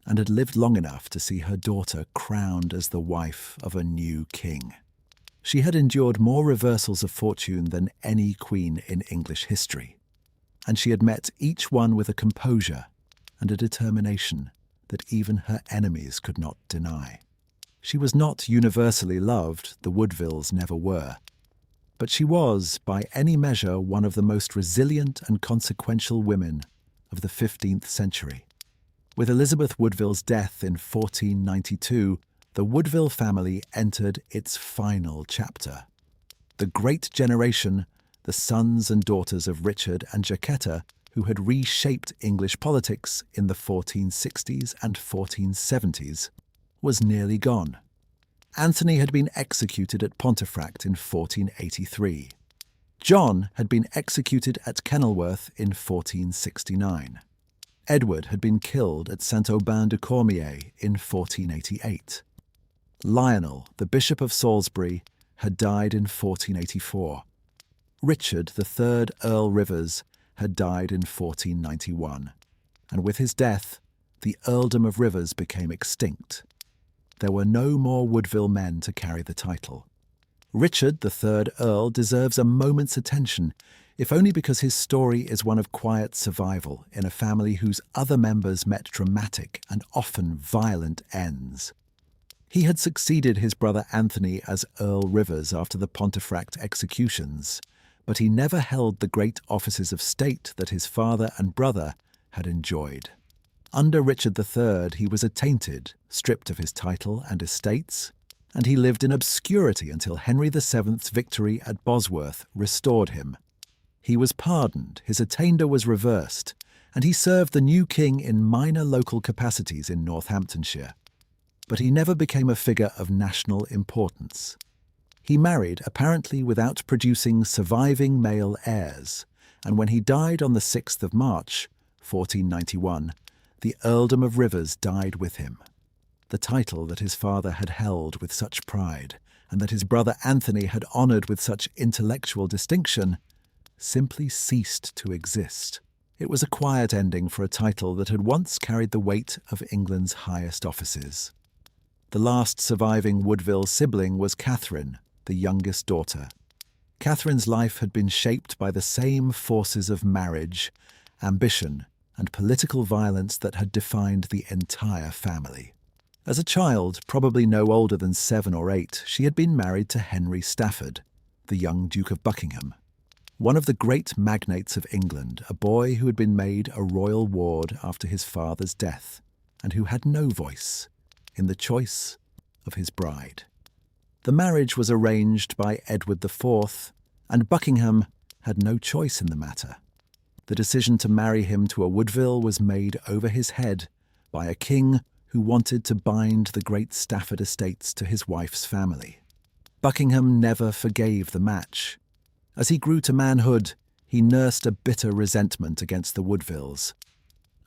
and had lived long enough to see her daughter crowned as the wife of a new king. She had endured more reversals of fortune than any queen in English history, and she had met each one with a composure and a determination that even her enemies could not deny. She was not universally loved, the Woodvilles never were, but she was, by any measure, one of the most resilient and consequential women of the 15th century. With Elizabeth Woodville's death in 1492, the Woodville family entered its final chapter. The great generation, the sons and daughters of Richard and Jacquetta, who had reshaped English politics in the 1460s and 1470s, was nearly gone. Anthony had been executed at Pontefract in 1483. John had been executed at Kenilworth in 1469. Edward had been killed at Saint-Aubin-de-Cormier in 1488. Lionel, the Bishop of Salisbury, had died in 1484. Richard, the 3rd Earl Rivers, had died in 1491, and with his death, the Earldom of Rivers became extinct. There were no more Woodville men to carry the title. Richard, the 3rd Earl, deserves a moment's attention, if only because his story is one of quiet survival in a family whose other members met dramatic and often violent ends. He had succeeded his brother Anthony as Earl Rivers after the Pontefract executions, but he never held the great offices of state that his father and brother had enjoyed. Under Richard III, he was attainted, stripped of his title and estates, and he lived in obscurity until Henry VII's victory at Bosworth restored him. He was pardoned, his attainder was reversed, and he served the new king in minor local capacities in Northamptonshire. But he never became a figure of national importance. He married, apparently without producing surviving male heirs, and when he died on the 6th of March, 1491, the Earldom of Rivers died with him. The title that his father had held with such pride and that his brother Anthony had honoured with such intellectual distinction, simply ceased to exist. It was a quiet ending for a title that had once carried the weight of England's highest offices. The last surviving Woodville sibling was Catherine, the youngest daughter. Catherine's life had been shaped by the same forces of marriage, ambition, and political violence that had defined the entire family. As a child, probably no older than 7 or 8, she had been married to Henry Stafford, the young Duke of Buckingham, one of the great magnates of England, a boy who had been made a royal ward after his father's death, and who had no voice in the choice of his bride. The marriage was arranged by Edward IV, and Buckingham had no choice in the matter. The decision to marry him to a Woodville was made over his head by a king who wanted to bind the great Stafford estates to his wife's family. Buckingham never forgave the match. As he grew to manhood, he nursed a bitter resentment against the Woodvilles,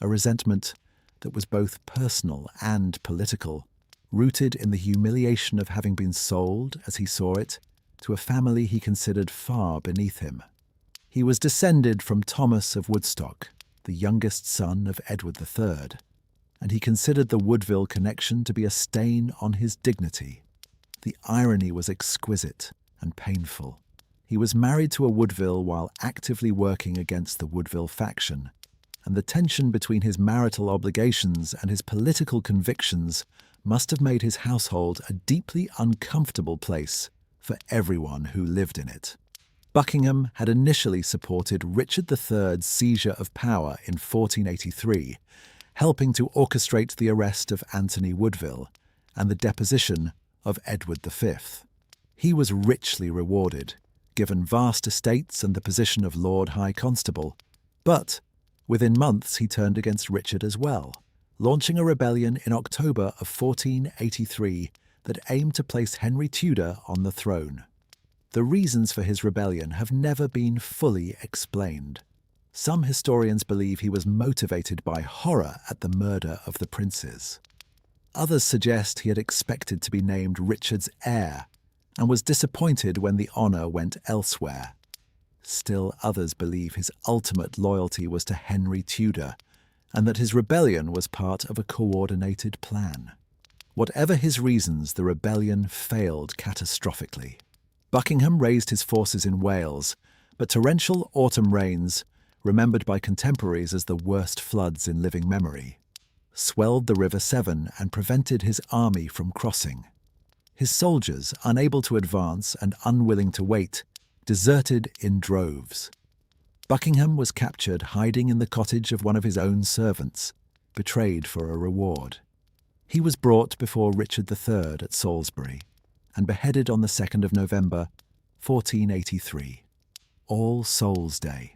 a resentment that was both personal and political, rooted in the humiliation of having been sold, as he saw it, to a family he considered far beneath him. He was descended from Thomas of Woodstock, the youngest son of Edward III, and he considered the Woodville connection to be a stain on his dignity. The irony was exquisite and painful. He was married to a Woodville while actively working against the Woodville faction, and the tension between his marital obligations and his political convictions must have made his household a deeply uncomfortable place for everyone who lived in it. Buckingham had initially supported Richard III's seizure of power in 1483, helping to orchestrate the arrest of Anthony Woodville and the deposition of Edward V. He was richly rewarded, given vast estates and the position of Lord High Constable, but within months he turned against Richard as well, launching a rebellion in October of 1483 that aimed to place Henry Tudor on the throne. The reasons for his rebellion have never been fully explained. Some historians believe he was motivated by horror at the murder of the princes. Others suggest he had expected to be named Richard's heir and was disappointed when the honour went elsewhere. Still others believe his ultimate loyalty was to Henry Tudor, and that his rebellion was part of a coordinated plan. Whatever his reasons, the rebellion failed catastrophically. Buckingham raised his forces in Wales, but torrential autumn rains, remembered by contemporaries as the worst floods in living memory, swelled the River Severn and prevented his army from crossing. His soldiers, unable to advance and unwilling to wait, deserted in droves. Buckingham was captured hiding in the cottage of one of his own servants, betrayed for a reward. He was brought before Richard III at Salisbury and beheaded on the 2nd of November, 1483, All Souls' Day.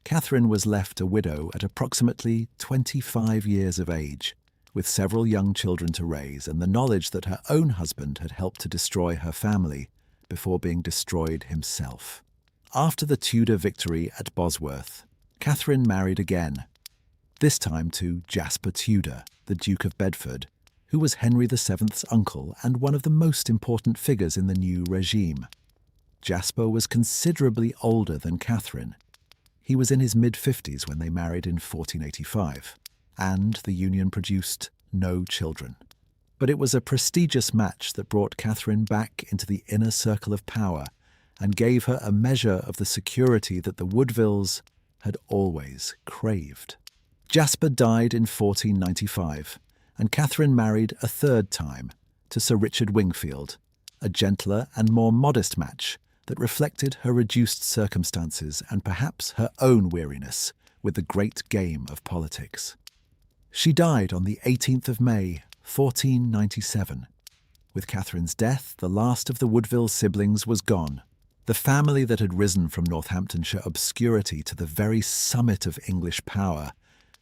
Catherine was left a widow at approximately 25 years of age, with several young children to raise and the knowledge that her own husband had helped to destroy her family before being destroyed himself. After the Tudor victory at Bosworth, Catherine married again, this time to Jasper Tudor, the Duke of Bedford, who was Henry VII's uncle and one of the most important figures in the new regime. Jasper was considerably older than Catherine. He was in his mid-50s when they married in 1485, and the union produced no children. But it was a prestigious match that brought Catherine back into the inner circle of power and gave her a measure of the security that the Woodvilles had always craved. Jasper died in 1495, and Catherine married a third time to Sir Richard Wingfield, a gentler and more modest match that reflected her reduced circumstances and perhaps her own weariness with the great game of politics. She died on the 18th of May, 1497. With Catherine's death, the last of the Woodville siblings was gone. The family that had risen from Northamptonshire obscurity to the very summit of English power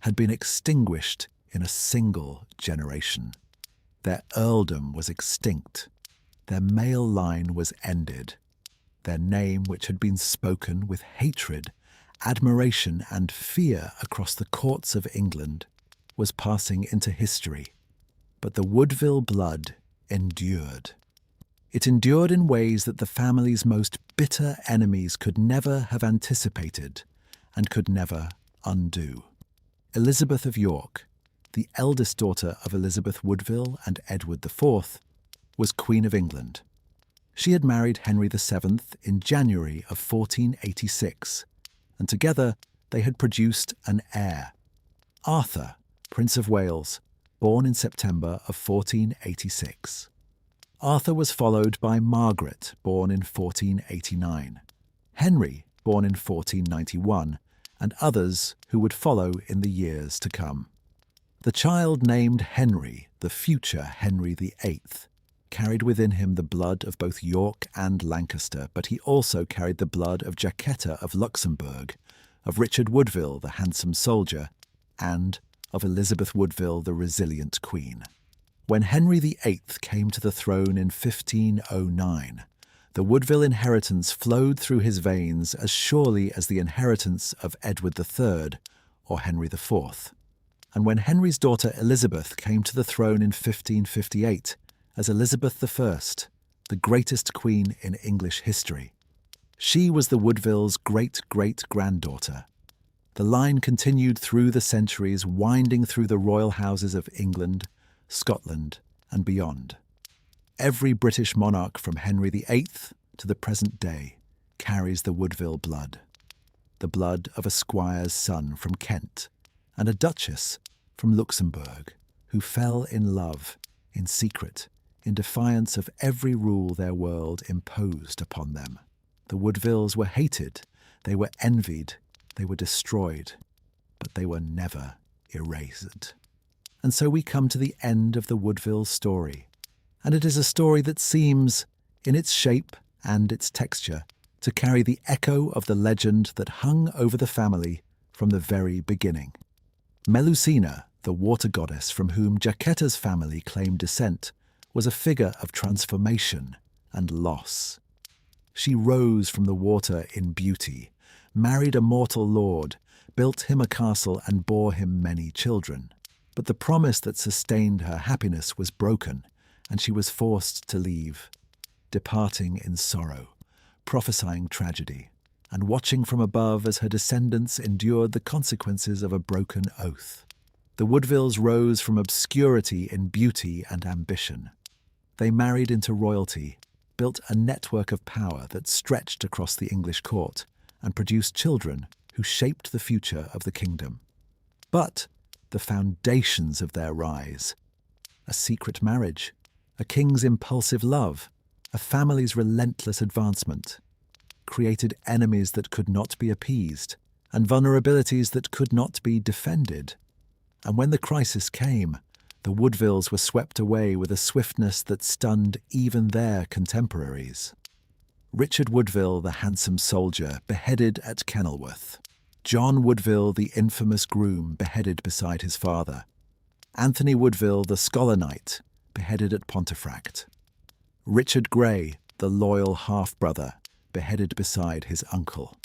had been extinguished in a single generation. Their earldom was extinct. Their male line was ended. Their name, which had been spoken with hatred, admiration, and fear across the courts of England, was passing into history. But the Woodville blood endured. It endured in ways that the family's most bitter enemies could never have anticipated and could never undo. Elizabeth of York, the eldest daughter of Elizabeth Woodville and Edward IV, was Queen of England. She had married Henry VII in January of 1486, and together they had produced an heir, Arthur, Prince of Wales, born in September of 1486. Arthur was followed by Margaret, born in 1489, Henry, born in 1491, and others who would follow in the years to come. The child named Henry, the future Henry VIII, carried within him the blood of both York and Lancaster, but he also carried the blood of Jacquetta of Luxembourg, of Richard Woodville, the handsome soldier, and of Elizabeth Woodville, the resilient queen. When Henry VIII came to the throne in 1509, the Woodville inheritance flowed through his veins as surely as the inheritance of Edward III or Henry IV. And when Henry's daughter Elizabeth came to the throne in 1558 as Elizabeth I, the greatest queen in English history, she was the Woodvilles' great-great-granddaughter. The line continued through the centuries, winding through the royal houses of England, Scotland, and beyond. Every British monarch from Henry VIII to the present day carries the Woodville blood, the blood of a squire's son from Kent and a duchess from Luxembourg, who fell in love, in secret, in defiance of every rule their world imposed upon them. The Woodvilles were hated, they were envied, they were destroyed, but they were never erased. And so we come to the end of the Woodville story, and it is a story that seems, in its shape and its texture, to carry the echo of the legend that hung over the family from the very beginning. Melusina, the water goddess from whom Jacquetta's family claimed descent, was a figure of transformation and loss. She rose from the water in beauty, married a mortal lord, built him a castle and bore him many children. But the promise that sustained her happiness was broken, and she was forced to leave, departing in sorrow, prophesying tragedy, and watching from above as her descendants endured the consequences of a broken oath. The Woodvilles rose from obscurity in beauty and ambition. They married into royalty, built a network of power that stretched across the English court, and produced children who shaped the future of the kingdom. But the foundations of their rise, a secret marriage, a king's impulsive love, a family's relentless advancement, created enemies that could not be appeased and vulnerabilities that could not be defended. And when the crisis came, the Woodvilles were swept away with a swiftness that stunned even their contemporaries. Richard Woodville, the handsome soldier, beheaded at Kenilworth. John Woodville, the infamous groom, beheaded beside his father. Anthony Woodville, the scholar knight, beheaded at Pontefract. Richard Grey, the loyal half-brother, beheaded beside his uncle.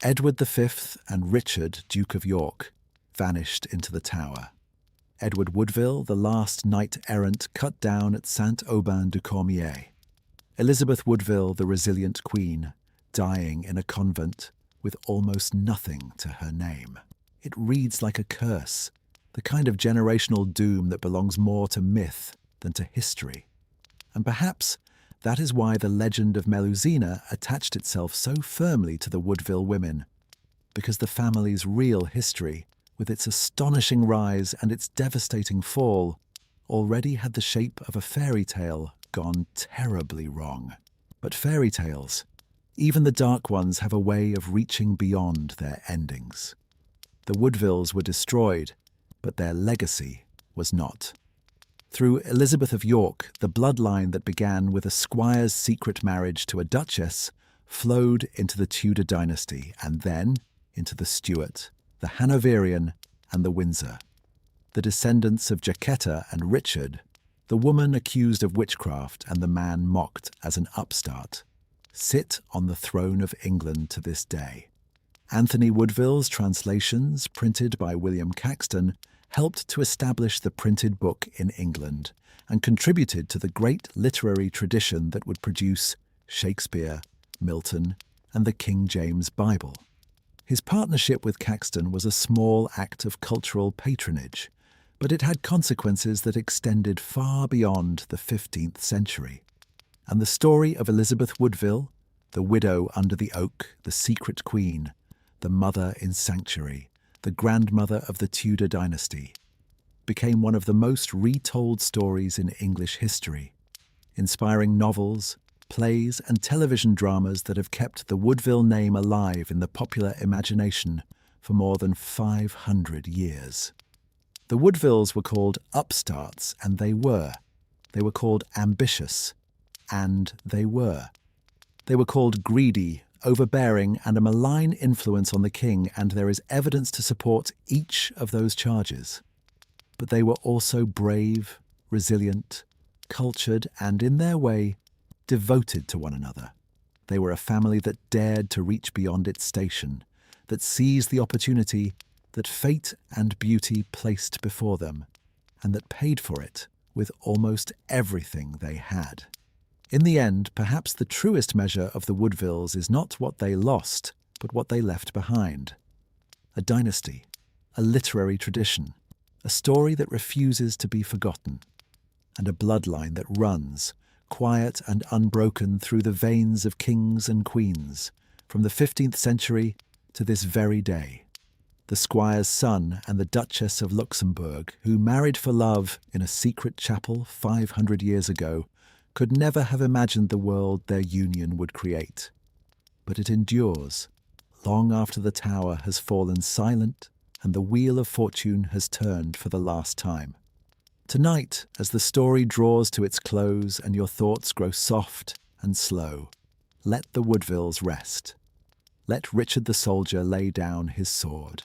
Edward V and Richard, Duke of York, vanished into the Tower. Edward Woodville, the last knight-errant, cut down at Saint-Aubin-du-Cormier. Elizabeth Woodville, the resilient queen, dying in a convent with almost nothing to her name. It reads like a curse, the kind of generational doom that belongs more to myth than to history. And perhaps that is why the legend of Melusina attached itself so firmly to the Woodville women, because the family's real history, with its astonishing rise and its devastating fall, already had the shape of a fairy tale gone terribly wrong. But fairy tales, even the dark ones, have a way of reaching beyond their endings. The Woodvilles were destroyed, but their legacy was not. Through Elizabeth of York, the bloodline that began with a squire's secret marriage to a duchess flowed into the Tudor dynasty and then into the Stuart, the Hanoverian, and the Windsor. The descendants of Jacquetta and Richard, the woman accused of witchcraft and the man mocked as an upstart, sit on the throne of England to this day. Anthony Woodville's translations, printed by William Caxton, helped to establish the printed book in England and contributed to the great literary tradition that would produce Shakespeare, Milton, and the King James Bible. His partnership with Caxton was a small act of cultural patronage, but it had consequences that extended far beyond the 15th century. And the story of Elizabeth Woodville, the widow under the oak, the secret queen, the mother in sanctuary, the grandmother of the Tudor dynasty, became one of the most retold stories in English history, inspiring novels, plays, and television dramas that have kept the Woodville name alive in the popular imagination for more than 500 years. The Woodvilles were called upstarts, and they were. They were called ambitious, and they were. They were called greedy, overbearing, and a malign influence on the king, and there is evidence to support each of those charges. But they were also brave, resilient, cultured, and in their way, devoted to one another. They were a family that dared to reach beyond its station, that seized the opportunity that fate and beauty placed before them, and that paid for it with almost everything they had. In the end, perhaps the truest measure of the Woodvilles is not what they lost, but what they left behind. A dynasty, a literary tradition, a story that refuses to be forgotten, and a bloodline that runs, quiet and unbroken, through the veins of kings and queens, from the 15th century to this very day. The squire's son and the Duchess of Luxembourg, who married for love in a secret chapel 500 years ago, could never have imagined the world their union would create. But it endures, long after the tower has fallen silent and the wheel of fortune has turned for the last time. Tonight, as the story draws to its close and your thoughts grow soft and slow, let the Woodvilles rest. Let Richard the soldier lay down his sword.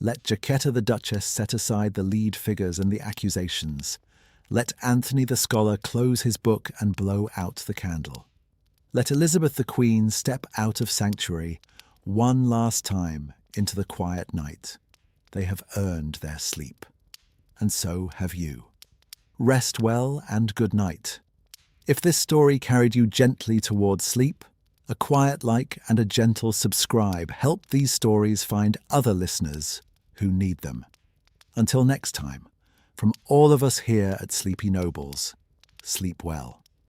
Let Jacquetta the Duchess set aside the lead figures and the accusations. Let Anthony the scholar close his book and blow out the candle. Let Elizabeth the Queen step out of sanctuary one last time into the quiet night. They have earned their sleep. And so have you. Rest well and good night. If this story carried you gently towards sleep, a quiet like and a gentle subscribe help these stories find other listeners who need them. Until next time, from all of us here at Sleepy Nobles, sleep well.